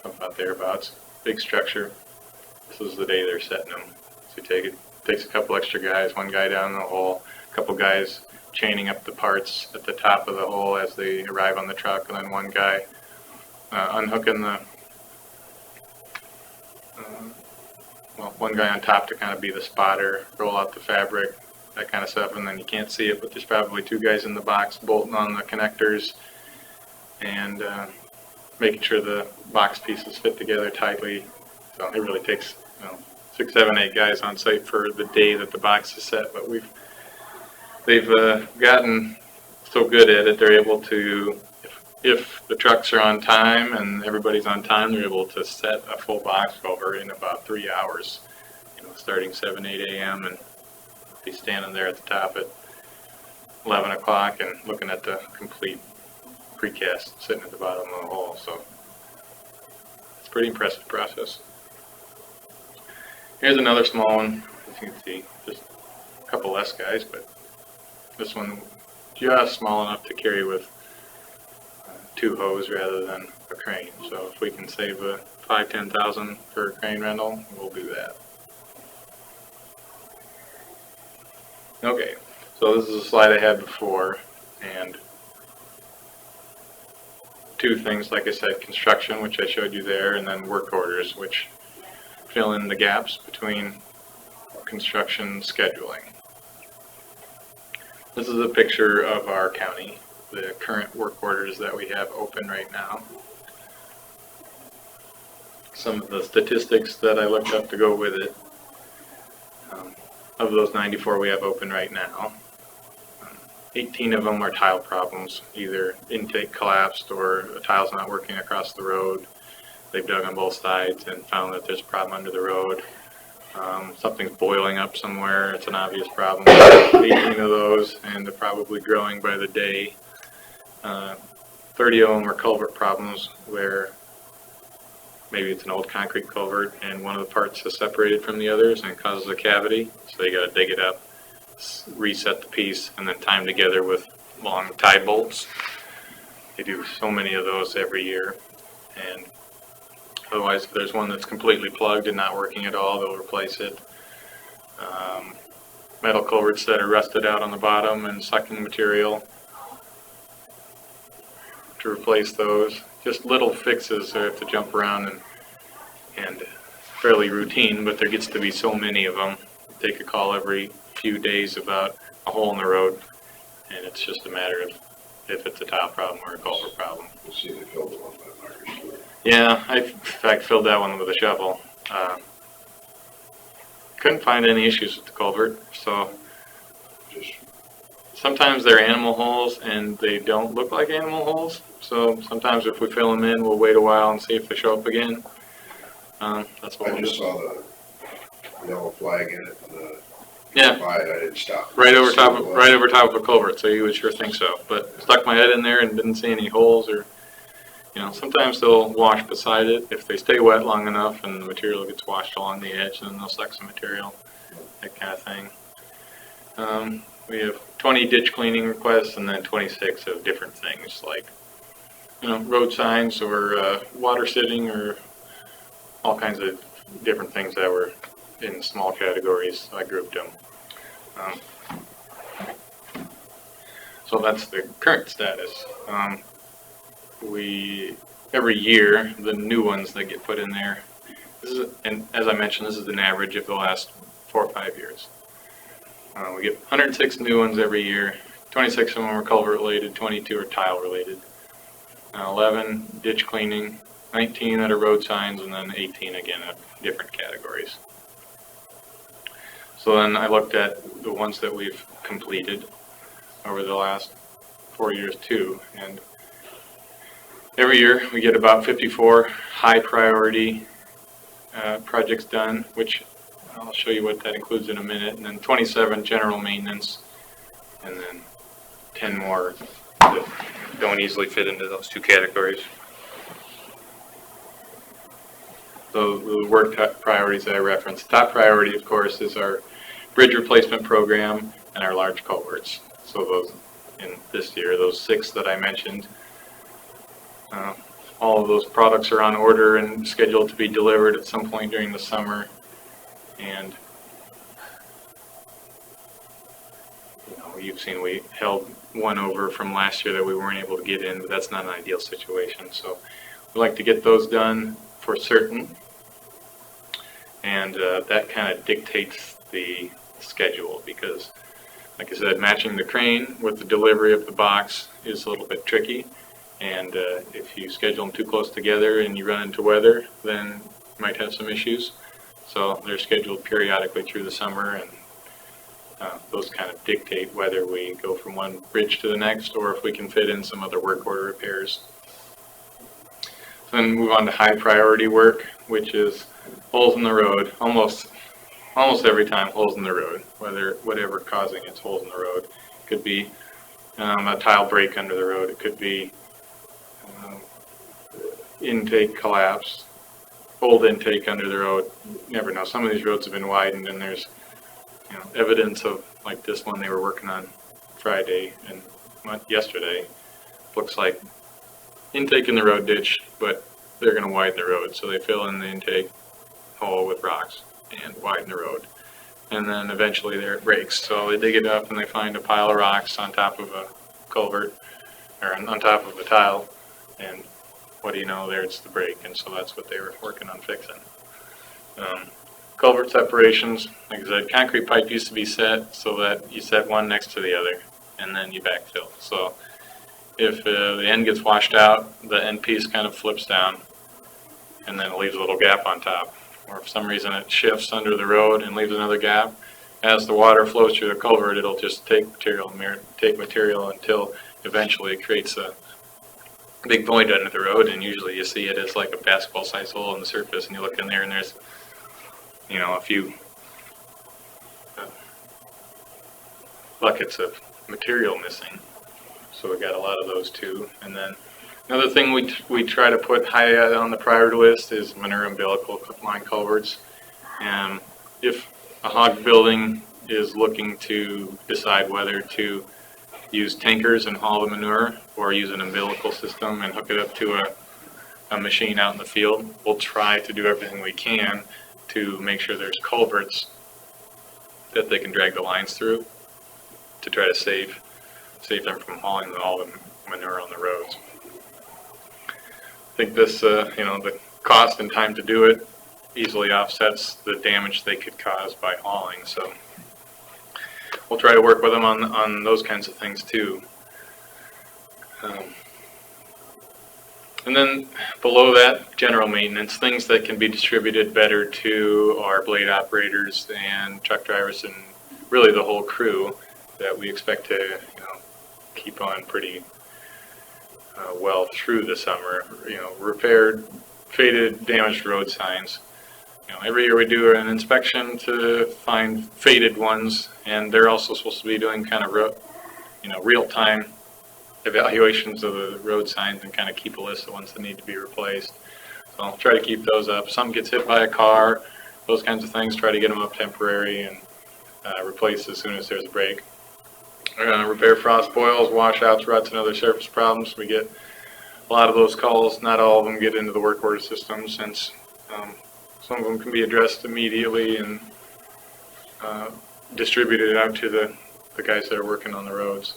about thereabouts. Big structure. This is the day they're setting them. So you takes a couple extra guys, one guy down in the hole, a couple guys chaining up the parts at the top of the hole as they arrive on the truck, and then one guy unhooking the, one guy on top to kind of be the spotter, roll out the fabric, that kind of stuff, and then you can't see it, but there's probably two guys in the box bolting on the connectors and making sure the box pieces fit together tightly. So it really takes 6, 7, 8 guys on site for the day that the box is set, but they've gotten so good at it, they're able to, if the trucks are on time and everybody's on time, they're able to set a full box cover in about 3 hours, starting 7, 8 a.m. and be standing there at the top at 11 o'clock and looking at the complete precast sitting at the bottom of the hole. So it's a pretty impressive process. Here's another small one. As you can see, just a couple less guys, but this one just small enough to carry with 2 hose rather than a crane. So if we can save a $5,000-$10,000 for a crane rental, we'll do that. Okay, so this is a slide I had before, and 2 things, like I said, construction, which I showed you there, and then work orders, which fill in the gaps between construction scheduling. This is a picture of our county, the current work orders that we have open right now. Some of the statistics that I looked up to go with it. Of those 94 we have open right now, 18 of them are tile problems, either intake collapsed or a tile's not working across the road. They've dug on both sides and found that there's a problem under the road. Something's boiling up somewhere, it's an obvious problem. 18 of those, and they're probably growing by the day. 30 of them are culvert problems where maybe it's an old concrete culvert and one of the parts is separated from the others and causes a cavity, so you got to dig it up, reset the piece, and then tie them together with long tie bolts. They do so many of those every year, and otherwise if there's one that's completely plugged and not working at all, they'll replace it. Metal culverts that are rusted out on the bottom and sucking material, to replace those. Just little fixes, so I have to jump around and fairly routine, but there gets to be so many of them. Take a call every few days about a hole in the road, and it's just a matter of if it's a tile problem or a culvert problem. We'll see if they filled the one by Marcus. Yeah, I in fact filled that one with a shovel. Couldn't find any issues with the culvert, so sometimes they're animal holes and they don't look like animal holes. So sometimes if we fill them in, we'll wait a while and see if they show up again. That's what I we'll just do. saw the yellow flag in it, Yeah. by it, I didn't stop. Right over top of a culvert, so you would sure think so. But stuck my head in there and didn't see any holes, or sometimes they'll wash beside it. If they stay wet long enough and the material gets washed along the edge, then they'll suck some material, that kind of thing. We have 20 ditch cleaning requests and then 26 of different things like, road signs or water sitting or all kinds of different things that were in small categories. I grouped them. So that's the current status. Every year, the new ones that get put in there, and as I mentioned, this is an average of the last 4 or 5 years. We get 106 new ones every year. 26 of them are culvert related, 22 are tile related. 11 ditch cleaning, 19 that are road signs, and then 18 again at different categories. So then I looked at the ones that we've completed over the last 4 years too, and every year we get about 54 high priority projects done, which I'll show you what that includes in a minute, and then 27 general maintenance, and then 10 more that don't easily fit into those 2 categories. So the work priorities that I referenced. Top priority, of course, is our bridge replacement program and our large culverts. So those in this year, those 6 that I mentioned, all of those products are on order and scheduled to be delivered at some point during the summer. And you've seen, we held one over from last year that we weren't able to get in, but that's not an ideal situation. So we like to get those done for certain, and that kind of dictates the schedule, because, like I said, matching the crane with the delivery of the box is a little bit tricky, and if you schedule them too close together and you run into weather, then you might have some issues. So they're scheduled periodically through the summer, and those kind of dictate whether we go from one bridge to the next or if we can fit in some other work order repairs. Then move on to high priority work, which is holes in the road. Almost every time holes in the road, whatever causing it's holes in the road. It could be a tile break under the road. It could be intake collapse, old intake under the road. You never know. Some of these roads have been widened, and there's evidence of, like this one they were working on Friday and yesterday. Looks like intake in the road ditch, but they're going to widen the road, so they fill in the intake hole with rocks and widen the road, and then eventually there it breaks. So they dig it up and they find a pile of rocks on top of a culvert, or on top of a tile, and what do you know, there it's the break, and so that's what they were working on fixing. Culvert separations, like I said, concrete pipe used to be set so that you set one next to the other and then you backfill. So if the end gets washed out, the end piece kind of flips down and then it leaves a little gap on top. Or if for some reason it shifts under the road and leaves another gap, as the water flows through the culvert, it'll just take material until eventually it creates a big void under the road, and usually you see it as like a basketball-sized hole in the surface, and you look in there and there's a few buckets of material missing. So we got a lot of those too. And then another thing we try to put high on the priority list is manure umbilical line culverts. And if a hog building is looking to decide whether to use tankers and haul the manure or use an umbilical system and hook it up to a machine out in the field, we'll try to do everything we can to make sure there's culverts that they can drag the lines through to try to save them from hauling all the manure on the roads. I think this, the cost and time to do it easily offsets the damage they could cause by hauling. So we'll try to work with them on those kinds of things too. And then below that, general maintenance, things that can be distributed better to our blade operators and truck drivers and really the whole crew that we expect to keep on pretty well through the summer. Repaired, faded, damaged road signs. Every year we do an inspection to find faded ones, and they're also supposed to be doing kind of real-time evaluations of the road signs and kind of keep a list of ones that need to be replaced. So I'll try to keep those up. Some gets hit by a car, those kinds of things, try to get them up temporary and replace as soon as there's a break. Repair frost boils, washouts, ruts, and other surface problems. We get a lot of those calls. Not all of them get into the work order system, since some of them can be addressed immediately and distributed out to the guys that are working on the roads.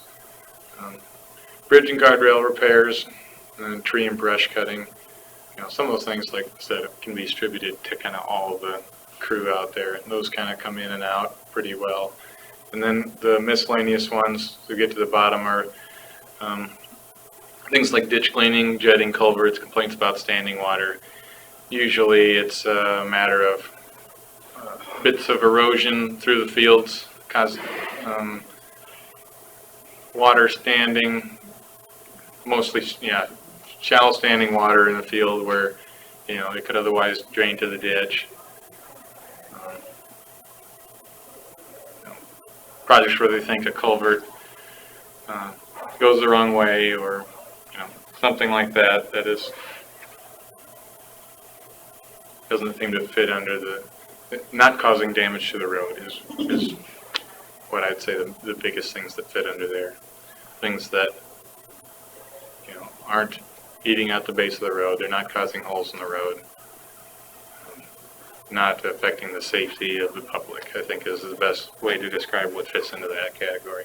Bridge and guardrail repairs, and tree and brush cutting. Some of those things, like I said, can be distributed to kind of all the crew out there, and those kind of come in and out pretty well. And then the miscellaneous ones to get to the bottom are things like ditch cleaning, jetting culverts, complaints about standing water. Usually it's a matter of bits of erosion through the fields, cause water standing, mostly shallow standing water in the field where it could otherwise drain to the ditch. Projects where they think a culvert goes the wrong way, or something like that doesn't seem to fit under the not causing damage to the road is what I'd say the biggest things that fit under there. Things that aren't eating at the base of the road, they're not causing holes in the road, not affecting the safety of the public, I think is the best way to describe what fits into that category.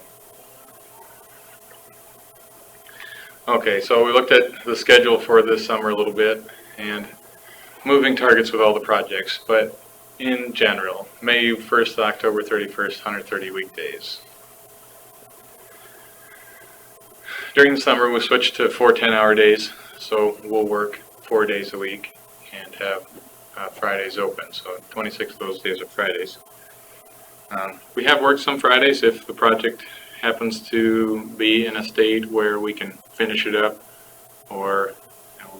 Okay, so we looked at the schedule for this summer a little bit and moving targets with all the projects, but in general, May 1st to October 31st, 130 weekdays. During the summer, we switched to 4 10-hour days, so we'll work 4 days a week and have Fridays open, so 26 of those days are Fridays. We have worked some Fridays if the project happens to be in a state where we can finish it up or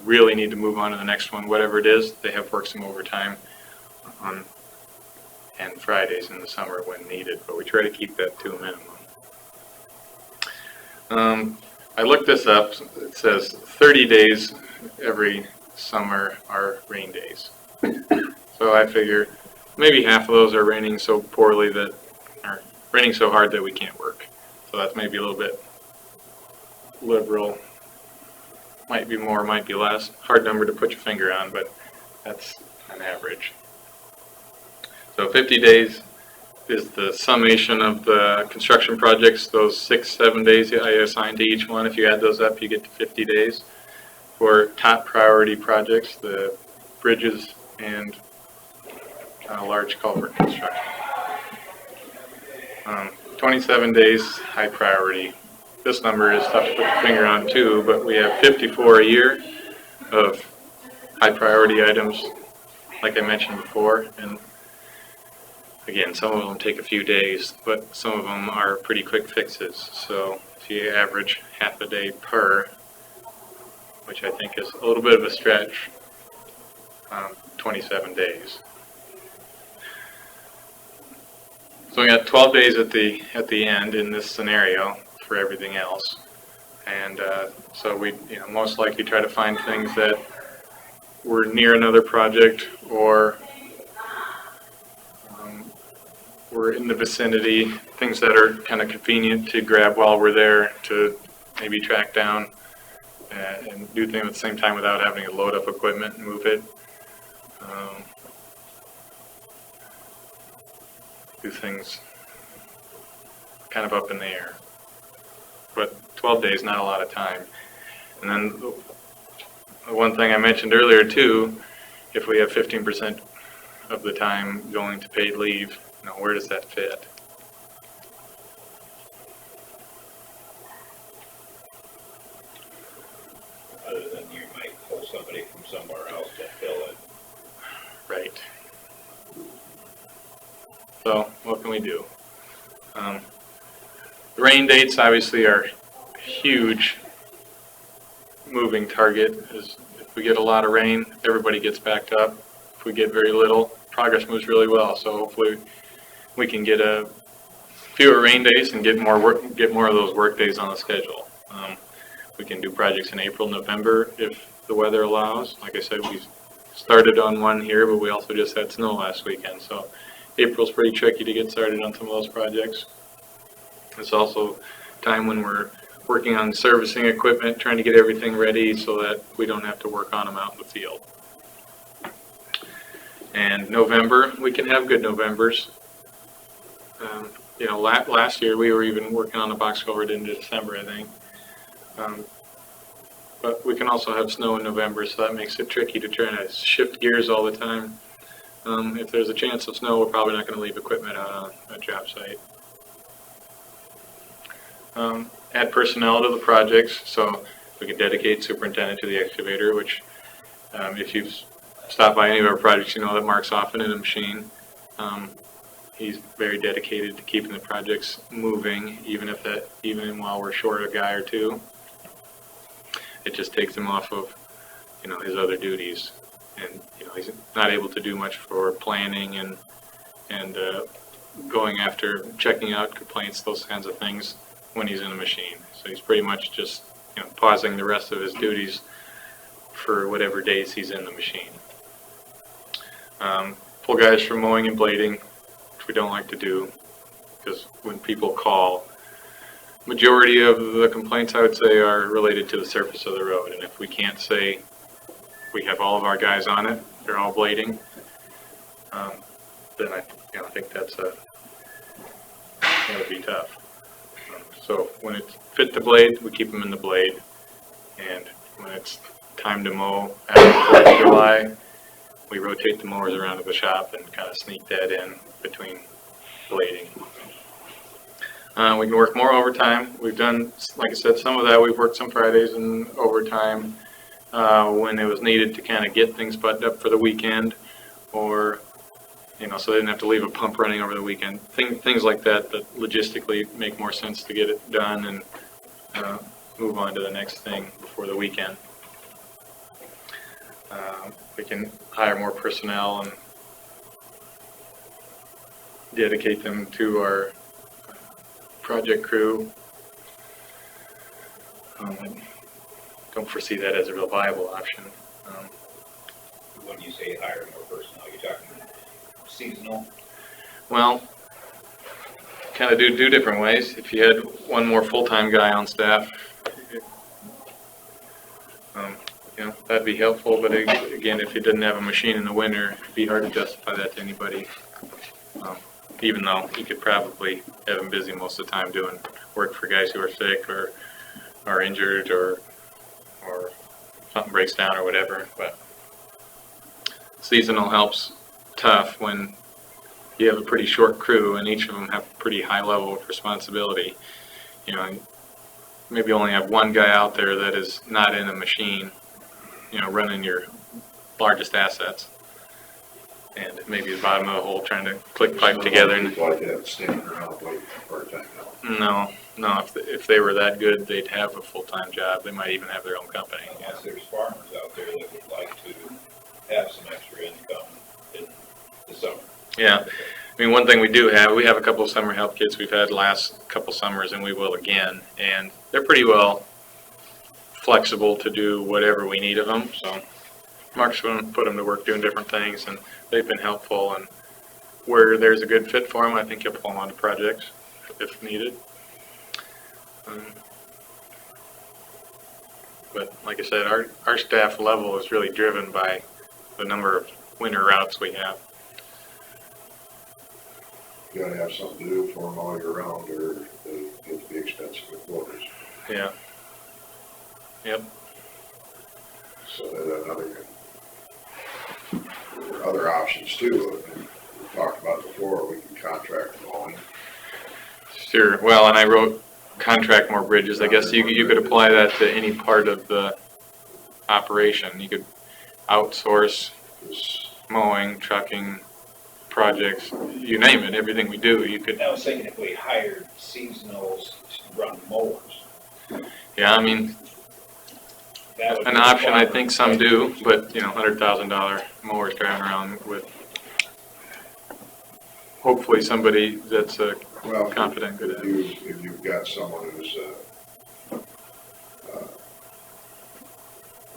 really need to move on to the next one, whatever it is. They have worked some overtime on and Fridays in the summer when needed, but we try to keep that to a minimum. I looked this up. It says 30 days every summer are rain days. So I figure maybe half of those are raining so poorly that, or raining so hard that we can't work. So that's maybe a little bit liberal. Might be more, might be less. Hard number to put your finger on, but that's an average. So 50 days is the summation of the construction projects, those 6-7 days I assigned to each one. If you add those up, you get to 50 days. For top priority projects, the bridges and large culvert construction. 27 days, high priority. This number is tough to put your finger on too, but we have 54 a year of high priority items, like I mentioned before. And again, some of them take a few days, but some of them are pretty quick fixes. So if you average half a day per, which I think is a little bit of a stretch, 27 days. So we got 12 days at the end in this scenario for everything else, and so we most likely try to find things that were near another project or we're in the vicinity, things that are kind of convenient to grab while we're there to maybe track down and do things at the same time without having to load up equipment and move it. Do things kind of up in the air. But 12 days, not a lot of time. And then the one thing I mentioned earlier too, if we have 15% of the time going to paid leave, where does that fit? Other than you might pull somebody from somewhere else to fill it. Right. So what can we do? The rain dates obviously are huge moving target. If we get a lot of rain, everybody gets backed up. If we get very little, progress moves really well. So hopefully we can get a fewer rain days and get more of those work days on the schedule. We can do projects in April, November if the weather allows. Like I said, we started on one here, but we also just had snow last weekend. So April's pretty tricky to get started on some of those projects. It's also time when we're working on servicing equipment, trying to get everything ready so that we don't have to work on them out in the field. And November, we can have good Novembers. Last year we were even working on a box culvert into December, I think. But we can also have snow in November, so that makes it tricky to try to shift gears all the time. If there's a chance of snow, we're probably not going to leave equipment out on a job site. Add personnel to the projects, so we can dedicate superintendent to the excavator, which if you've stopped by any of our projects, you know that Mark's often in a machine. He's very dedicated to keeping the projects moving, even while we're short a guy or two. It just takes him off of his other duties, and he's not able to do much for planning and going after checking out complaints, those kinds of things when he's in a machine. So he's pretty much just pausing the rest of his duties for whatever days he's in the machine. Pull guys from mowing and blading, which we don't like to do, because when people call, majority of the complaints I would say are related to the surface of the road, and if we can't say we have all of our guys on it, they're all blading, then I think that would be tough. So when it's fit to blade, we keep them in the blade. And when it's time to mow after the 4th of July, we rotate the mowers around to the shop and kind of sneak that in between blading. We can work more overtime. We've done, like I said, some of that. We've worked some Fridays and overtime when it was needed to kind of get things buttoned up for the weekend, or, you know, so they didn't have to leave a pump running over the weekend. Things like that that logistically make more sense to get it done and move on to the next thing before the weekend. We can hire more personnel and dedicate them to our project crew. I don't foresee that as a real viable option. When you say hire more personnel, you're talking seasonal? Well, kind of do different ways. If you had one more full-time guy on staff, you know, that'd be helpful. But again, if you didn't have a machine in the winter, it'd be hard to justify that to anybody. Even though you could probably have them busy most of the time doing work for guys who are sick or are injured or something breaks down or whatever. But seasonal helps tough when you have a pretty short crew and each of them have a pretty high level of responsibility. You know, maybe only have one guy out there that is not in a machine, you know, running your largest assets. And maybe the bottom of the hole trying to click pipe together. And Like that, standing around waiting for part-time help. No. If they were that good, they'd have a full-time job. They might even have their own company. Unless there's farmers out there that would like to have some extra income in the summer. Yeah. I mean, one thing we do have, we have a couple of summer help kits we've had last couple summers, and we will again. And they're pretty well flexible to do whatever we need of them. So Mark's going to put them to work doing different things, and they've been helpful. And where there's a good fit for them, I think he'll pull them onto projects if needed. But like I said, our staff level is really driven by the number of winter routes we have. You gotta have something to do for them all year round, or they get to be expensive with quarters. Yeah. Yep. So there are other options too. We talked about before, we can contract mowing. Sure. Well, and I wrote contract more bridges. I guess you could apply that to any part of the operation. You could outsource mowing, trucking, projects, you name it, everything we do, you could. I was thinking if we hired seasonals to run mowers. Yeah, I mean, an option, I think some do, but, you know, $100,000 mowers driving around with hopefully somebody that's confident, good at it. If you've got someone who's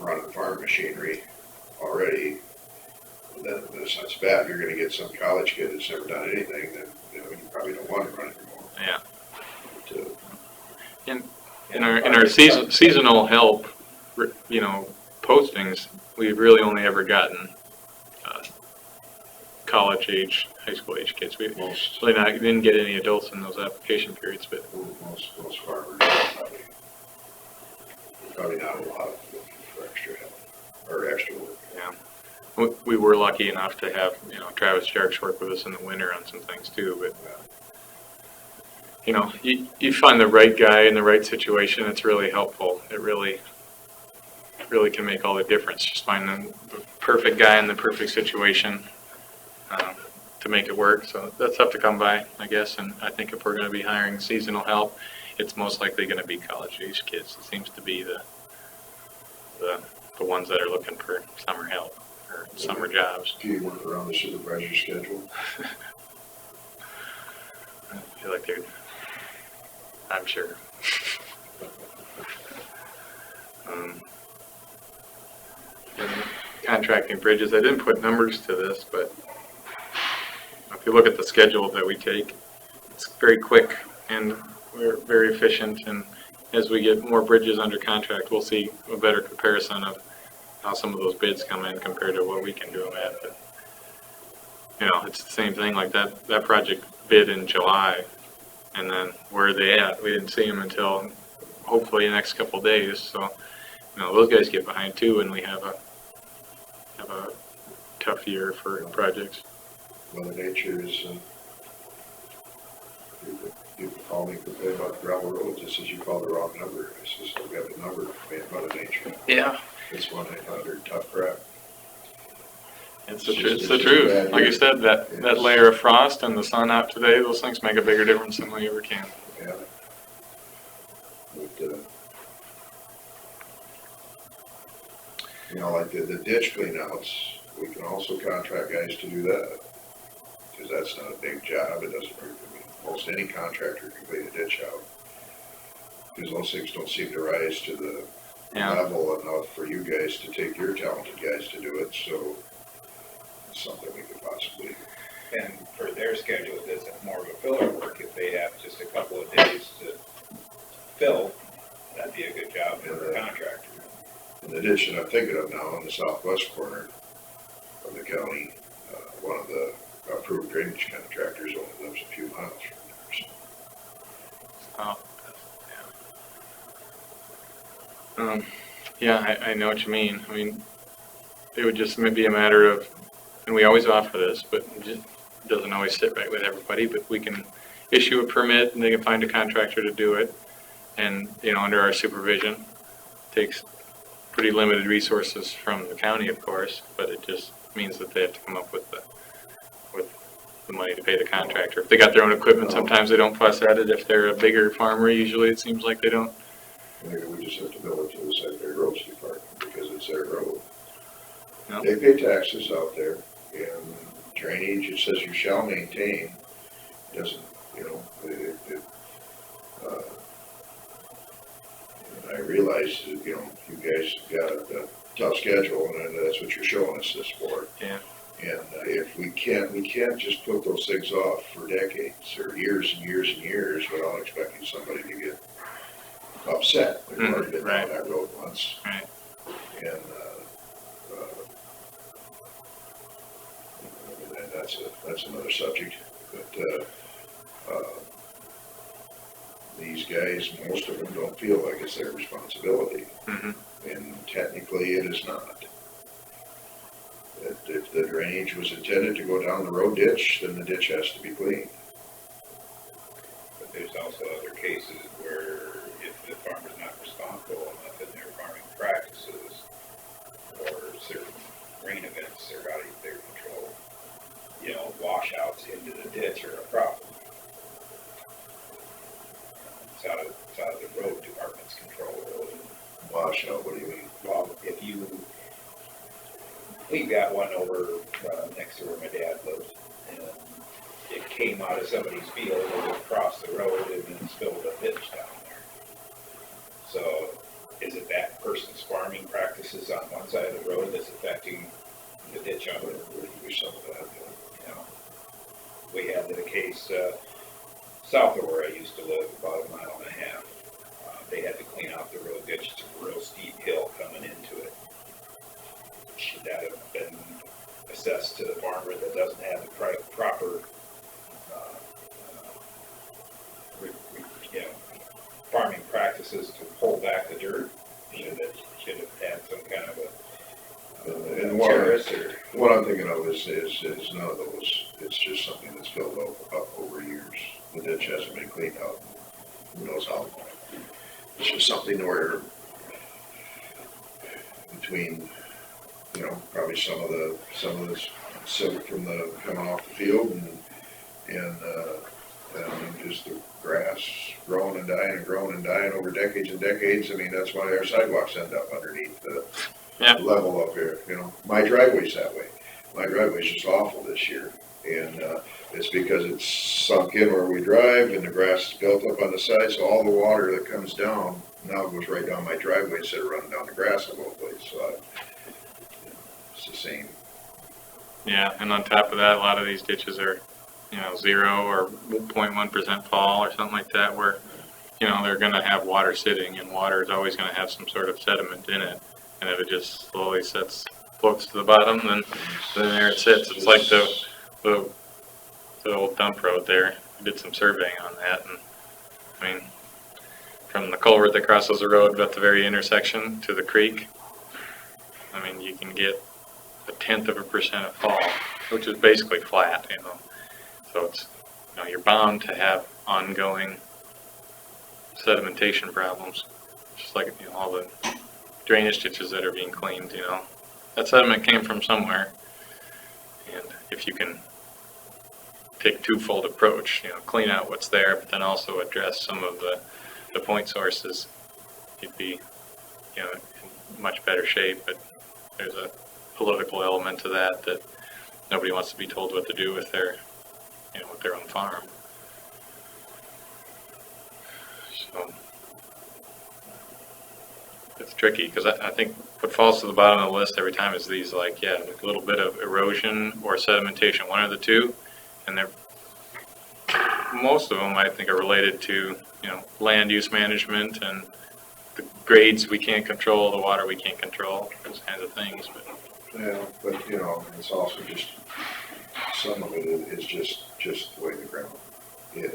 running farm machinery already, then it's not bad. You're gonna get some college kid that's never done anything, then, you know, you probably don't want to run it anymore. Yeah. In our seasonal help, you know, postings, we've really only ever gotten college age, high school age kids. We didn't get any adults in those application periods, but most farmers probably not a lot looking for extra help or extra work. Yeah. We were lucky enough to have, you know, Travis Sharks work with us in the winter on some things too, but you know, you find the right guy in the right situation, it's really helpful. It really can make all the difference. Just finding the perfect guy in the perfect situation to make it work. So that's tough to come by, I guess, and I think if we're going to be hiring seasonal help, it's most likely going to be college-age kids. It seems to be the ones that are looking for summer help or summer jobs. Do you work around the supervisor's schedule? I feel like I'm sure. Contracting bridges, I didn't put numbers to this, but if you look at the schedule that we take, it's very quick and we're very efficient, and as we get more bridges under contract, we'll see a better comparison of how some of those bids come in compared to what we can do them at. But, you know, it's the same thing, like that project bid in July, and then where are they at? We didn't see them until hopefully the next couple of days, so you know, those guys get behind too, and we have a tough year for projects. Mother Nature is, people call me complain about gravel roads, this is, you called the wrong number, I says, we have a number made Mother Nature. Yeah. It's 1-800 tough crap. It's the truth. Like you said, that layer of frost and the sun out today, those things make a bigger difference than we ever can. Yeah. But, you know, like the ditch cleanouts, we can also contract guys to do that. Because that's not a big job, it doesn't, I mean, most any contractor can clean a ditch out. Because those things don't seem to rise to the level enough for you guys to take your talented guys to do it, so it's something we could possibly. And for their schedule, it's more of a filler work. If they have just a couple of days to fill, that'd be a good job for the contractor. In the ditch that I'm thinking of now, in the southwest corner of the county, one of the approved drainage contractors only lives a few miles from there. So. Oh, yeah, I know what you mean. I mean, it would just be a matter of, and we always offer this, but it just doesn't always sit right with everybody, but we can issue a permit and they can find a contractor to do it. And, you know, under our supervision, takes pretty limited resources from the county, of course, but it just means that they have to come up with the money to pay the contractor. If they got their own equipment, sometimes they don't fuss at it. If they're a bigger farmer, usually it seems like they don't. Maybe we just have to bill it to the secondary roads department because it's their road. No. They pay taxes out there, and drainage, it says you shall maintain, it doesn't, you know, I realize that, you know, you guys got a tough schedule, and that's what you're showing us this for. Yeah. And if we can't just put those things off for decades or years and years and years without expecting somebody to get upset. We've already been down that road once. Right. And, and that's another subject. But, these guys, most of them don't feel like it's their responsibility. Mm-hmm. And technically it is not. If the drainage was intended to go down the road ditch, then the ditch has to be cleaned. But there's also other cases where if the farmer's not responsible enough in their farming practices, or certain rain events are out of their control, you know, washouts into the ditch are a problem. It's out of the road department's control. Washout, what do you mean? Well, we've got one over next to where my dad lives, and it came out of somebody's field and across the road and then spilled a ditch down there. So is it that person's farming practices on one side of the road that's affecting the ditch on it? Or some of that, you know. We had the case south of where I used to live, about 1.5 miles. They had to clean out the road ditch. It's a real steep hill coming into it. Should that have been assessed to the farmer that doesn't have the proper farming practices to pull back the dirt? Should have had some kind of a terrace or... What I'm thinking of is none of those. It's just something that's built up over years. The ditch hasn't been cleaned out. Who knows how long. It's just something where between, you know, probably some of the silt from the coming off the field and just the grass growing and dying over decades and decades. I mean, that's why our sidewalks end up underneath the level up here. You know, my driveway's that way. My driveway's just awful this year, and it's because it's sunk in where we drive, and the grass is built up on the side, so all the water that comes down now goes right down my driveway instead of running down the grass in both ways. So it's the same. Yeah, and on top of that, a lot of these ditches are, you know, 0 or 0.1% fall or something like that, where, you know, they're going to have water sitting, and water is always going to have some sort of sediment in it. And if it just slowly floats to the bottom, then there it sits. It's like the old dump road there. We did some surveying on that, and I mean, from the culvert that crosses the road at the very intersection to the creek, I mean, you can get 0.1% of fall, which is basically flat, you know. So it's, you know, you're bound to have ongoing sedimentation problems, just like, you know, all the drainage ditches that are being cleaned, you know. That sediment came from somewhere, and if you can take a twofold approach, you know, clean out what's there, but then also address some of the point sources, you'd be, you know, in much better shape. But there's a political element to that, that nobody wants to be told what to do with their, you know, with their own farm. So it's tricky, because I think what falls to the bottom of the list every time is these, like, yeah, a little bit of erosion or sedimentation, one of the two, and they're, most of them I think are related to, you know, land use management and the grades we can't control, the water we can't control, those kinds of things. But yeah, but you know, it's also just, some of it is just the way the ground is.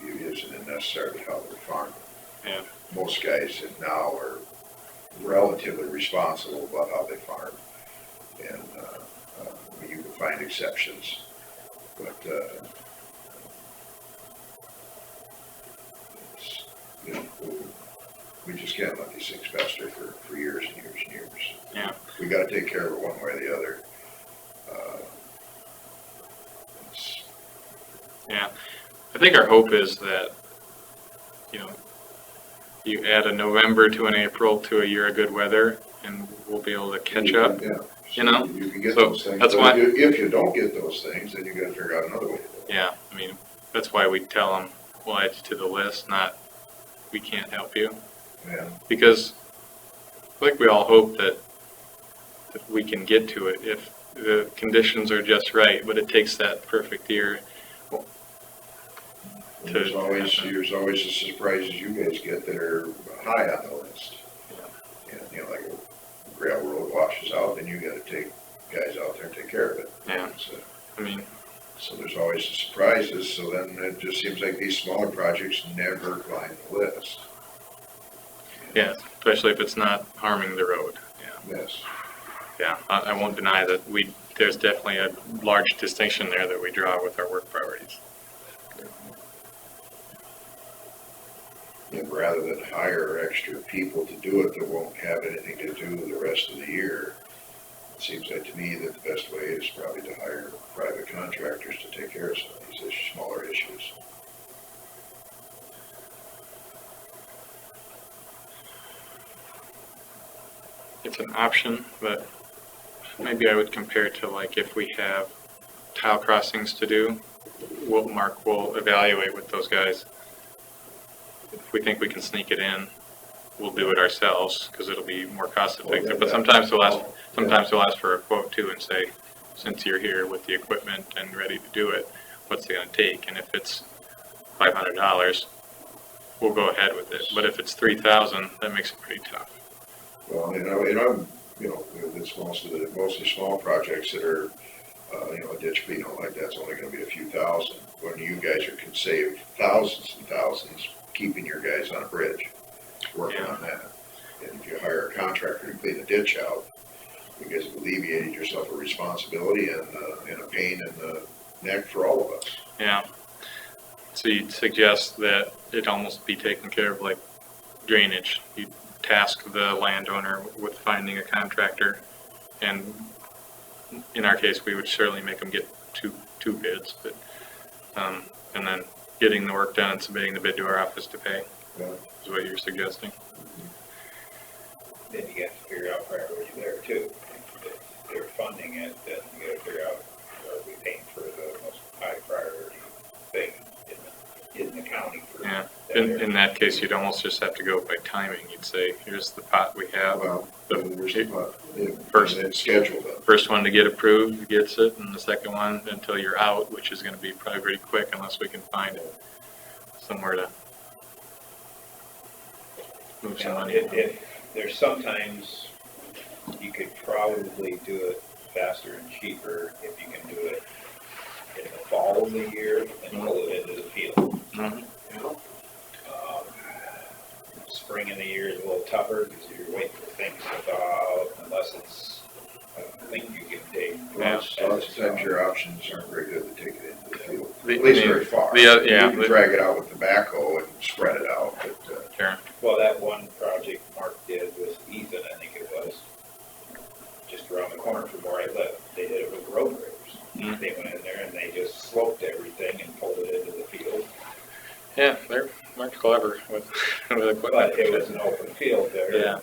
You know, it isn't necessarily how they're farmed. yeah, Most guys now are relatively responsible about how they farm, and you can find exceptions, but it's, you know, we just can't let these things fester for years and years and years. yeah, We got to take care of it one way or the other. yeah. I think our hope is that, you know, you add a November to an April to a year of good weather, and we'll be able to catch up. Yeah. You know, You can get so those things, that's but why. if you don't get those things, then you got to figure out another way to do it. Yeah, I mean, that's why we tell them, we'll add you to the list, not, we can't help you. Yeah. Because I think we all hope that we can get to it if the conditions are just right, but it takes that perfect year. There's always the surprises you guys get that are high on the list. Yeah. And, you know, like a gravel road washes out, then you got to take guys out there and take care of it. Yeah. So, I mean, so there's always the surprises. So then it just seems like these smaller projects never climb the list. yeah, especially if it's not harming the road. Yeah. Yes. Yeah, I won't deny that there's definitely a large distinction there that we draw with our work priorities. And rather than hire extra people to do it that won't have anything to do the rest of the year, it seems like to me that the best way is probably to hire private contractors to take care of some of these smaller issues. It's an option, but maybe I would compare it to, like, if we have tile crossings to do, Mark will evaluate with those guys. If we think we can sneak it in, we'll do it ourselves, because it'll be more cost effective. But sometimes we'll ask for a quote too, and say, since you're here with the equipment and ready to do it, what's it gonna take? And if it's $500, we'll go ahead with it. But if it's $3,000, that makes it pretty tough. Well, you know, it's mostly small projects that are, you know, a ditch clean out like that's only gonna be a few thousand. When you guys can save thousands and thousands keeping your guys on a bridge, working on that. And if you hire a contractor to clean the ditch out, you guys have alleviated yourself a responsibility and a pain in the neck for all of us. Yeah. So you'd suggest that it almost be taken care of like drainage. You task the landowner with finding a contractor, and in our case, we would certainly make them get two bids, but and then getting the work done and submitting the bid to our office to pay. Yeah. Is what you're suggesting. Then you got to figure out priority there too. If they're funding it, then you got to figure out, are we paying for the most high priority thing in the county? For Yeah. In that case, you'd almost just have to go by timing. You'd say, here's the pot we have. Well, the first one to get approved gets it, and the second one until you're out, which is going to be probably pretty quick unless we can find somewhere to move some money. If there's sometimes you could probably do it faster and cheaper if you can do it in the fall of the year and pull it into the field. Mm-hmm. You know? spring of the year is a little tougher because you're waiting for things to thaw out unless it's a thing you can take. Lots of times your options aren't very good to take it into the field, The- at least the- very far. yeah, You can drag it out with the backhoe and spread it out, but, Sure. Well, that one project Mark did with Ethan, I think it was, just around the corner from where I live. They did it with road graders. They went in there and they just sloped everything and pulled it into the field. Yeah, they're clever with equipment. But it was an open field there. Yeah.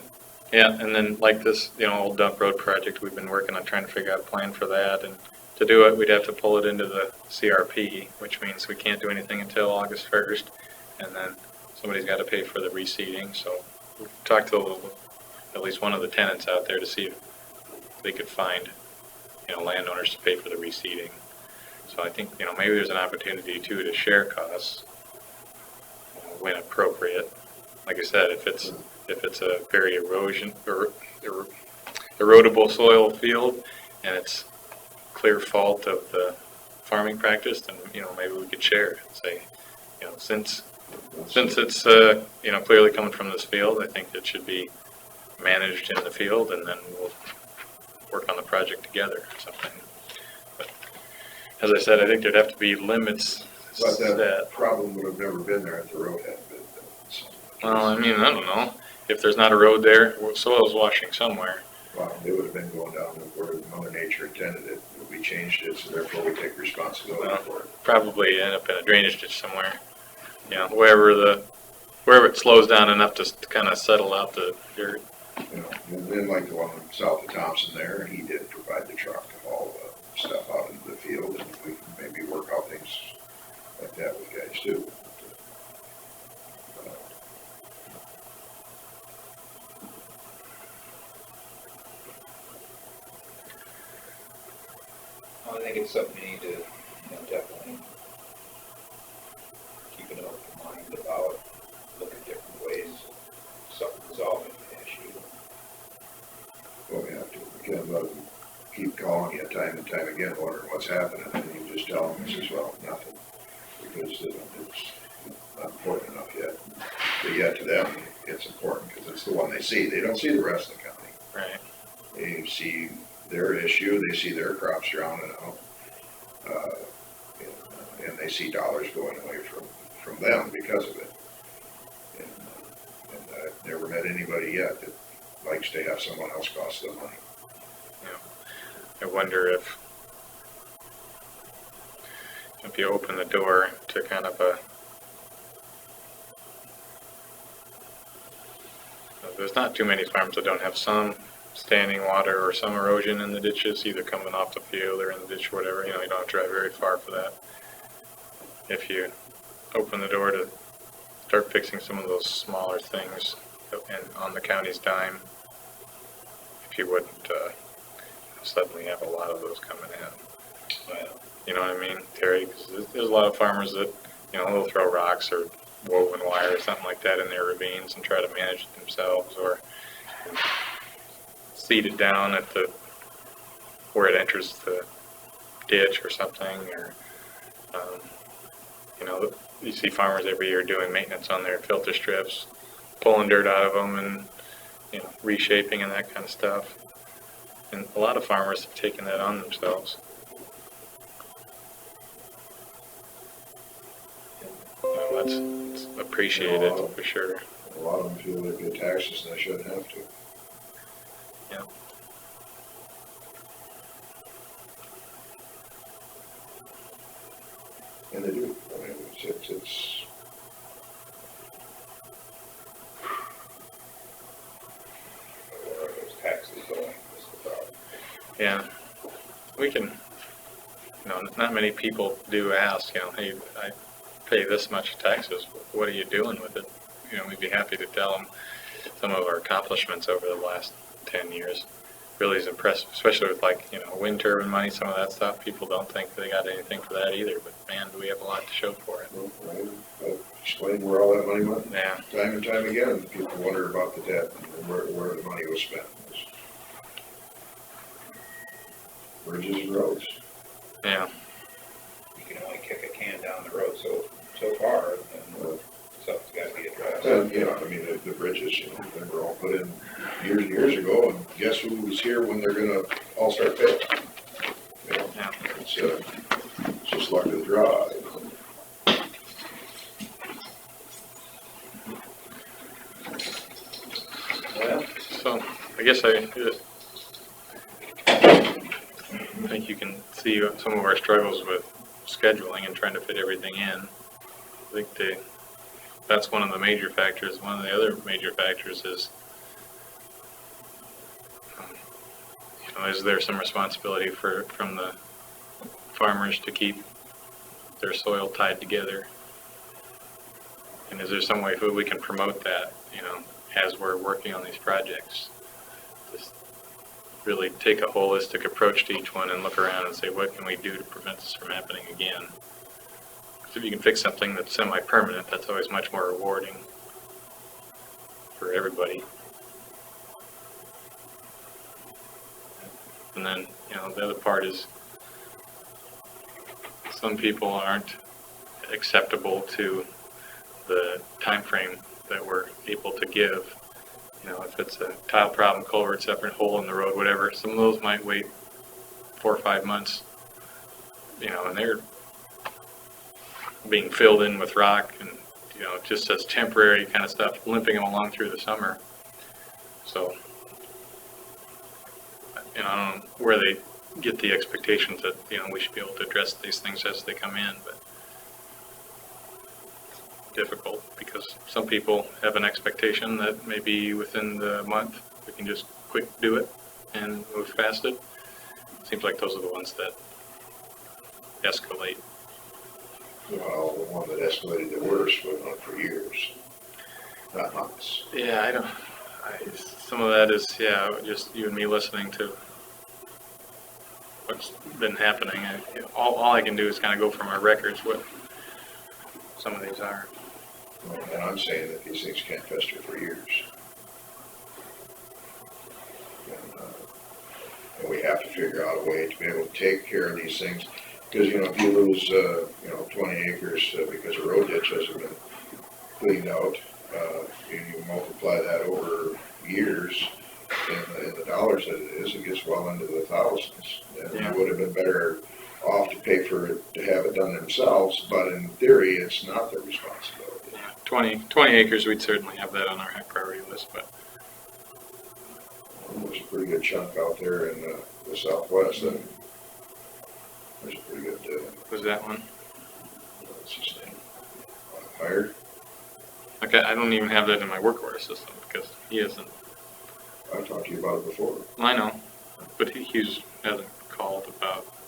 Yeah, and then like this, old dump road project, we've been working on trying to figure out a plan for that, and to do it, we'd have to pull it into the CRP, which means we can't do anything until August 1st, and then somebody's got to pay for the reseeding, so we've talked to at least one of the tenants out there to see if they could find, landowners to pay for the reseeding. So I think, maybe there's an opportunity too to share costs when appropriate. Like I said, if it's a very erodible soil field and it's clear fault of the farming practice, then maybe we could share and say, since it's clearly coming from this field, I think it should be managed in the field, and then we'll work on the project together or something. But as I said, I think there'd have to be limits. but that problem would have never been there if the road hadn't been built. Well, I don't know. If there's not a road there, soil's washing somewhere. Well, they would have been going down where Mother Nature intended it. We changed it, so therefore we take responsibility for it. Probably end up in a drainage ditch somewhere. Wherever it slows down enough to kind of settle out the dirt. And then like the one south of Thompson there, he did provide the truck to haul the stuff out into the field, and we can maybe work out things like that with guys too. I think it's something we need to, definitely keep an open mind about, look at different ways of resolving the issue. Well, we have to, we can't let them keep calling you time and time again, wondering what's happening, and you just tell them, this is, well, nothing, because it's not important enough yet. But yet to them, it's important, because it's the one they see. They don't see the rest of the county. Right. They see their issue, they see their crops drowning out, and they see dollars going away from them because of it. And I've never met anybody yet that likes to have someone else cost them money. I wonder if you open the door to kind of there's not too many farms that don't have some standing water or some erosion in the ditches, either coming off the field or in the ditch or whatever. You don't have to drive very far for that. If you open the door to start fixing some of those smaller things and on the county's dime, if you wouldn't suddenly have a lot of those coming in. You know what I mean, Terry? Because there's a lot of farmers that, they'll throw rocks or woven wire or something like that in their ravines and try to manage it themselves, or seed it down at where it enters the ditch or something, or you see farmers every year doing maintenance on their filter strips, pulling dirt out of them and reshaping and that kind of stuff. And a lot of farmers have taken that on themselves. That's appreciated for sure. A lot of them feel they pay taxes and they shouldn't have to. Yeah. And they do. I mean, it's Where are those taxes going is the problem. Yeah, we can, not many people do ask, hey, I pay this much taxes, what are you doing with it? We'd be happy to tell them some of our accomplishments over the last 10 years. Really is impressive, especially with wind turbine money, some of that stuff. People don't think they got anything for that either, but man, do we have a lot to show for it. right. Explain where all that money went. Yeah. Time and time again, people wonder about the debt and where the money was spent. Bridges and roads. Yeah. You can only kick a can down the road so far, and stuff's gotta be addressed. And, you know, I mean, the bridges, you know, they were all put in years and years ago, and guess who was here when they're gonna all start failing? You know, it's just luck of the draw. Well, So, I guess I think you can see some of our struggles with scheduling and trying to fit everything in. I think that's one of the major factors. One of the other major factors is, is there some responsibility from the farmers to keep their soil tied together? And is there some way that we can promote that, as we're working on these projects? Just really take a holistic approach to each one and look around and say, what can we do to prevent this from happening again? Because if you can fix something that's semi-permanent, that's always much more rewarding for everybody. And then, the other part is some people aren't acceptable to the time frame that we're able to give. If it's a tile problem, culvert, separate hole in the road, whatever, some of those might wait 4 or 5 months, and they're being filled in with rock and, just as temporary kind of stuff, limping them along through the summer. So, I don't know where they get the expectations that, we should be able to address these things as they come in, but difficult because some people have an expectation that maybe within the month we can just quick do it and move past it. Seems like those are the ones that escalate. Well, the one that escalated the worst went on for years, not months. Yeah, some of that is, just you and me listening to what's been happening. All I can do is kind of go from our records what some of these are. And I'm saying that these things can't fester for years. And we have to figure out a way to be able to take care of these things. Because, if you lose, 20 acres because a road ditch hasn't been cleaned out, and you multiply that over years, and the dollars that it is, it gets well into the thousands. And they would have been better off to pay for it, to have it done themselves, but in theory, it's not their responsibility. 20 acres, we'd certainly have that on our high priority list, but there's a pretty good chunk out there in the southwest. And there's a pretty good. Was that one? What's his name? Hired. Okay, I don't even have that in my work order system because he hasn't. I've talked to you about it before. I know, but he hasn't called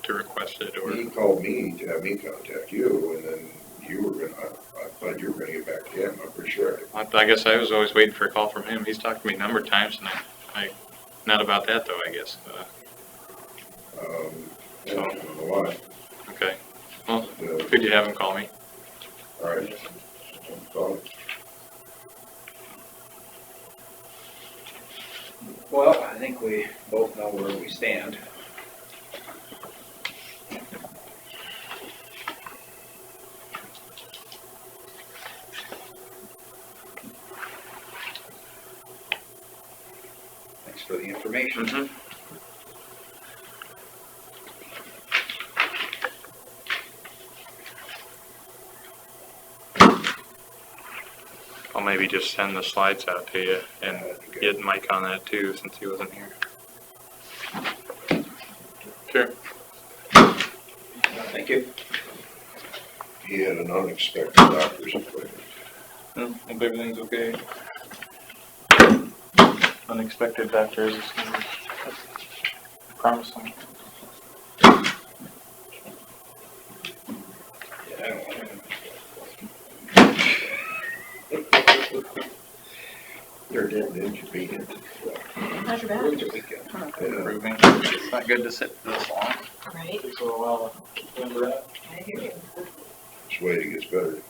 to request it or. He called me to have me contact you, and then you were gonna. I thought you were gonna get back to him. I'm pretty sure. I guess I was always waiting for a call from him. He's talked to me a number of times, and I not about that though. I guess. I don't know why. Okay. Well, could you have him call me? All right. Call him. well, I think we both know where we stand. Thanks for the information. Mm-hmm. I'll maybe just send the slides out to you and get Mike on that too, since he wasn't here. Sure. Thank you. He had an unexpected doctor's appointment. Hope everything's okay. Unexpected doctors, promising. They're dead and inconvenient. How's your back? Improving. It's not good to sit this long. Right. Takes a little while to remember that. I hear you. Just wait, it gets better.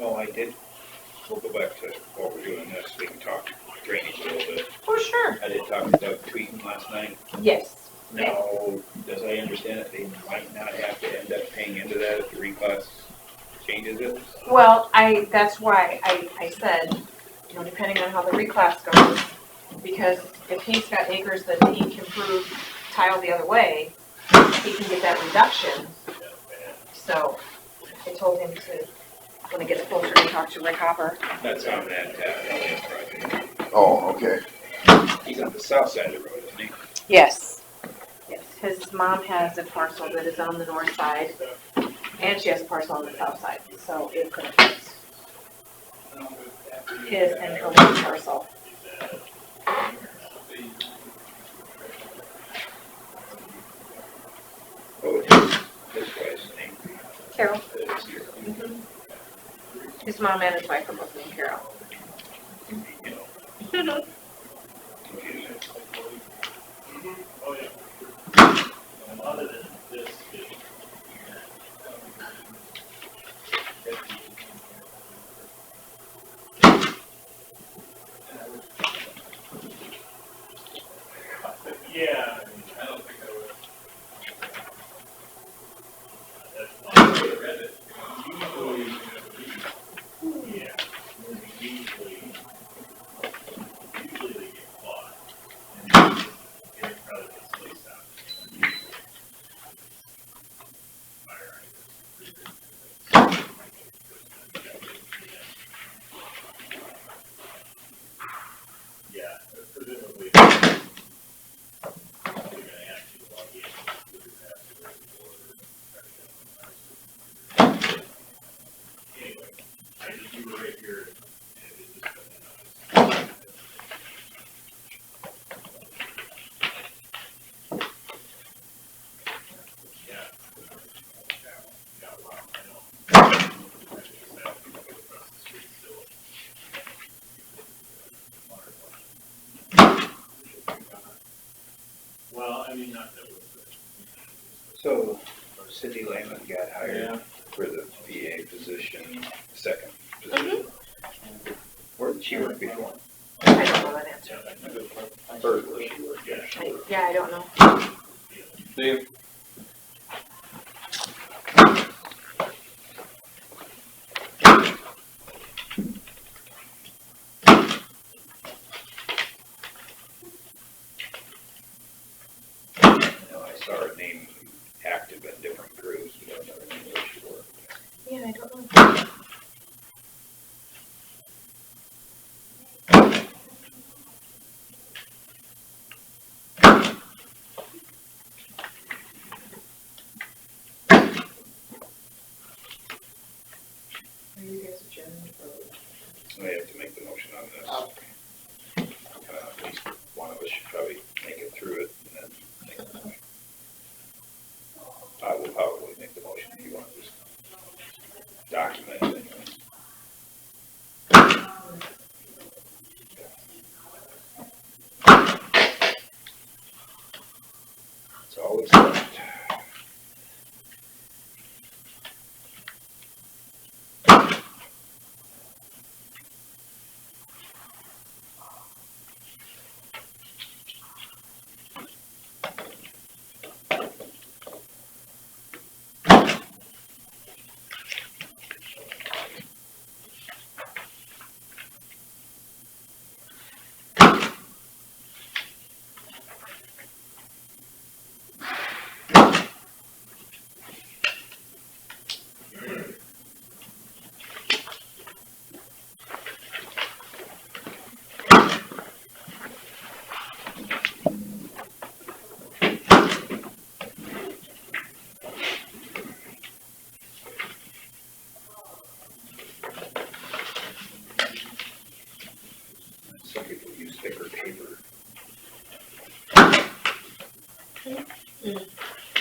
Oh, I did, we'll go back to what we're doing next, we can talk drainage a little bit. For sure. I did talk to Doug Tweeten last night. Yes. Now, as I understand it, they might not have to end up paying into that if the reclass changes it. Well, that's why I said, you know, depending on how the reclass goes, because if he's got acres that he can prove tile the other way, he can get that reduction. So I told him to, when it gets closer, to talk to Rick Hopper. That's on that, LA project. Oh, okay. He's on the south side of the road, isn't he? Yes. Yes, his mom has a parcel that is on the north side, and she has a parcel on the south side, so it could affect his and her one parcel. Oh, this guy's name. Carol. It's here. His mom and his wife are both named Carol. Yeah, I don't think I would. Yeah, usually they get bought and it probably gets placed out. Yeah, presumably. Anyway, I just, you were right here. And it just, yeah. Yeah, wow, I know. Well, I mean, not that was. So Cindy Lehman got hired Yeah. for the VA position, second position. Where did she work before? I don't know that answer. First, where she worked, yeah. Yeah, I don't know. Dave? I saw her name active in different groups, but I don't know where she worked. Yeah, I don't know. Are you guys adjourned or? I have to make the motion on this. At least one of us should probably make it through it and then make the motion. I will probably make the motion if you want to just document it anyway. It's always left. Some people use thicker paper.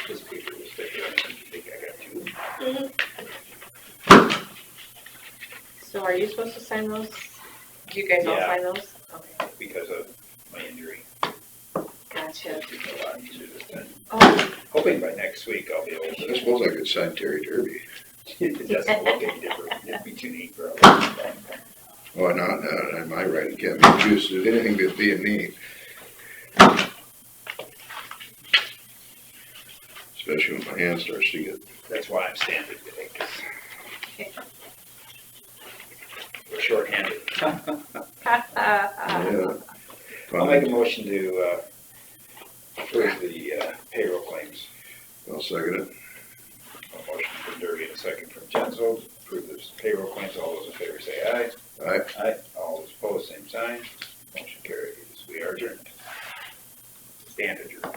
This paper was thicker, I think I got two. So are you supposed to sign those? Do you guys all Yeah. sign those? Okay, Because of my injury. gotcha. It's a lot easier this time. Oh, Hoping by next week I'll be able I to. suppose I could sign Terry Derby. It doesn't look any different, it'd be too neat, bro. Oh, Well, not my writing can't be accused of anything but being neat. Especially when my hand starts to get. That's why I'm standing today, 'cause we're shorthanded. Yeah. I'll make a motion to approve the payroll claims. I'll second it. A motion from Derby and a second from Jensen. Approve the payroll claims. All those in favor say aye. Aye. Aye. All those opposed, same sign. Motion carries. We are adjourned. Stand adjourned.